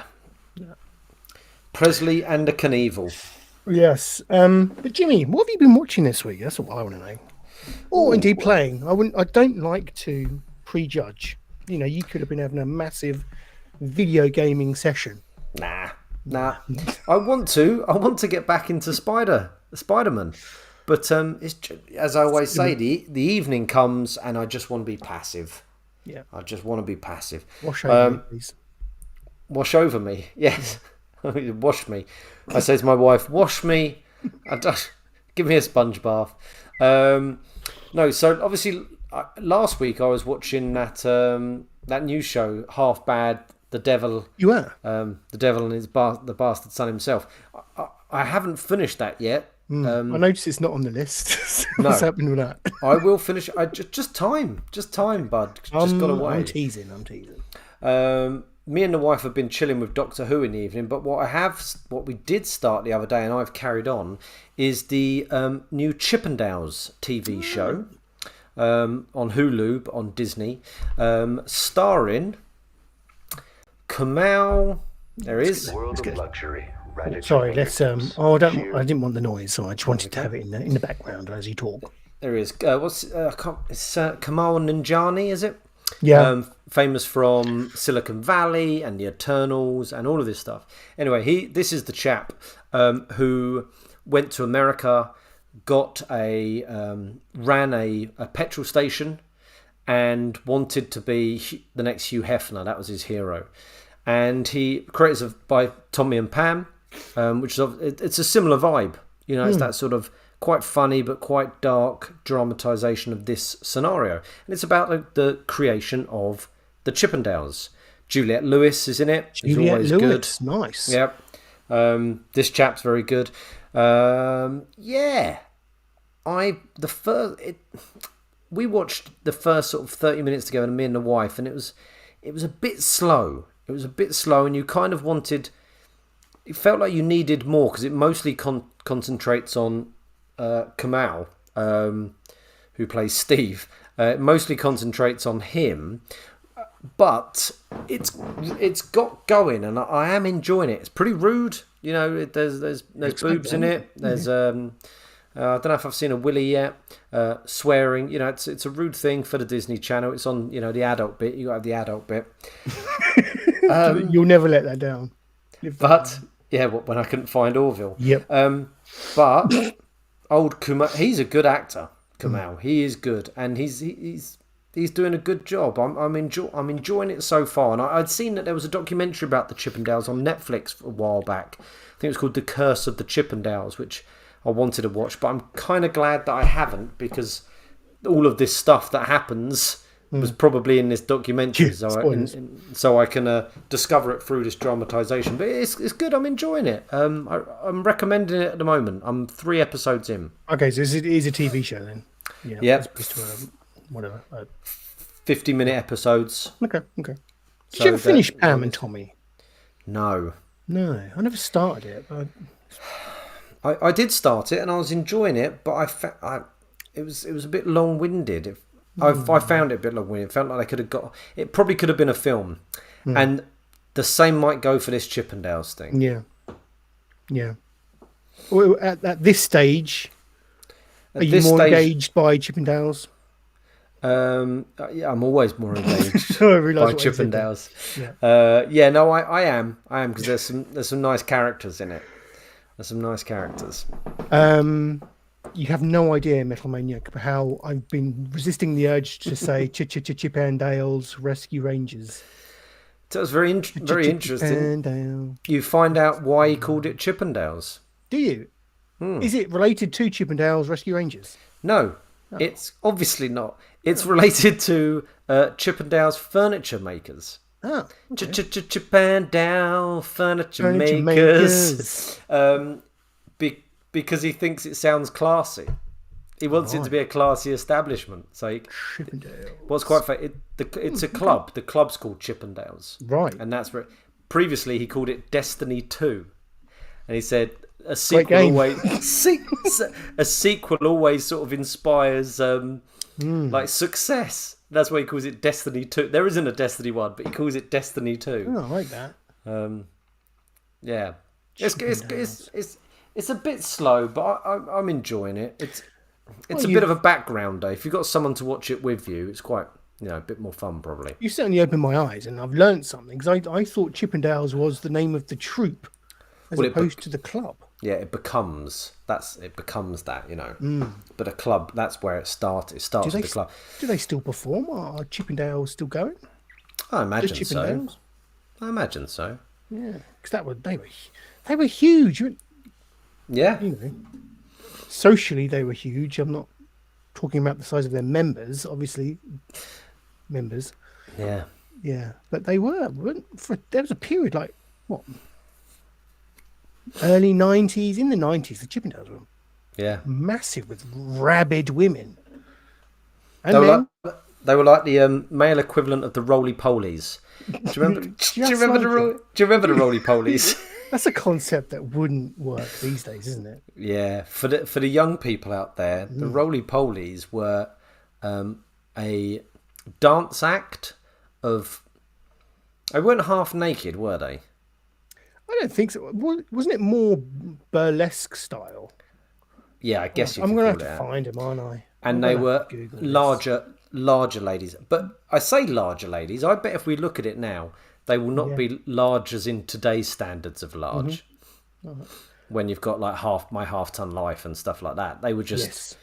No. Presley and the Knievel. Yes. But Jimmy, what have you been watching this week? That's what I want to know. or indeed playing. I don't like to prejudge. You know, you could have been having a massive video gaming session. Nah. I want to get back into Spider-Man, but as I always say, the evening comes and I just want to be passive. Yeah, I just want to be passive. Wash over me, please. Wash over me, yes. Wash me. I say to my wife, wash me. Give me a sponge bath. No, so obviously last week I was watching that new show, Half Bad, The Devil. You were? The Devil and the Bastard Son himself. I haven't finished that yet. I noticed it's not on the list. What's happening with that? I will finish. Just time, bud. Just got to wait. I'm teasing. Me and the wife have been chilling with Doctor Who in the evening, but what we did start the other day, and I've carried on, is the new Chippendales TV show on Hulu, on Disney, starring Kamal. There is. World of luxury. Sorry, let's. I didn't want the noise, so I just wanted to have it in the background as you talk. There is. It's Kamal Nanjiani, is it? Yeah. Famous from Silicon Valley and the Eternals and all of this stuff. Anyway, this is the chap who went to America, ran a petrol station, and wanted to be the next Hugh Hefner. That was his hero. And he created by Tommy and Pam, which is it's a similar vibe. You know, it's that sort of quite funny but quite dark dramatisation of this scenario. And it's about the creation of the Chippendales. Juliette Lewis is in it. Juliette always Lewis, good. Nice. Yep. This chap's very good. We watched the first sort of 30 minutes together, me and the wife, and it was a bit slow. It was a bit slow, and you kind of wanted. It felt like you needed more because it mostly concentrates on Kamal, who plays Steve. It mostly concentrates on him, but it's got going, and I am enjoying it. It's pretty rude, you know. There's boobs in it. There's I don't know if I've seen a willy yet. Swearing, you know, it's a rude thing for the Disney Channel. It's on, you know, the adult bit. You got to have the adult bit. You'll never let that down. But yeah, when I couldn't find Orville. Yep. But old Kamal, he's a good actor. Kamal, he is good, and he's doing a good job. I'm enjoying it so far. And I'd seen that there was a documentary about the Chippendales on Netflix a while back. I think it was called The Curse of the Chippendales, which I wanted to watch, but I'm kind of glad that I haven't, because all of this stuff that happens was probably in this documentary, so I can discover it through this dramatisation. But it's good. I'm enjoying it. I'm recommending it at the moment. I'm 3 episodes in. Okay, so it is a TV show then. Yeah. Whatever. 50-minute episodes. Okay. Did you ever finish Pam and Tommy? No, I never started it. But I did start it and I was enjoying it, but it was a bit long-winded. I found it a bit long-winded. It felt like it probably could have been a film, and the same might go for this Chippendales thing. Yeah. Well, at this stage, are you more engaged by Chippendales? Yeah, I'm always more engaged by Chippendales. I am because there's some nice characters in it. There's some nice characters. You have no idea, Metal Maniac, how I've been resisting the urge to say Chippendales Rescue Rangers. So it's very interesting. You find out why he called it Chippendales. Do you? Is it related to Chippendales Rescue Rangers? No, it's obviously not. It's related to Chippendales furniture makers. Oh, okay. Chippendale furniture makers. Because he thinks it sounds classy. He wants it to be a classy establishment. So what's quite funny, it's a club. The club's called Chippendales. Right. And that's where previously he called it Destiny 2. And he said a sequel always sort of inspires like success. That's why he calls it Destiny 2. There isn't a Destiny 1, but he calls it Destiny 2. Oh, I like that. Yeah. It's a bit slow, but I'm enjoying it. It's a bit of a backgrounder. If you've got someone to watch it with you, it's quite, a bit more fun probably. You certainly opened my eyes, and I've learned something because I thought Chippendales was the name of the troupe as opposed to the club. Yeah, it becomes that, But a club, that's where it started. It starts with the club. Do they still perform? Are Chippendales still going? I imagine so. I imagine so. Yeah, because they were huge. Yeah. Socially they were huge. I'm not talking about the size of their members, obviously. Members. Yeah. Yeah, but they were. There was a period like what? Early 90s, in the 90s, the Chippendales were massive with rabid women. And they were like the male equivalent of the Roly Polies. Do you remember the Roly Polies? That's a concept that wouldn't work these days, isn't it? Yeah, for the young people out there, the Roly Polies were a dance act of. They weren't half naked, were they? I don't think so. Wasn't it more burlesque style? Yeah, I guess I'm going to have to find them, aren't I? And they were larger ladies. But I say larger ladies. I bet if we look at it now, they will not be large as in today's standards of large. Mm-hmm. When you've got like My Half-Ton Life and stuff like that, they were just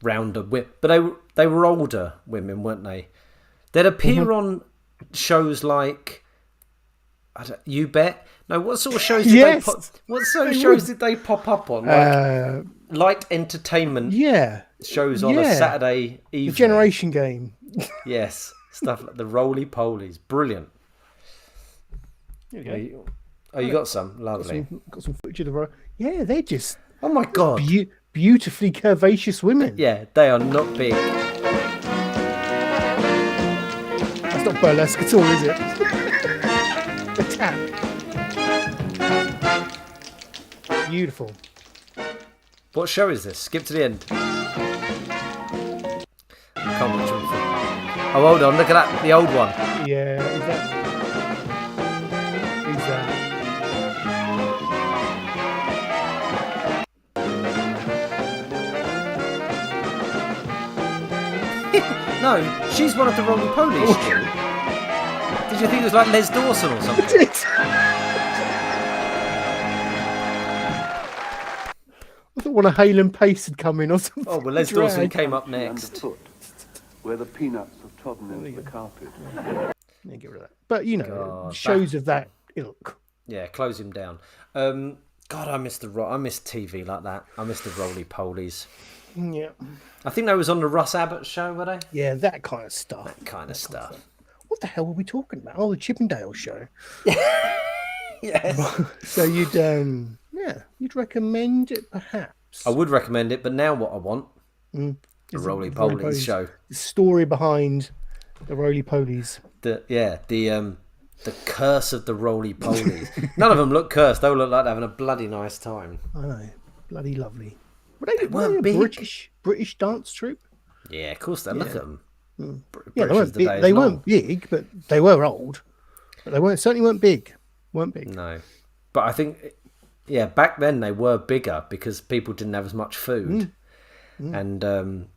rounder. But they were older women, weren't they? They'd appear on shows like You Bet. No, what sort of shows did they pop? What sort of shows did they pop up on? Like light entertainment shows on a Saturday evening. The Generation Game. Yes, stuff like the Roly Polies. Brilliant. There you go. You got some? Lovely. Got some footage of the Yeah, they're just... Oh my God. Beautifully curvaceous women. Yeah, they are not big. That's not burlesque at all, is it? The tap. Beautiful. What show is this? Skip to the end. I can't watch it. Oh, hold on. Look at that. The old one. Yeah. Is that? No, she's one of the Roly Polies. Did you think it was like Les Dawson or something? I thought one of Hale and Pace had come in or something. Oh, well, Les Dawson came up next. Where the peanuts have trodden into the carpet. Yeah, get rid of that. But, shows of that ilk. Yeah, close him down. God, I miss TV like that. I miss the Roly Polies. Yeah. I think they was on the Russ Abbott show, were they? Yeah, that kind of stuff. What the hell were we talking about? Oh, the Chippendale show. Yes. So you'd recommend it, perhaps? I would recommend it, but now what I want the Roly Polies show. The story behind the Roly Polies. The curse of the Roly Polies. None of them look cursed. They all look like they're having a bloody nice time. I know, bloody lovely. Were they weren't a big. British dance troupe? Yeah, of course. Look at them. Yeah, they weren't big, but they were old. But they certainly weren't big. No, but I think back then they were bigger because people didn't have as much food, and that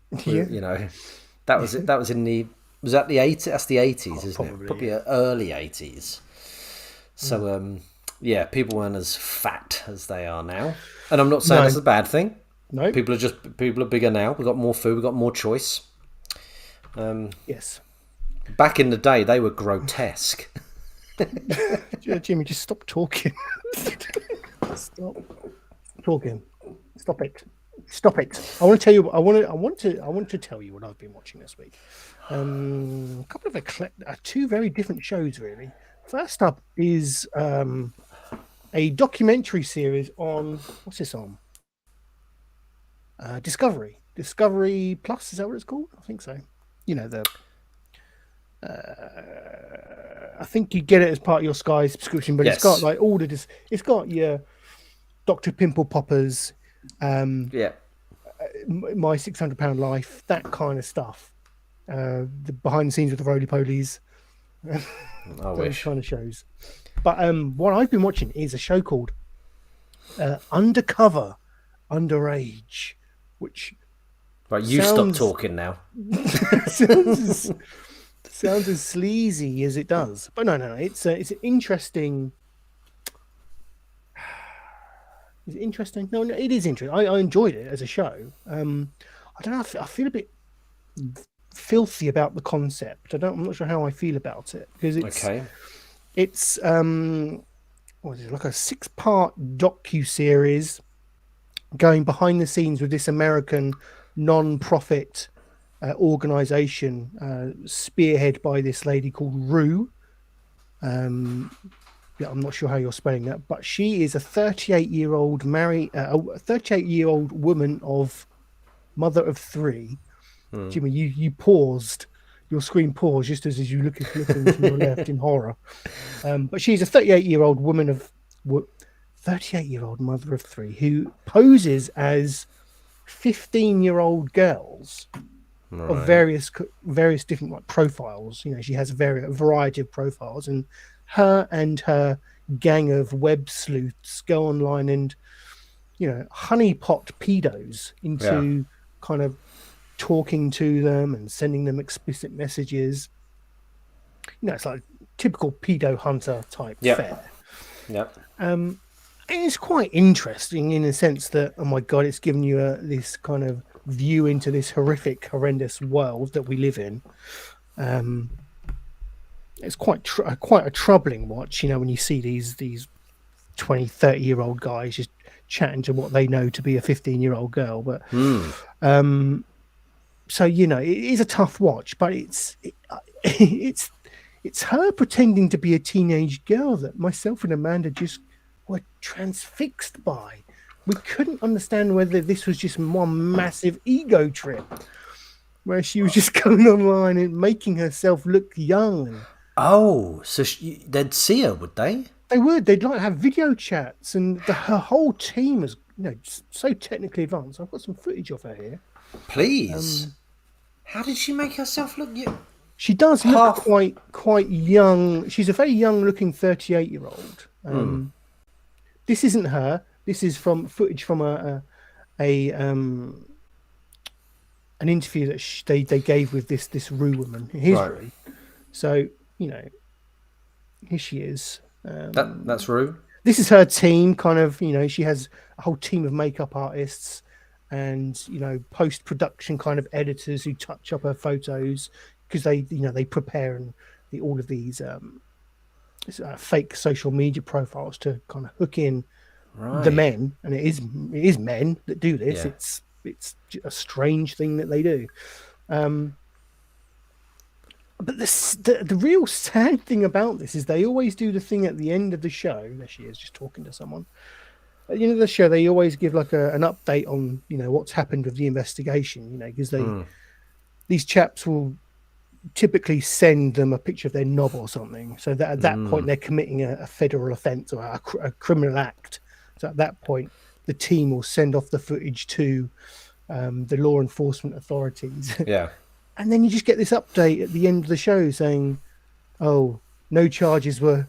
was it. That was in the that the 80s? That's the 80s, isn't it? Probably early 80s. So people weren't as fat as they are now, and I'm not saying that's a bad thing. No, people are bigger now. We've got more food. We've got more choice. Yes. Back in the day, they were grotesque. Jimmy, just stop talking. Stop talking. Stop it. I want to tell you. I want to tell you what I've been watching this week. A couple of two very different shows, really. First up is a documentary series on what's this on? Discovery Plus. Is that what it's called? I think so. I think you get it as part of your Sky subscription, but it's got like all the it's got your Dr. Pimple Poppers, My £600 Life, that kind of stuff. The behind the scenes with the Roly Polies, those kind of shows. But what I've been watching is a show called Undercover, Underage, which Right, you stop talking now. sounds as sleazy as it does, but no, it's an interesting. Is it interesting? No, it is interesting. I enjoyed it as a show. I don't know. I feel a bit filthy about the concept. I'm not sure how I feel about it because it's what is it, like a 6-part docu-series going behind the scenes with this American non-profit organization spearhead by this lady called Rue. I'm not sure how you're spelling that, but she is a 38-year-old woman of mother of 3. Jimmy, you paused. Your screen paused just as you looking to your left in horror. But she's a 38-year-old woman of 38-year-old mother of 3 who poses as 15-year-old girls of various different profiles. She has a variety of profiles, and her gang of web sleuths go online and honeypot pedos into kind of talking to them and sending them explicit messages. It's like typical pedo hunter type fare. And it's quite interesting in the sense that, oh my god, it's given you this kind of view into this horrendous world that we live in. It's quite a troubling watch, when you see these 20, 30-year-old guys just chatting to what they know to be a 15-year-old girl. But so it is a tough watch, but it's her pretending to be a teenage girl that myself and Amanda just were transfixed by. We couldn't understand whether this was just one massive ego trip where she was just going online and making herself look young. Oh, so they'd see her, would they? They would. They'd like have video chats, and her whole team is so technically advanced. I've got some footage of her here. Please. How did she make herself look young? She does look quite young. She's a very young-looking 38-year-old. This isn't her. This is from footage from an interview that they gave with this Rue woman. Here's Rue. So here she is. That's Rue. This is her team. Kind of, she has a whole team of makeup artists and post-production kind of editors who touch up her photos because they prepare all of these fake social media profiles to kind of hook in the men, and it is men that do this. It's a strange thing that they do. But the real sad thing about this is they always do the thing at the end of the show. There she is, just talking to someone. At the end of the show, they always give like an update on what's happened with the investigation. Because these chaps will typically send them a picture of their knob or something. So that at that point they're committing a federal offence or a criminal act. So at that point, the team will send off the footage to the law enforcement authorities. Yeah. And then you just get this update at the end of the show saying, "Oh, no charges were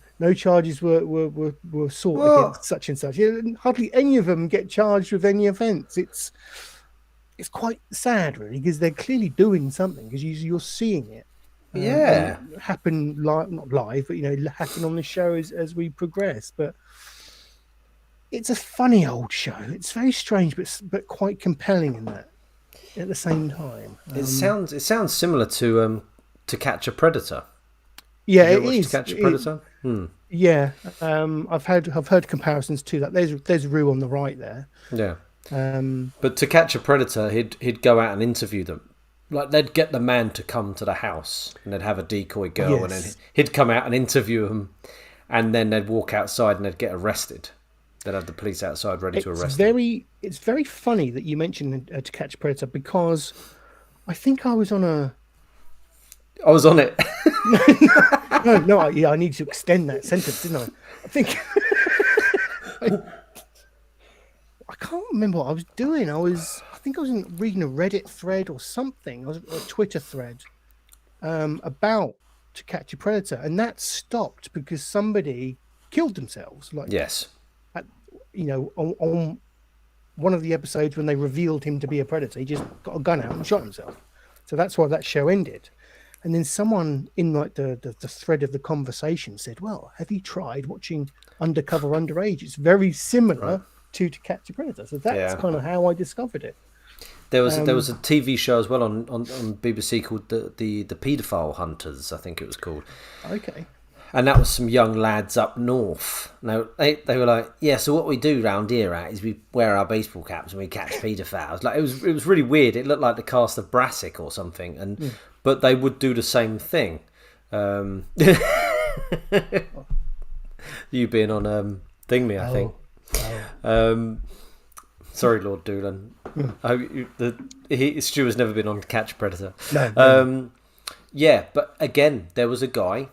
sought against such and such." Hardly any of them get charged with any offence. It's quite sad, really, because they're clearly doing something because you're seeing it. Happen live, not live, but happen on the show as we progress. But it's a funny old show. It's very strange, but quite compelling in that. At the same time, it sounds similar to Catch a Predator. Yeah, it is. To Catch a Predator. Yeah, I've heard comparisons to that. There's Rue on the right there. Yeah. But To Catch a Predator, he'd go out and interview them. Like they'd get the man to come to the house, and they'd have a decoy girl, and then he'd come out and interview him, and then they'd walk outside and they'd get arrested. They'd have the police outside ready to arrest them. It's very funny that you mentioned To Catch a Predator because I think I was on it. No, I need to extend that sentence, didn't I? I think I can't remember what I was doing. I think I was reading a Reddit thread or something. I was a Twitter thread about To Catch a Predator, and that stopped because somebody killed themselves. Yes. one of the episodes when they revealed him to be a predator, he just got a gun out and shot himself. So that's why that show ended. And then someone in like the thread of the conversation said, "Well, have you tried watching Undercover Underage? It's very similar to Catch a Predator." So that's kind of how I discovered it. There was a TV show as well on BBC called the Paedophile Hunters, I think it was called. Okay. And that was some young lads up north. Now they were like, yeah. So what we do round here is we wear our baseball caps and we catch paedophiles. Like it was really weird. It looked like the cast of Brassic or something, but they would do the same thing. You being on Thingy, I think. Sorry, Lord Doolan. Stuart's never been on Catch a Predator. No. Yeah, but again, there was a guy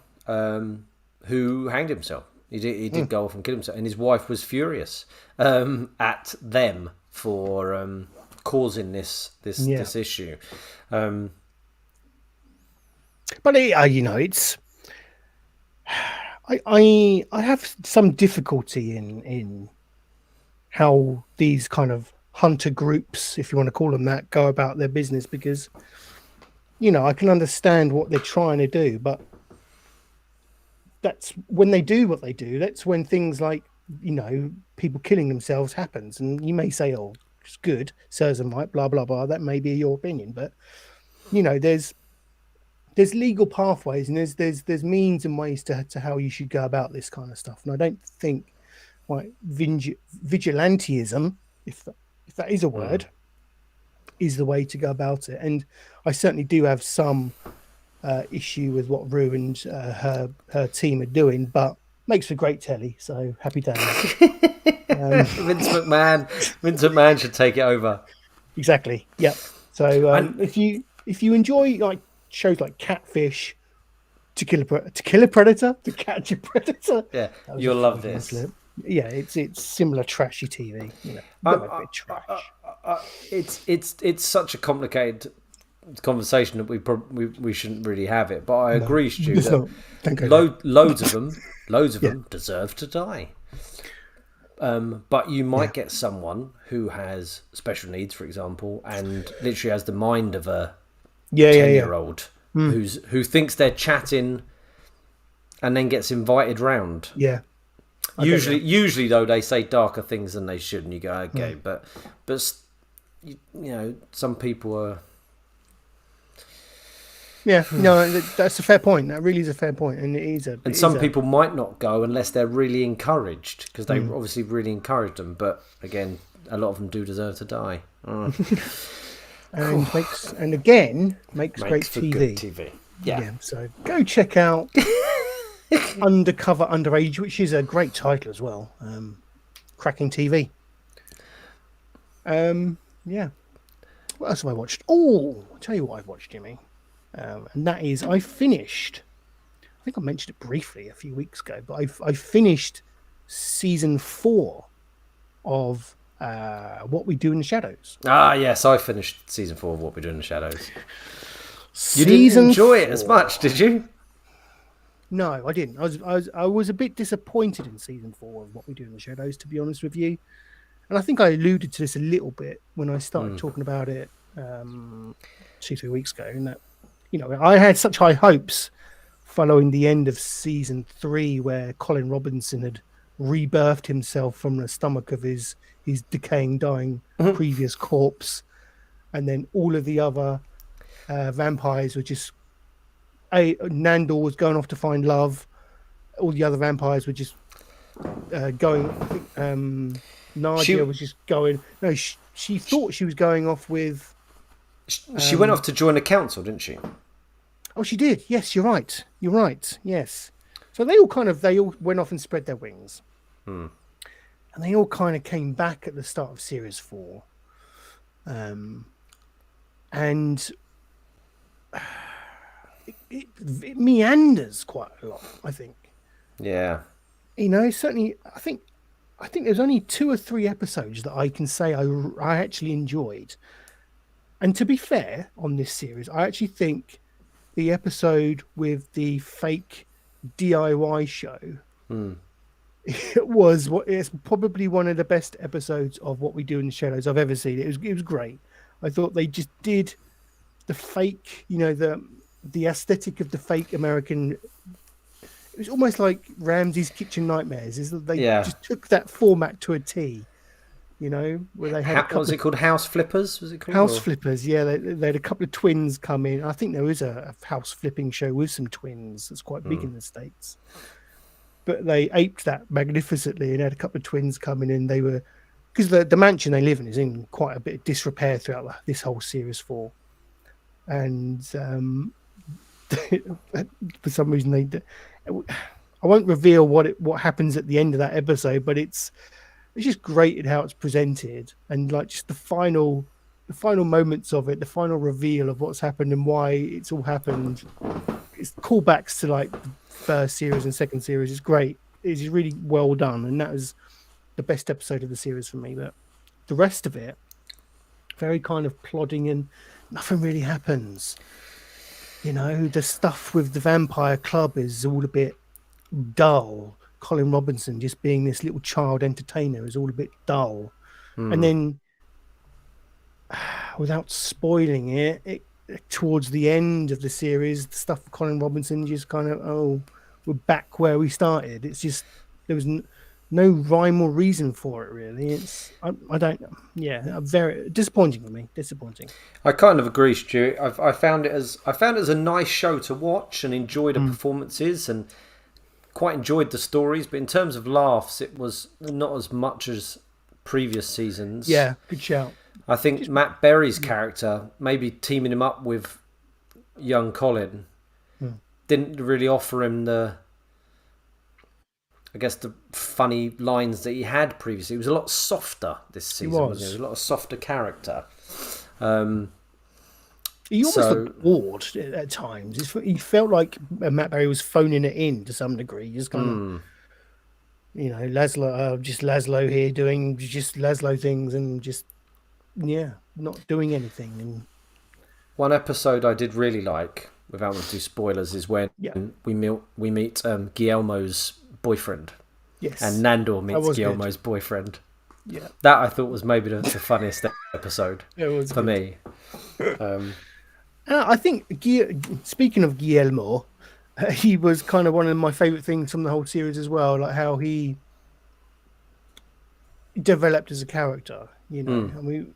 who hanged himself. He did go off and kill himself, and his wife was furious at them for causing this issue. But it's. I have some difficulty in how these kind of hunter groups, if you want to call them that, go about their business, because I can understand what they're trying to do, but that's when they do what they do. That's when things like people killing themselves happens, and you may say, "Oh, it's good, serves them right," blah blah blah. That may be your opinion, but there's legal pathways and there's means and ways to how you should go about this kind of stuff. And I don't think vigilantism, if that is a word, is the way to go about it. And I certainly do have some issue with what Rue and her team are doing, but makes for great telly. So happy days. Vince McMahon should take it over. Exactly. Yep. So if you enjoy like shows like Catfish, To Kill a Predator, To Catch a Predator, you'll love this. Yeah, it's similar trashy TV. A bit trash. It's such a complicated conversation that we shouldn't really have it. But I agree, Stu. Loads of them deserve to die. But you might get someone who has special needs, for example, and literally has the mind of a 10-year-old who thinks they're chatting and then gets invited round. Yeah. Usually though, they say darker things than they should, and you go, okay, but some people are. Yeah, no, that's a fair point. That really is a fair point, and it is a. And some people might not go unless they're really encouraged, because they obviously really encouraged them. But again, a lot of them do deserve to die. And makes great TV. Good TV. Yeah. So go check out Undercover Underage, which is a great title as well. Cracking TV. Yeah. What else have I watched? Oh, I'll tell you what I've watched, Jimmy. And that is I finished. I think I mentioned it briefly a few weeks ago, but I finished season 4 of What We Do in the Shadows. Ah, yes, I finished season 4 of What We Do in the Shadows. You didn't enjoy it as much, did you? No, I didn't. I was a bit disappointed in season 4 of What We Do in the Shadows, to be honest with you. And I think I alluded to this a little bit when I started talking about it 2-3 weeks ago. And that, I had such high hopes following the end of season 3, where Colin Robinson had rebirthed himself from the stomach of his decaying, dying previous corpse, and then all of the other vampires were just Nandor was going off to find love. All the other vampires were just going. Nadia was just going. No, she thought she was going off with. She went off to join the council, didn't she? Oh, she did. Yes, you're right. You're right. Yes. So they all went off and spread their wings, and they all kind of came back at the start of series 4, and it meanders quite a lot, I think. Yeah. Certainly, I think there's only 2 or 3 episodes that I can say I actually enjoyed. And to be fair, on this series, I actually think the episode with the fake DIY show It's probably one of the best episodes of What We Do in the Shadows I've ever seen. It was great. I thought they just did the fake, the aesthetic of the fake American. It was almost like Ramsay's Kitchen Nightmares. Is that they just took that format to a T. Where they had What was it called? House Flippers? Was it called? House Flippers? Yeah, they had a couple of twins come in. I think there is a house flipping show with some twins that's quite big in the States. But they aped that magnificently and had a couple of twins coming in. They were because the mansion they live in is in quite a bit of disrepair throughout this whole series 4, and for some reason I won't reveal what happens at the end of that episode, but it's just great in how it's presented and like just the final moments of it, the final reveal of what's happened and why it's all happened. It's callbacks to like the first series and second series. It's great. It's really well done, and that was the best episode of the series for me. But the rest of it, very kind of plodding and nothing really happens. The stuff with the vampire club is all a bit dull. Colin Robinson just being this little child entertainer is all a bit dull. And then, without spoiling it, towards the end of the series, the stuff with Colin Robinson just kind of, we're back where we started. It's just, there was no rhyme or reason for it, really. I don't know. Yeah, very disappointing for me. Disappointing. I kind of agree, Stuart. I found it as a nice show to watch and enjoy the performances and quite enjoyed the stories, but in terms of laughs, it was not as much as previous seasons. Yeah, good shout. I think Matt Berry's character, maybe teaming him up with young Colin, didn't really offer him the funny lines that he had previously. He was a lot softer this season. Wasn't he? He was a lot of softer character. He almost looked bored at times. He felt like Matt Berry was phoning it in to some degree. Just kind of, Laszlo, just Laszlo here doing just Laszlo things and just, not doing anything. And one episode I did really like, without wanting to do spoilers, is when we meet Guillermo's boyfriend. Yes. And Nandor meets Guillermo's boyfriend. Yeah. That I thought was maybe the funniest episode for me. I think, speaking of Guillermo, he was kind of one of my favourite things from the whole series as well, like how he developed as a character, And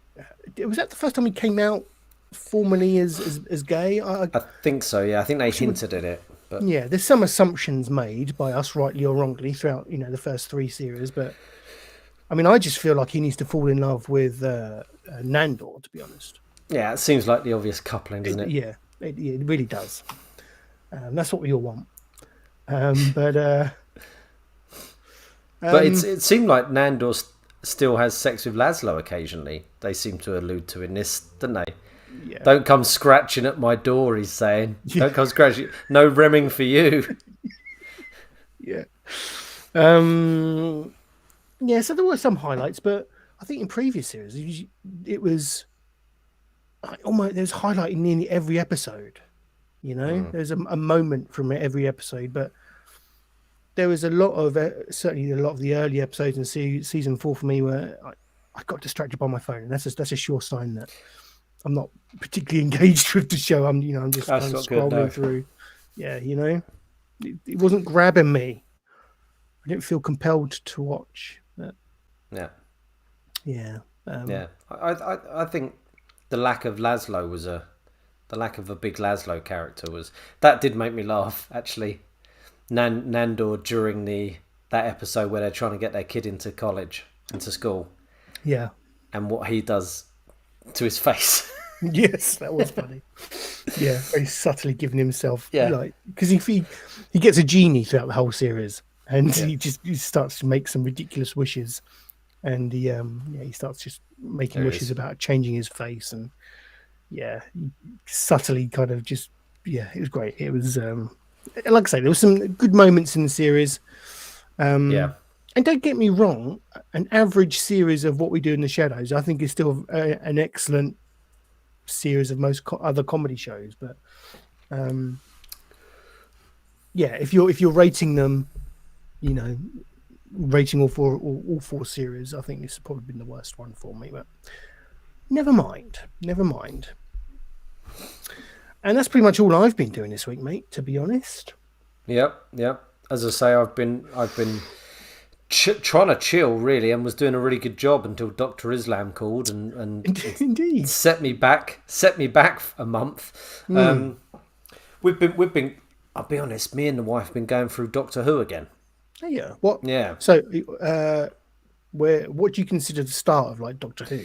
was that the first time he came out formally as gay? I think so, yeah. I think they hinted at it. But yeah, there's some assumptions made by us, rightly or wrongly, throughout, the first 3 series, but I mean, I just feel like he needs to fall in love with Nandor, to be honest. Yeah, it seems like the obvious coupling, doesn't it? Yeah, it really does. That's what we all want. But it seemed like Nandor still has sex with Laszlo occasionally. They seem to allude to in this, don't they? Yeah. Don't come scratching at my door, he's saying. Don't come scratching. No rimming for you. Yeah. Yeah, so there were some highlights, but I think in previous series, it was almost, there's highlight in nearly every episode. There's a moment from every episode, but there was a lot of certainly a lot of the early episodes in season 4 for me where I got distracted by my phone, and that's a sure sign that I'm not particularly engaged with the show. I'm just kind of scrolling through. Yeah, it wasn't grabbing me. I didn't feel compelled to watch. But yeah. I think the lack of Laszlo the lack of a big Laszlo character that did make me laugh, actually. Nandor during that episode where they're trying to get their kid into school. Yeah. And what he does to his face. Yes, that was funny. Yeah, very subtly giving himself, because he gets a genie throughout the whole series, and he starts to make some ridiculous wishes, and he starts just making wishes about changing his face, and subtly kind of just it was great. It was like I say, there were some good moments in the series. And don't get me wrong, an average series of What We Do in the Shadows, I think, is still an excellent series of most other comedy shows. But if you're rating them, rating all four series, I think this has probably been the worst one for me. But never mind. And that's pretty much all I've been doing this week, mate. To be honest. Yep. As I say, I've been trying to chill really, and was doing a really good job until Dr. Islam called and indeed set me back a month. We've been. I'll be honest. Me and the wife have been going through Doctor Who again. Oh, yeah. What? Yeah. So, what do you consider the start of like Doctor Who?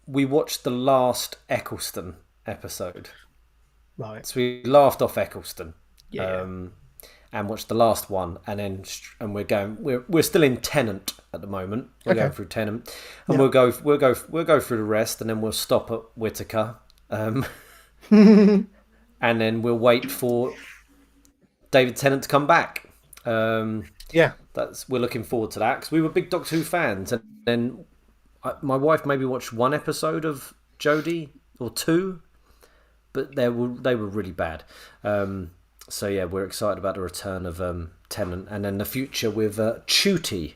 We watched the last Eccleston episode. Right. So we laughed off Eccleston. Yeah. And watched the last one, and we're still in Tennant at the moment. We're going through Tennant, and we'll go through the rest, and then we'll stop at Whittaker, and then we'll wait for David Tennant to come back. We're looking forward to that because we were big Doctor Who fans, and then my wife maybe watched one episode of Jodie or two, but they were really bad. So yeah, we're excited about the return of Tennant, and then the future with Chuti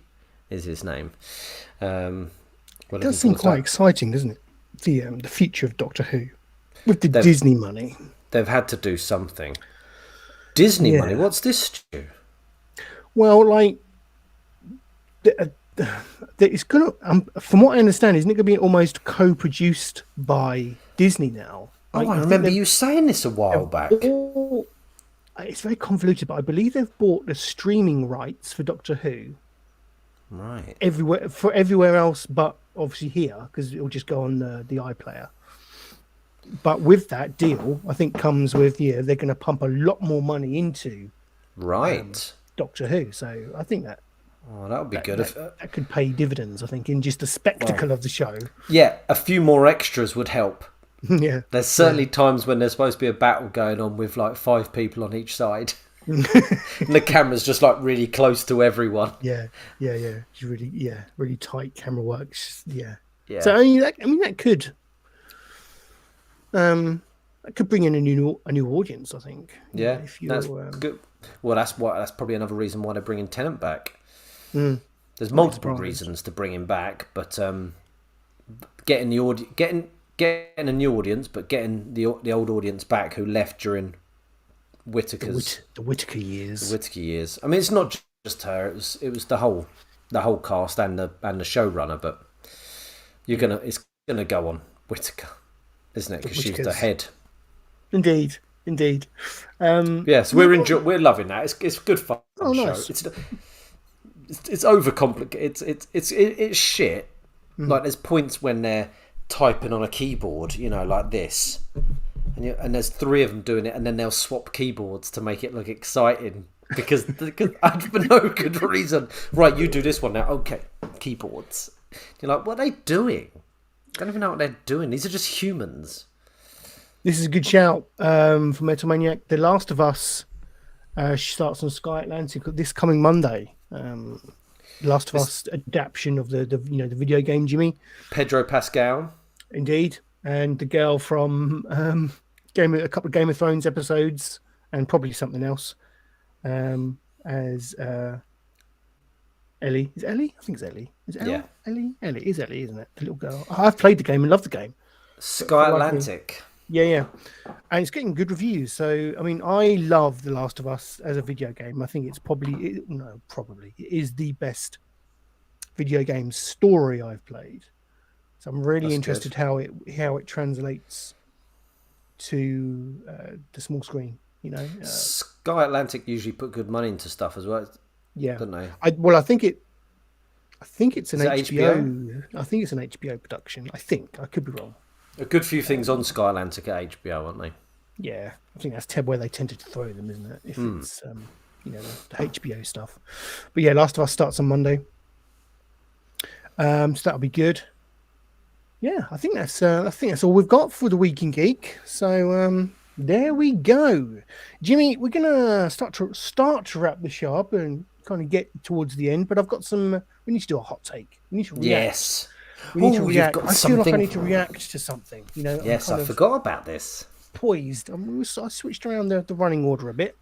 is his name. It does seem quite exciting, doesn't it? The future of Doctor Who with the Disney money. They've had to do something. Disney money. What's this, Stu? Well, like it's gonna. From what I understand, isn't it going to be almost co-produced by Disney now? Like, I remember you saying this a while back. It's very convoluted, but I believe they've bought the streaming rights for Doctor Who. Right. Everywhere else, but obviously here, because it'll just go on the iPlayer. But with that deal, I think comes with they're going to pump a lot more money into Doctor Who. So I think that that would be good. That could pay dividends. I think in just the spectacle of the show. Yeah, a few more extras would help. Yeah, there's certainly times when there's supposed to be a battle going on with like 5 people on each side, and the camera's just like really close to everyone. Yeah. It's really tight camera work. Yeah. So that could bring in a new audience. I think. Yeah, that's good. Well, that's probably another reason why they're bringing Tennant back. There's multiple reasons to bring him back, but getting a new audience, but getting the old audience back who left during Whittaker's the Whittaker years. The Whittaker years. I mean, it's not just her. It was the whole cast and the showrunner. But it's gonna go on Whittaker, isn't it? Because she's the head. Indeed. Yes, we're loving that. It's good fun. Oh, show. nice. It's overcomplicated. It's shit. Like there's points when they're typing on a keyboard, like this, and there's 3 of them doing it, and then they'll swap keyboards to make it look exciting because for no good reason. Right, you do this one now. Okay, keyboards. You're like, what are they doing? Don't even know what they're doing. These are just humans. This is a good shout from Metal Maniac. The Last of Us starts on Sky Atlantic this coming Monday. Last of Us adaptation of the video game, Jimmy. Pedro Pascal. Indeed. And the girl from a couple of Game of Thrones episodes and probably something else. As Ellie. Is it Ellie? I think it's Ellie. Is it Ellie? Yeah. Ellie? Ellie is Ellie, isn't it? The little girl. I've played the game and loved the game. Sky Atlantic. Yeah. And it's getting good reviews. So, I mean, I love The Last of Us as a video game. I think it's it is the best video game story I've played. So I'm really interested how it translates to the small screen. Sky Atlantic usually put good money into stuff as well. Yeah, don't they? I think it's an HBO. I think it's an HBO production. I could be wrong. A good few things on Sky Atlantic at HBO, aren't they? Yeah, I think that's where they tended to throw them, isn't it? If it's the HBO stuff. But yeah, Last of Us starts on Monday. So that'll be good. Yeah, I think that's all we've got for the Week in Geek. So there we go, Jimmy. We're gonna start to wrap the show up and kind of get towards the end. But I've got some. We need to do a hot take. We need to react. Yes. We need to react. I feel like I need to react to something. Yes, I forgot about this. Poised. I switched around the running order a bit.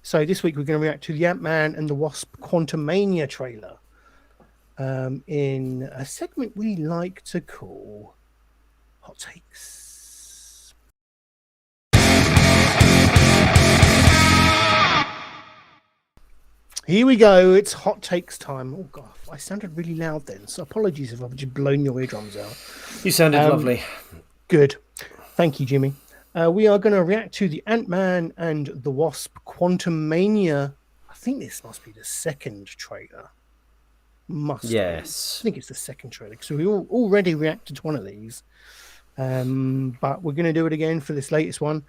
So this week we're going to react to the Ant-Man and the Wasp Quantumania trailer in a segment we like to call Hot Takes. Here we go. It's Hot Takes time. Oh, God. I sounded really loud then, so apologies if I've just blown your eardrums out. You sounded lovely. Good. Thank you, Jimmy. We are going to react to the Ant-Man and the Wasp Quantumania. I think this must be the second trailer. Yes. I think it's the second trailer. So we already reacted to one of these. But we're going to do it again for this latest one.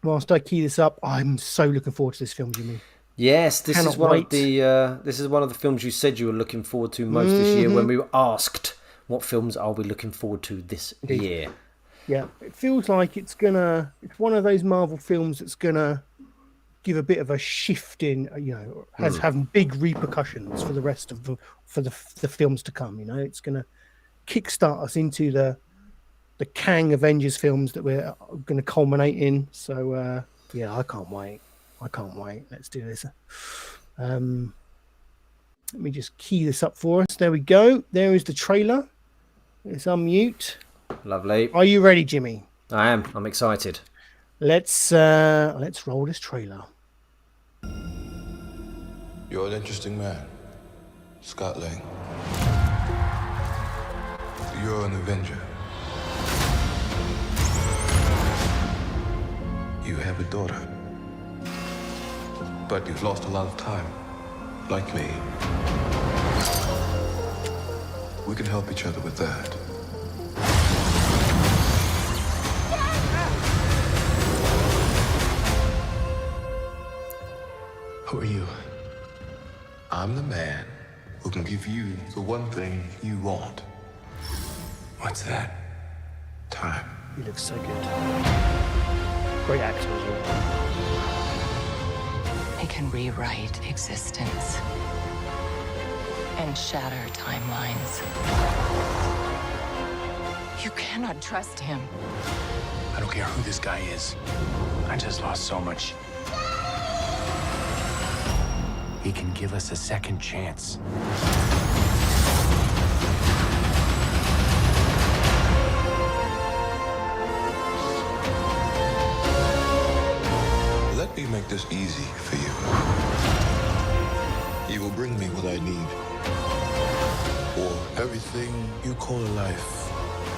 Whilst I key this up, I'm so looking forward to this film, Jimmy. Yes, this is one of the films you said you were looking forward to most this year when we were asked what films are we looking forward to this year. Yeah, it feels like it's one of those Marvel films that's gonna give a bit of a shift in, having big repercussions for the rest of the films to come. It's gonna kickstart us into the Kang Avengers films that we're gonna culminate in. So yeah, I can't wait. Let's do this. Let me just key this up for us. There we go. There is the trailer. Let's unmute. Lovely. Are you ready, Jimmy? I am. I'm excited. Let's roll this trailer. You're an interesting man, Scott Lang. You're an Avenger. You have a daughter. But you've lost a lot of time, like me. We can help each other with that. Who are you? I'm the man who can give you the one thing you want. What's that? Time. He looks so good. Great actor as well. He can rewrite existence and shatter timelines. You cannot trust him. I don't care who this guy is. I just lost so much. He can give us a second chance. Let me make this easy for you. You will bring me what I need, or everything you call a life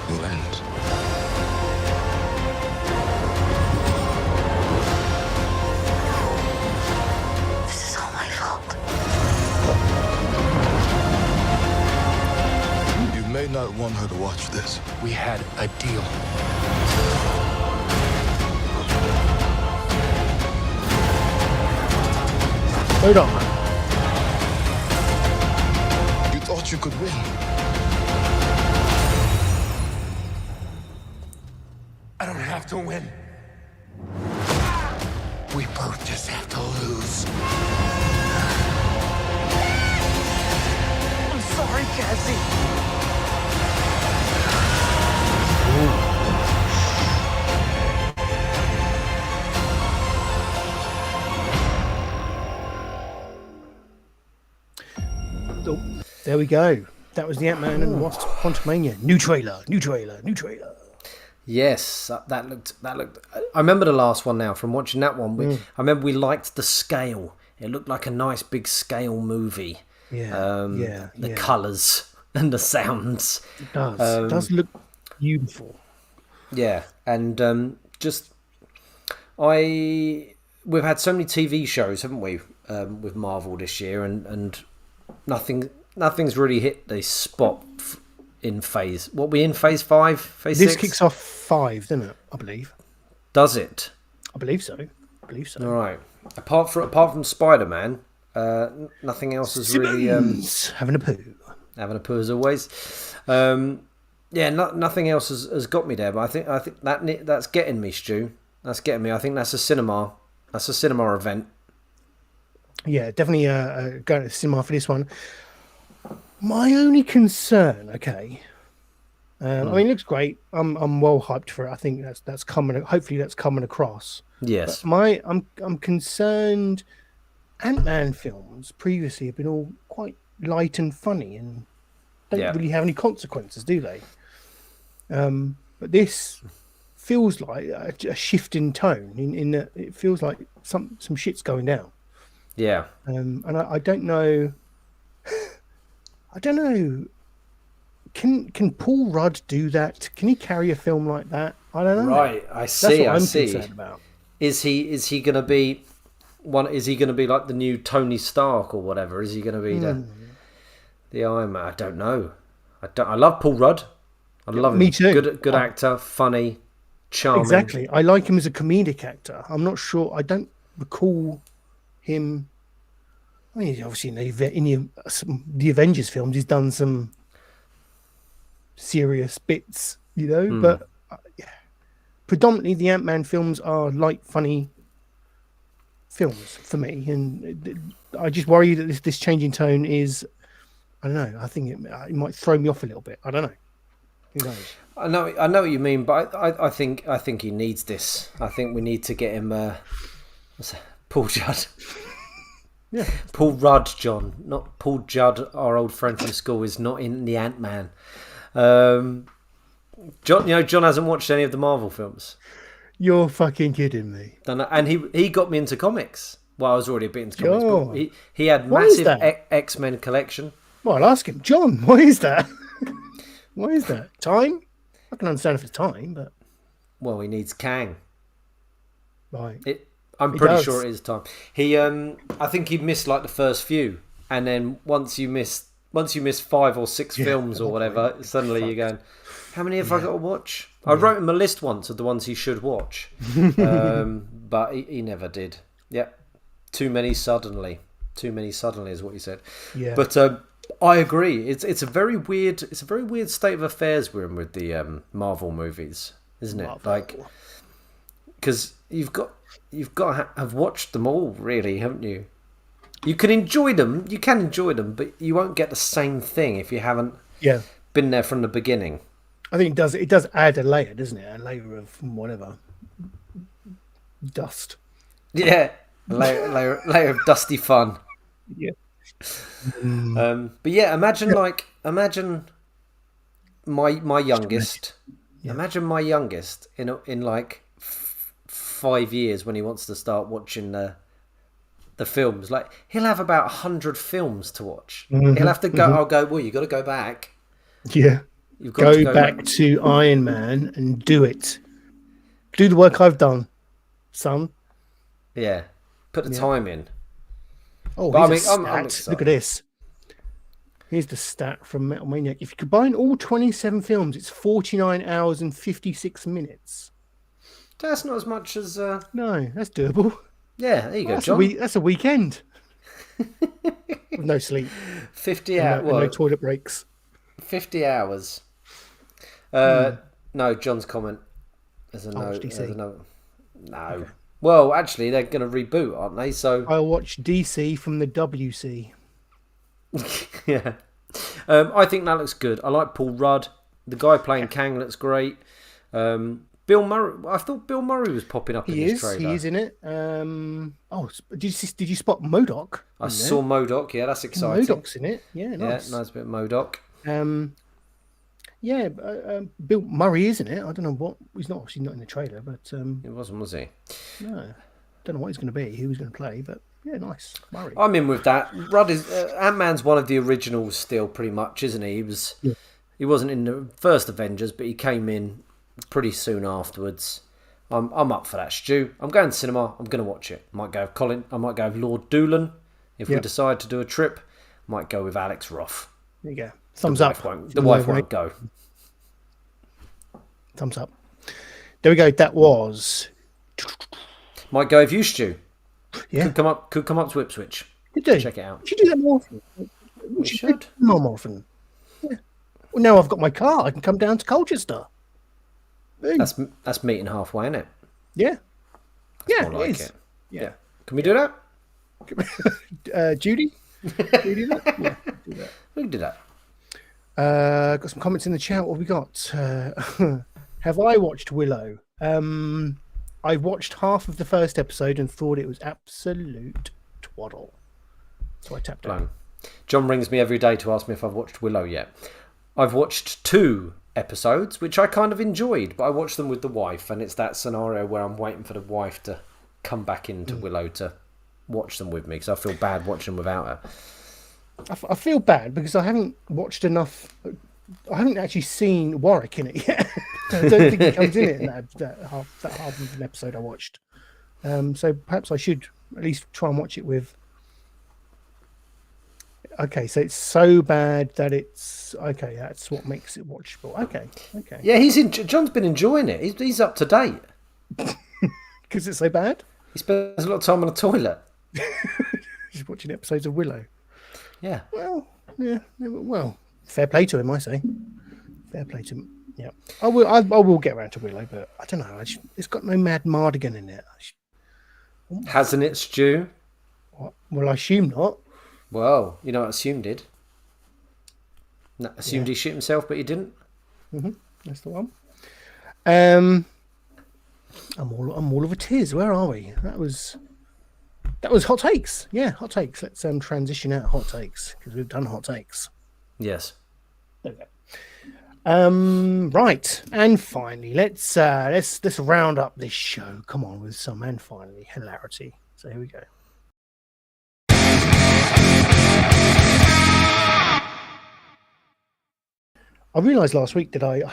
will end. This is all my fault. You may not want her to watch this. We had a deal. Hold on. You thought you could win. I don't have to win. We both just have to lose. I'm sorry, Cassie. Oh, there we go. That was the Ant-Man and Wasp Quantumania. New trailer. Yes, that looked. I remember the last one now from watching that one. I remember we liked the scale. It looked like a nice big scale movie. The colours and the sounds. It does. It does look beautiful. Yeah, and we've had so many TV shows, haven't we, with Marvel this year, and nothing's really hit the spot in phase. What, we in phase 5, phase 6? This kicks off 5, doesn't it? I believe. Does it? I believe so. All right. Apart from Spider-Man, nothing else has really having a poo. Having a poo as always. Nothing else has got me there, but I think that's getting me, Stu. That's getting me. I think that's a cinema event. Yeah, definitely going to the cinema for this one. My only concern, okay, I mean, it looks great. I'm well hyped for it. I think that's coming. Hopefully, that's coming across. Yes. But I'm concerned. Ant-Man films previously have been all quite light and funny and don't really have any consequences, do they? But this feels like a shift in tone. In that it feels like some shit's going down. Yeah. And I don't know. I don't know. Can Paul Rudd do that? Can he carry a film like that? I don't know. Right, I see. That's what I'm see. concerned about. Is he going to be one? Is he going to be like the new Tony Stark or whatever? Is he going to be the Iron Man? I don't know. I love Paul Rudd. I love him. Me too. Good actor, funny, charming. Exactly. I like him as a comedic actor. I'm not sure. I don't recall him. I mean, obviously, in the Avengers films, he's done some serious bits, but predominantly the Ant-Man films are light, funny films for me, and I just worry that this changing tone is, I don't know, I think it might throw me off a little bit. I don't know. Who knows? I know what you mean, but I think he needs this. I think we need to get him Paul Judd. Yeah. Paul Rudd, John, not Paul Judd. Our old friend from school is not in the Ant-Man. John, John hasn't watched any of the Marvel films. You're fucking kidding me. And he got me into comics. Well, I was already a bit into comics, but he had massive X-Men collection. Well, I'll ask him, John, why is that? Why is that? Time? I can understand if it's time, but... Well, he needs Kang. Right. I'm pretty sure it is time. I think he missed like the first few, and then once you miss 5 or 6 films or whatever, suddenly you're going, how many have I got to watch? I wrote him a list once of the ones he should watch, but he never did. Yeah, too many suddenly is what he said. Yeah. But I agree. It's a very weird state of affairs we're in with the Marvel movies, isn't it? Marvel. Like, because you've got to have watched them all, really, haven't you? You can enjoy them, but you won't get the same thing if you haven't been there from the beginning. I think it does add a layer, doesn't it? A layer of whatever. Dust. Yeah. A layer of dusty fun. Yeah. But yeah, imagine my youngest. Yeah. Imagine my youngest in like 5 years when he wants to start watching the films. Like, he'll have about 100 films to watch. Mm-hmm. He'll have to go. I'll go. Well, you got to go back. Yeah. You've got to go back to Iron Man and do it. Do the work I've done, son. Yeah. Put the time in. Oh, but I'm look at this. Here's the stat from Metal Maniac. If you combine all 27 films, it's 49 hours and 56 minutes. That's not as much as... No, that's doable. Yeah, there you go, John. That's a weekend. With no sleep. 50 hours. No toilet breaks. 50 hours. No, John's comment. There's a no. No. Okay. Well, actually, they're going to reboot, aren't they? So I'll watch DC from the WC. Yeah. I think that looks good. I like Paul Rudd. The guy playing Kang looks great. Bill Murray. I thought Bill Murray was popping up in this trailer. He is in it. Did you spot MODOK? I saw MODOK. Yeah, that's exciting. MODOK's in it. Yeah, nice. Yeah, nice bit of MODOK. Bill Murray is in it. I don't know what. He's not obviously not in the trailer, but it wasn't, was he? No, don't know what he's going to be. Who he's going to play, but yeah, nice. Murray. I'm in with that. Rudd is Ant-Man's one of the originals still, pretty much, isn't he? He wasn't in the first Avengers, but he came in pretty soon afterwards. I'm up for that, Stu. I'm going to cinema. I'm going to watch it. I might go with Lord Doolan if we decide to do a trip. Might go with Alex Roth. There you go. Thumbs up. The wife won't go. Thumbs up. There we go. That was. Might go with you, Stu. Yeah. Could come up to Ipswich. You do. Check it out. We should do that more often. We should. More often. Yeah. Well, now I've got my car. I can come down to Colchester. Boom. That's meeting halfway, isn't it? Yeah. That's more like it. Yeah. Can we do that? Judy? Can we do that? Yeah. Do that. We can do that. Got some comments in the chat. What have we got? Have I watched Willow? I watched half of the first episode and thought it was absolute twaddle. So I tapped out. John rings me every day to ask me if I've watched Willow yet. I've watched 2 episodes, which I kind of enjoyed, but I watched them with the wife, and it's that scenario where I'm waiting for the wife to come back into Willow to watch them with me, because I feel bad watching them without her. I feel bad because I haven't watched enough. I haven't actually seen Warwick in it yet. I don't think he comes in it in that half of an episode I watched. So perhaps I should at least try and watch it with. Okay, so it's so bad that it's okay. That's what makes it watchable. Okay. Yeah, John's been enjoying it. He's up to date because it's so bad. He spends a lot of time on the toilet. Just watching episodes of Willow. Yeah. Well, yeah. Well, fair play to him, I say. Fair play to him. Yeah. I will get around to Willow, but I don't know. It's got no Mad Mardigan in it. Hasn't it, Stu? What? Well, I assume not. Well, you know what Assume did? No, assumed he shit himself, but he didn't. That's the one. I'm all of a tears. Where are we? That was hot takes. Yeah, hot takes. Let's transition out of hot takes because we've done hot takes. Yes. Okay. Right, and finally, let's round up this show. Come on, with some and finally hilarity. So here we go. I realised last week that I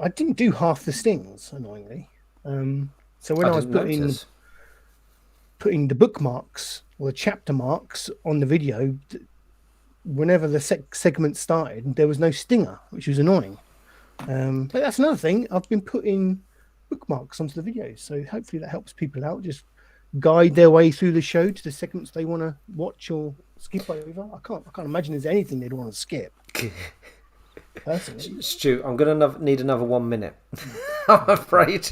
didn't do half the stings, annoyingly. So when I was putting the bookmarks or the chapter marks on the video, whenever the segment started, there was no stinger, which was annoying. But that's another thing. I've been putting bookmarks onto the videos, so hopefully that helps people out. Just guide their way through the show to the segments they want to watch or skip over. I can't imagine there's anything they'd want to skip. Personally. Stu, I'm going to need another 1 minute. I'm afraid.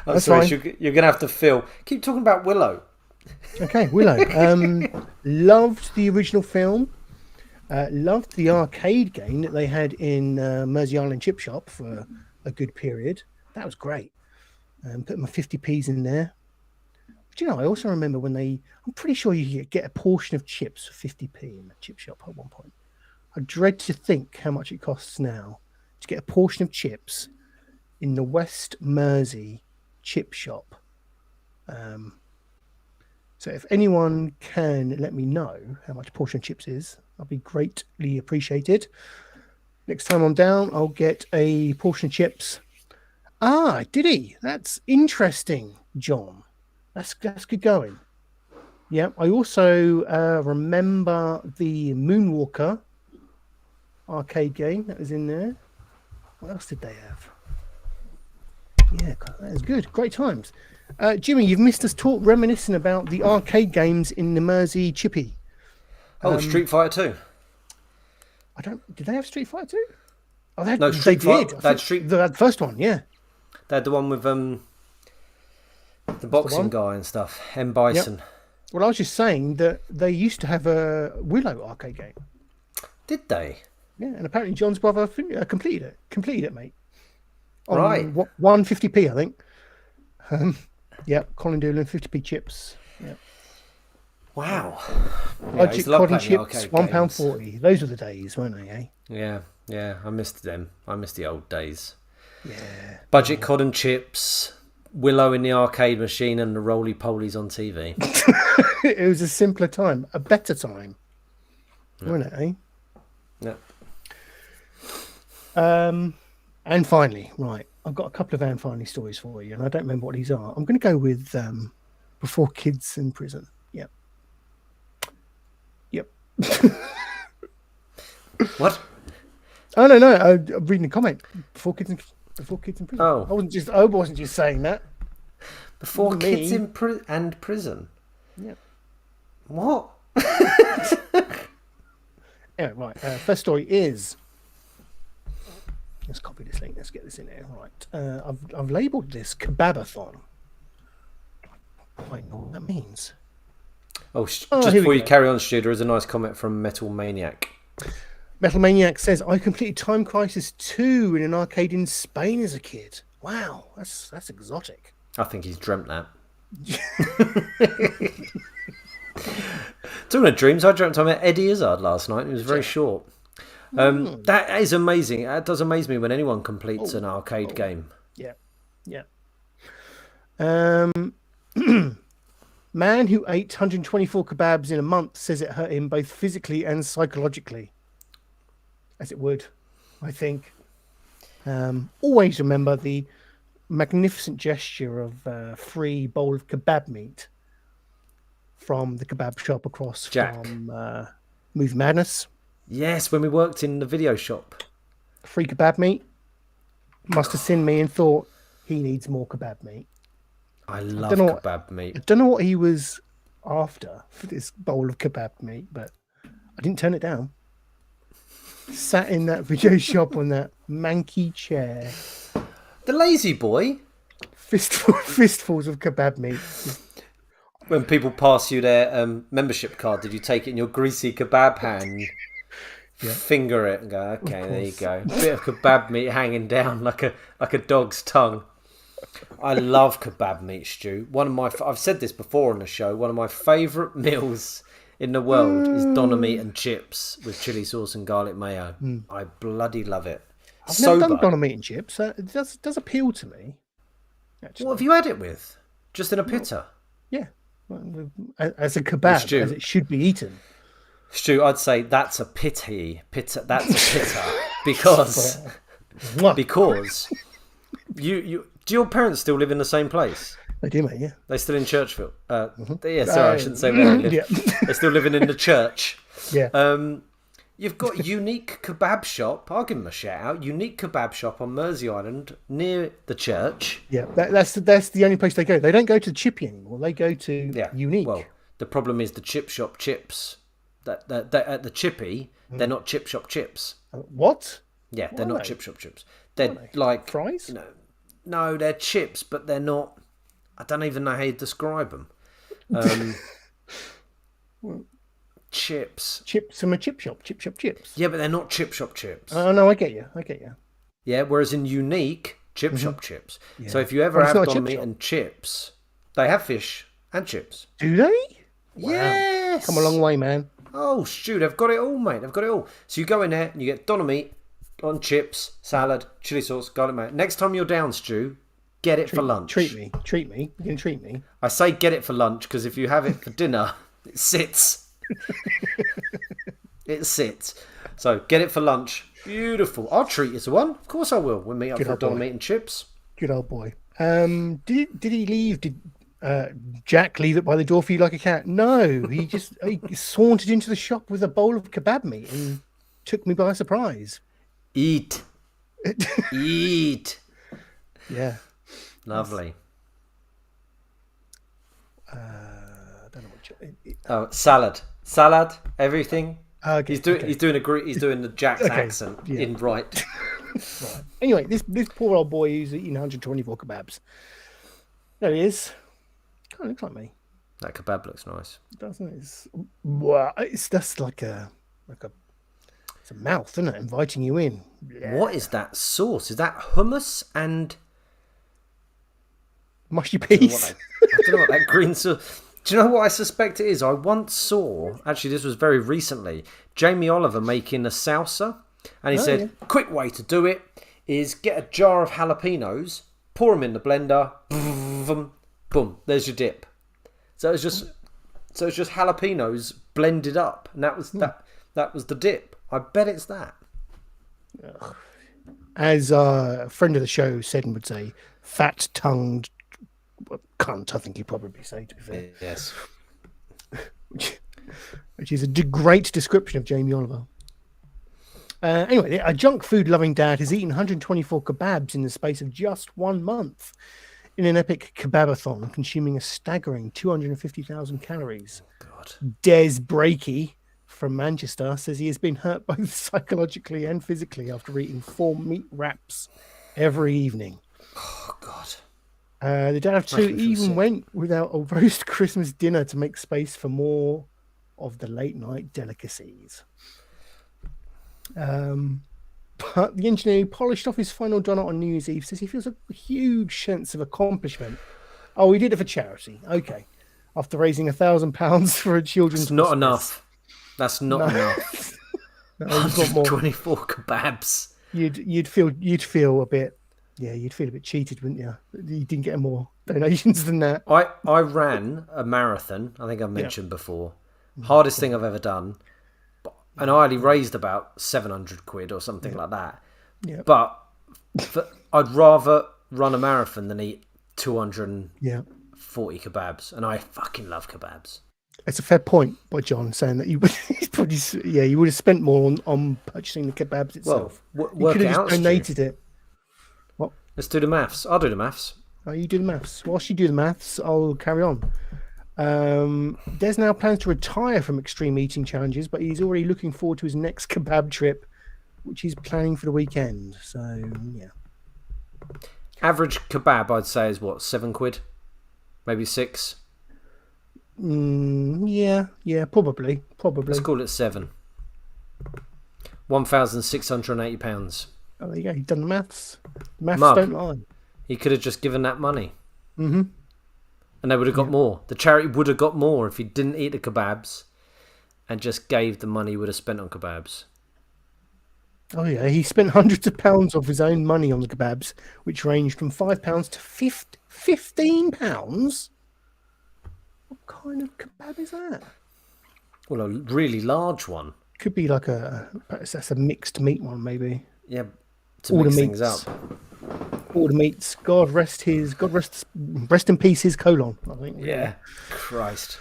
I'm That's sorry, fine. you're going to have to fill. Keep talking about Willow. Okay, Willow. Loved the original film. Loved the arcade game that they had in Mersey Island Chip Shop for a good period. That was great. Put my 50p's in there. But I also remember when I'm pretty sure you could get a portion of chips for 50p in the chip shop at one point. I dread to think how much it costs now to get a portion of chips in the West Mersey chip shop. So if anyone can let me know how much a portion of chips is, I'll be greatly appreciated. Next time I'm down, I'll get a portion of chips. Ah, did he? That's interesting, John. That's good going. Yeah, I also remember the Moonwalker arcade game that was in there. What else did they have? Yeah, that was good. Great times. Jimmy, you've missed us reminiscing about the arcade games in the Mersey Chippy. Street Fighter 2. Did they have Street Fighter 2? Oh, they No, did. They had The first one, yeah. They had the one with the boxing guy and stuff. M. Bison. Yep. Well, I was just saying that they used to have a Willow arcade game. Did they? Yeah, and apparently John's brother completed it, mate. On Right. 150p, I think. Yep, Colin Doolin, 50p chips. Yep. Wow. Logic Cod and chips, £1.40. Those were the days, weren't they, eh? Yeah, I missed them. I missed the old days. Yeah. Budget cod and chips, Willow in the arcade machine, and the roly polies on TV. It was a simpler time, a better time, wasn't it, eh? Yeah. And finally, right, I've got a couple of and finally stories for you, and I don't remember what these are. I'm going to go with Before Kids in Prison. Yep. What? Oh no, I'm reading a comment. Before Kids in Prison. Oh, I wasn't just saying that. Before Kids in Prison. Yeah. What? Anyway, right. First story is. Let's copy this link. Let's get this in there. Right. I've labelled this Kebabathon. I don't know what that means. Just before you carry on, Stu, there is a nice comment from Metal Maniac. Metal Maniac says, I completed Time Crisis 2 in an arcade in Spain as a kid. Wow, that's exotic. I think he's dreamt that. Talking of dreams, I dreamt I met Eddie Izzard last night. It was very short. That is amazing. That does amaze me when anyone completes an arcade game. Yeah. Man who ate 124 kebabs in a month says it hurt him both physically and psychologically. As it would, I think. Always remember the magnificent gesture of a free bowl of kebab meat from the kebab shop across from Movie Madness. Yes, when we worked in the video shop. Free kebab meat. Must have seen me and thought, he needs more kebab meat. I love kebab meat. I don't know what he was after for this bowl of kebab meat, but I didn't turn it down. Sat in that video shop on that manky chair. The lazy boy. Fistfuls of kebab meat. When people pass you their membership card, did you take it in your greasy kebab hand? Yeah. Finger it and go, okay, there you go. Bit of kebab meat hanging down like a dog's tongue. I love kebab meat stew. I've said this before on the show. One of my favourite meals in the world is doner meat and chips with chili sauce and garlic mayo. I bloody love it. I've never done doner meat and chips. It does appeal to me. Actually. What have you had it with? Just in a pitta? Yeah, as a kebab, as it should be eaten. Stu, I'd say that's a pitta. That's a pitta because you do your parents still live in the same place? They do, mate. Yeah, they still in Churchville. Yeah, sorry, I shouldn't say where they live. Yeah. They're still living in the church. Yeah. You've got Unique Kebab Shop. I'll give them a shout out. Unique Kebab Shop on Mersey Island near the church. Yeah, that's the only place they go. They don't go to Chippy anymore. They go to Unique. Well, the problem is the chip shop chips. That at the Chippy, they're not chip shop chips. What? Yeah, they're not chip shop chips. They're like fries. No, they're chips, but they're not. I don't even know how you describe them. Chips from a chip shop chips. Yeah, but they're not chip shop chips. Oh no, I get you. Yeah, whereas in Unique, chip shop chips. Yeah. So if you ever have doner meat and chips, they have fish and chips. Do they? Wow. Yes. Come a long way, man. Oh, Stu, they've got it all, mate. They've got it all. So you go in there and you get doner meat on chips, salad, chili sauce, garlic mayo. Next time you're down, Stu, get it for lunch. Treat me. You can treat me. I say get it for lunch because if you have it for dinner, it sits. It sits. So get it for lunch. Beautiful. I'll treat you to one. Of course I will. We'll meet up for doner meat and chips. Good old boy. Did he leave? Did Jack leave it by the door for you like a cat? No, he sauntered into the shop with a bowl of kebab meat and took me by surprise. Eat. Yeah. Lovely. I don't know what. Salad. Everything. Okay, he's doing the Jack's accent in right. Right. Anyway, this poor old boy who's eating 124 kebabs. There he is. Kind of looks like me. That kebab looks nice, doesn't it? It's just like it's a mouth, isn't it? Inviting you in. Yeah. What is that sauce? Is that hummus and mushy peas? I don't know what that green sauce. Do you know what I suspect it is? I once saw, actually this was very recently, Jamie Oliver making a salsa, and he said, quick way to do it is get a jar of jalapenos, pour them in the blender, boom, there's your dip. So it's just jalapenos blended up, and that was that was the dip. I bet it's that. As a friend of the show said and would say, fat-tongued cunt, I think he'd probably say, to be fair. Yes. Which is a great description of Jamie Oliver. Anyway, a junk food loving dad has eaten 124 kebabs in the space of just 1 month in an epic kebabathon, consuming a staggering 250,000 calories. Oh, God. Des Breaky from Manchester says he has been hurt both psychologically and physically after eating 4 meat wraps every evening. Oh, God. The dad of 2 even went without a roast Christmas dinner to make space for more of the late night delicacies. But the engineer who polished off his final donut on New Year's Eve says he feels a huge sense of accomplishment. Oh, he did it for charity. Okay. After raising £1,000 for a children's It's not hospice. enough. That's not enough. No, you've got more. 124 kebabs. You'd feel a bit, yeah, you'd feel a bit cheated, wouldn't you? You didn't get more donations than that. I ran a marathon. I think I've mentioned before. Hardest thing I've ever done, and I only raised about 700 quid or something like that. Yeah. But I'd rather run a marathon than eat 240 kebabs, and I fucking love kebabs. It's a fair point by John saying that you would probably, you would have spent more on purchasing the kebabs itself. Well, you could have just donated it. What? Let's do the maths. I'll do the maths. Oh, you do the maths. Whilst you do the maths, I'll carry on. Des now plans to retire from extreme eating challenges, but he's already looking forward to his next kebab trip, which he's planning for the weekend. So, yeah. Average kebab, I'd say, is what, 7 quid? Maybe 6? Yeah, probably. Let's call it 7. £1,680. Oh, there you go. You've done the maths. Maths Mug. don't lie. He could have just given that money. Mm-hmm. And they would have got more. The charity would have got more if he didn't eat the kebabs and just gave the money he would have spent on kebabs. Oh, yeah. He spent hundreds of pounds of his own money on the kebabs, which ranged from £5 to £15. What kind of kebab is that? Well, a really large one. Could be like that's a mixed meat one, maybe. Yeah, to mix things up. All the meats. Rest in peace his colon, I think. Really. Yeah, Christ.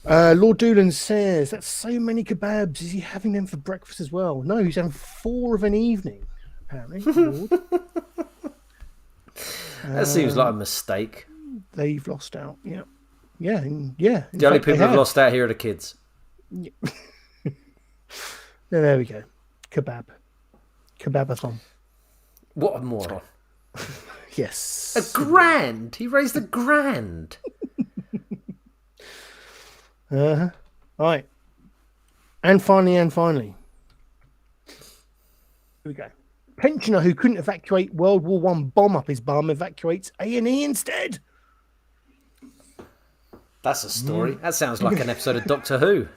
Lord Doolan says, that's so many kebabs. Is he having them for breakfast as well? No, he's having 4 of an evening, apparently. Lord. That seems like a mistake. They've lost out, yeah. Yeah. The only people who've lost out here are the kids. Yeah. There we go. Kebabathon. What a moron. Yes. £1,000. He raised £1,000. Right. And finally. Here we go. Pensioner who couldn't evacuate World War I bomb up his bum evacuates A&E instead. That's a story. That sounds like an episode of Doctor Who.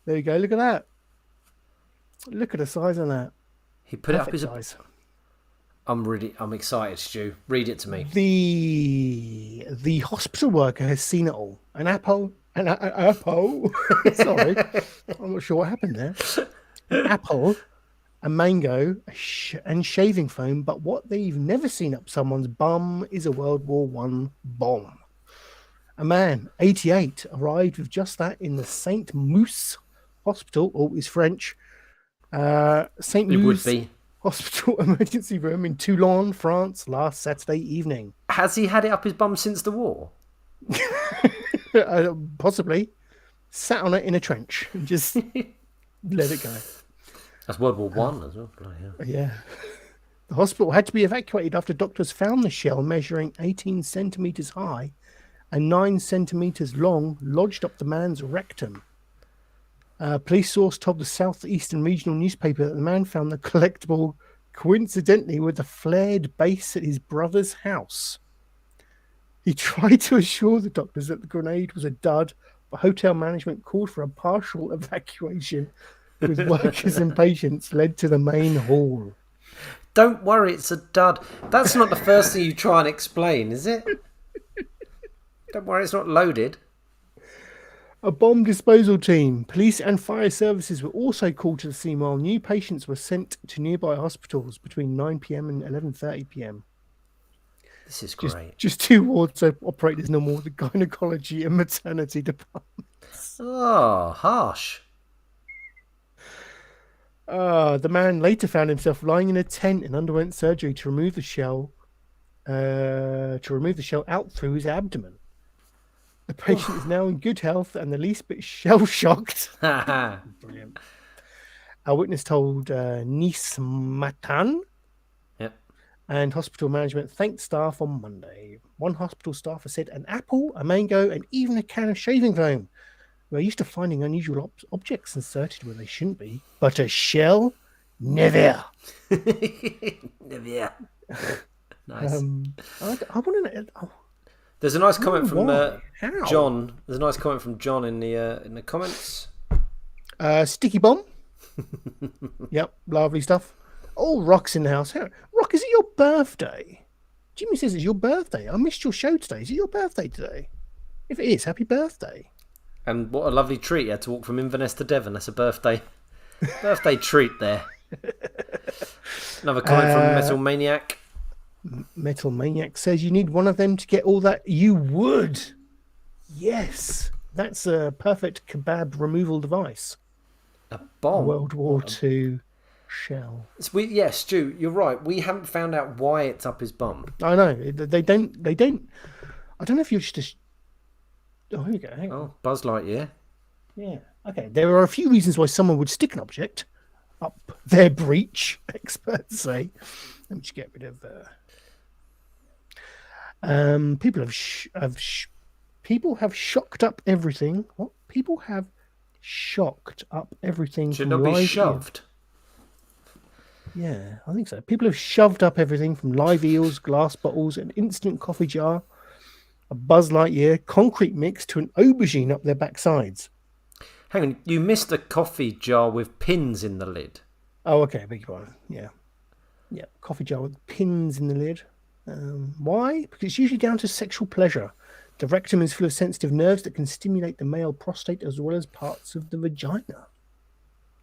There you go. Look at that. Look at the size of that. He put Perfect it up his... size. I'm excited, Stu. Read it to me. The hospital worker has seen it all. An apple. Sorry. I'm not sure what happened there. An apple, a mango, and shaving foam. But what they've never seen up someone's bum is a World War I bomb. A man, 88, arrived with just that in the St. Mousse Hospital. Oh, it's French. St. Mousse Hospital emergency room in Toulon, France, last Saturday evening. Has he had it up his bum since the war? Possibly. Sat on it in a trench and just let it go. That's World War I as well. Yeah. The hospital had to be evacuated after doctors found the shell measuring 18 centimetres high and 9 centimetres long lodged up the man's rectum. Police source told the Southeastern Regional newspaper that the man found the collectible coincidentally with a flared base at his brother's house. He tried to assure the doctors that the grenade was a dud, but hotel management called for a partial evacuation with workers and patients led to the main hall. Don't worry, it's a dud. That's not the first thing you try and explain, is it? Don't worry, it's not loaded. A bomb disposal team, police and fire services were also called to the scene while new patients were sent to nearby hospitals between 9 p.m. and 11:30 p.m. This is great. Just 2 wards operate as normal, the gynecology and maternity departments. Oh, harsh. The man later found himself lying in a tent and underwent surgery to remove the shell out through his abdomen. The patient is now in good health and the least bit shell-shocked. Brilliant. Our witness told Nice Matin. Yep. And hospital management thanked staff on Monday. One hospital staffer said an apple, a mango, and even a can of shaving foam We're used to finding unusual objects inserted where they shouldn't be, but a shell, never. Never. Nice. I want to know. There's a nice comment from How? John. There's a nice comment from John in the comments. Sticky bomb. Yep, lovely stuff. Oh, Rock's in the house. Rock, is it your birthday? Jimmy says it's your birthday. I missed your show today. Is it your birthday today? If it is, happy birthday. And what a lovely treat. You had to walk from Inverness to Devon. That's a birthday treat there. Another comment from Metal Maniac. Metal Maniac says you need one of them to get all that. You would. Yes. That's a perfect kebab removal device. A bomb. World War II shell. Yeah, Stu, you're right. We haven't found out why it's up his bum. I know. They don't. I don't know if you're just. Oh, here we go. Hang on. Oh, Buzz Lightyear. Yeah. Okay. There are a few reasons why someone would stick an object up their breech, experts say. Let me just get rid of. People people have shocked up everything. What? People have shocked up everything. Should from not be live shoved. Yeah, I think so. People have shoved up everything from live eels, glass bottles, an instant coffee jar, a Buzz Lightyear, concrete mix to an aubergine up their backsides. Hang on, you missed a coffee jar with pins in the lid. Oh, okay, beg your pardon. Yeah. Yeah, coffee jar with pins in the lid. Why? Because it's usually down to sexual pleasure. The rectum is full of sensitive nerves that can stimulate the male prostate as well as parts of the vagina.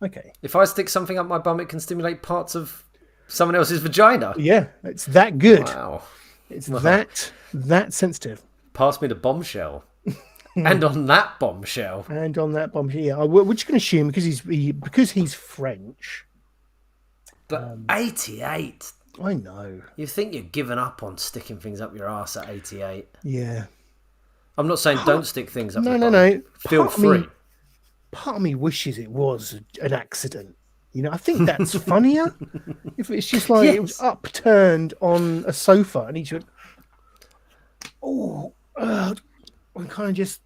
Okay. If I stick something up my bum, it can stimulate parts of someone else's vagina. Yeah, it's that good. Wow. It's that sensitive. Pass me the bombshell. And on that bombshell. And on that bombshell, yeah. We're just going to assume because he's French. But 88. I know. You think you're giving up on sticking things up your arse at 88? Yeah. I'm not saying don't stick things up. No. Feel free. Part of me wishes it was an accident. You know, I think that's funnier. If it's just like it was upturned on a sofa and he just and kind of just,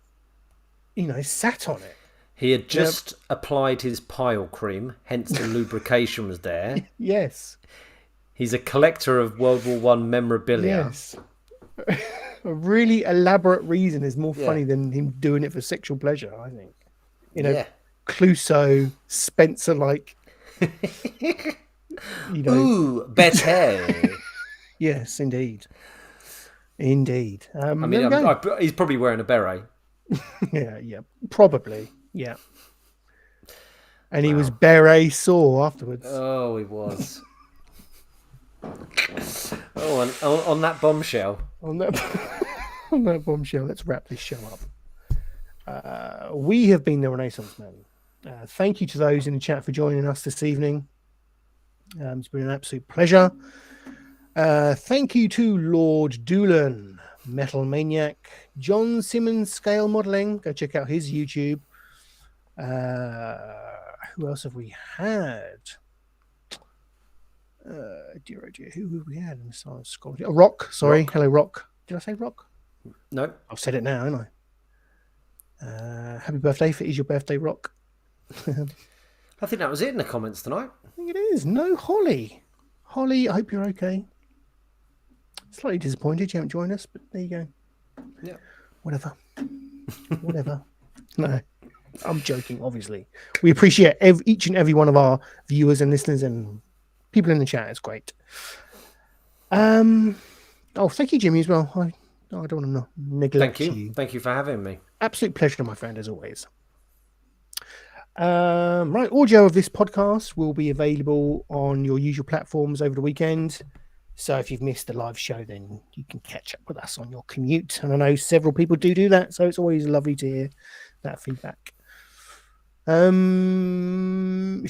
sat on it. He had just applied his pile cream, hence the lubrication was there. Yes. He's a collector of World War I memorabilia. Yes. A really elaborate reason is more funny than him doing it for sexual pleasure, I think. Clouseau, Spencer-like. Ooh, better. Yes, indeed. Indeed. I mean, he's probably wearing a beret. Yeah, probably. Yeah. And he was beret sore afterwards. Oh, he was. On that bombshell. On that bombshell, let's wrap this show up. We have been the Renaissance Men. Thank you to those in the chat for joining us this evening. It's been an absolute pleasure. Thank you to Lord Doolan, Metal Maniac, John Simmons Scale Modeling. Go check out his YouTube. Who else have we had? Dear oh dear, who have we had? Rock, sorry. Rock. Hello, Rock. Did I say Rock? No. I've said it now, haven't I? Happy birthday if it is your birthday, Rock. I think that was it in the comments tonight. I think it is. No Holly. Holly, I hope you're okay. Slightly disappointed you haven't joined us, but there you go. Yeah. Whatever. No, I'm joking, obviously. We appreciate each and every one of our viewers and listeners and people in the chat. It's great. Thank you, Jimmy, as well. I don't want to neglect you. Thank you for having me. Absolute pleasure, my friend, as always. Right, audio of this podcast will be available on your usual platforms over the weekend. So if you've missed the live show, then you can catch up with us on your commute. And I know several people do that, so it's always lovely to hear that feedback. If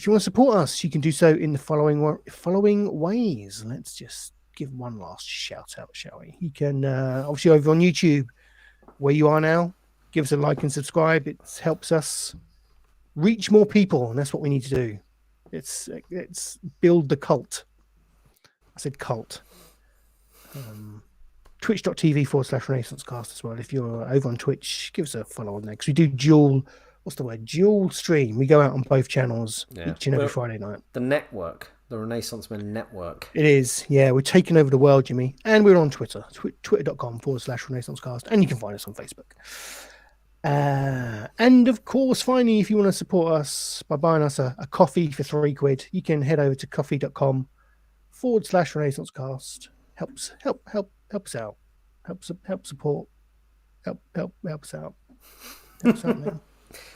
you want to support us, you can do so in the following ways. Let's just give one last shout out, shall we? You can obviously over on YouTube, where you are now, give us a like and subscribe. It helps us reach more people, and that's what we need to do. It's build the cult. I said cult. Twitch.tv/RenaissanceCast as well. If you're over on Twitch, give us a follow on there because we do dual what's the word? Dual stream. We go out on both channels each and every Well, Friday night. The network, the Renaissance Men Network. It is, yeah. We're taking over the world, Jimmy, and we're on Twitter, twitter.com/RenaissanceCast, and you can find us on Facebook. And of course, finally, if you want to support us by buying us a coffee for £3, you can head over to coffee.com/RenaissanceCast. Help us out. Help support. Help us out. Help us out, man.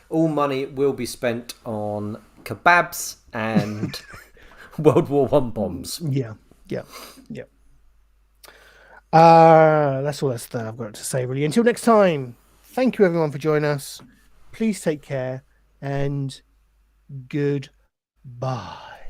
All money will be spent on kebabs and World War I bombs. Yeah. That's all that I've got to say, really. Until next time, thank you everyone for joining us. Please take care and goodbye.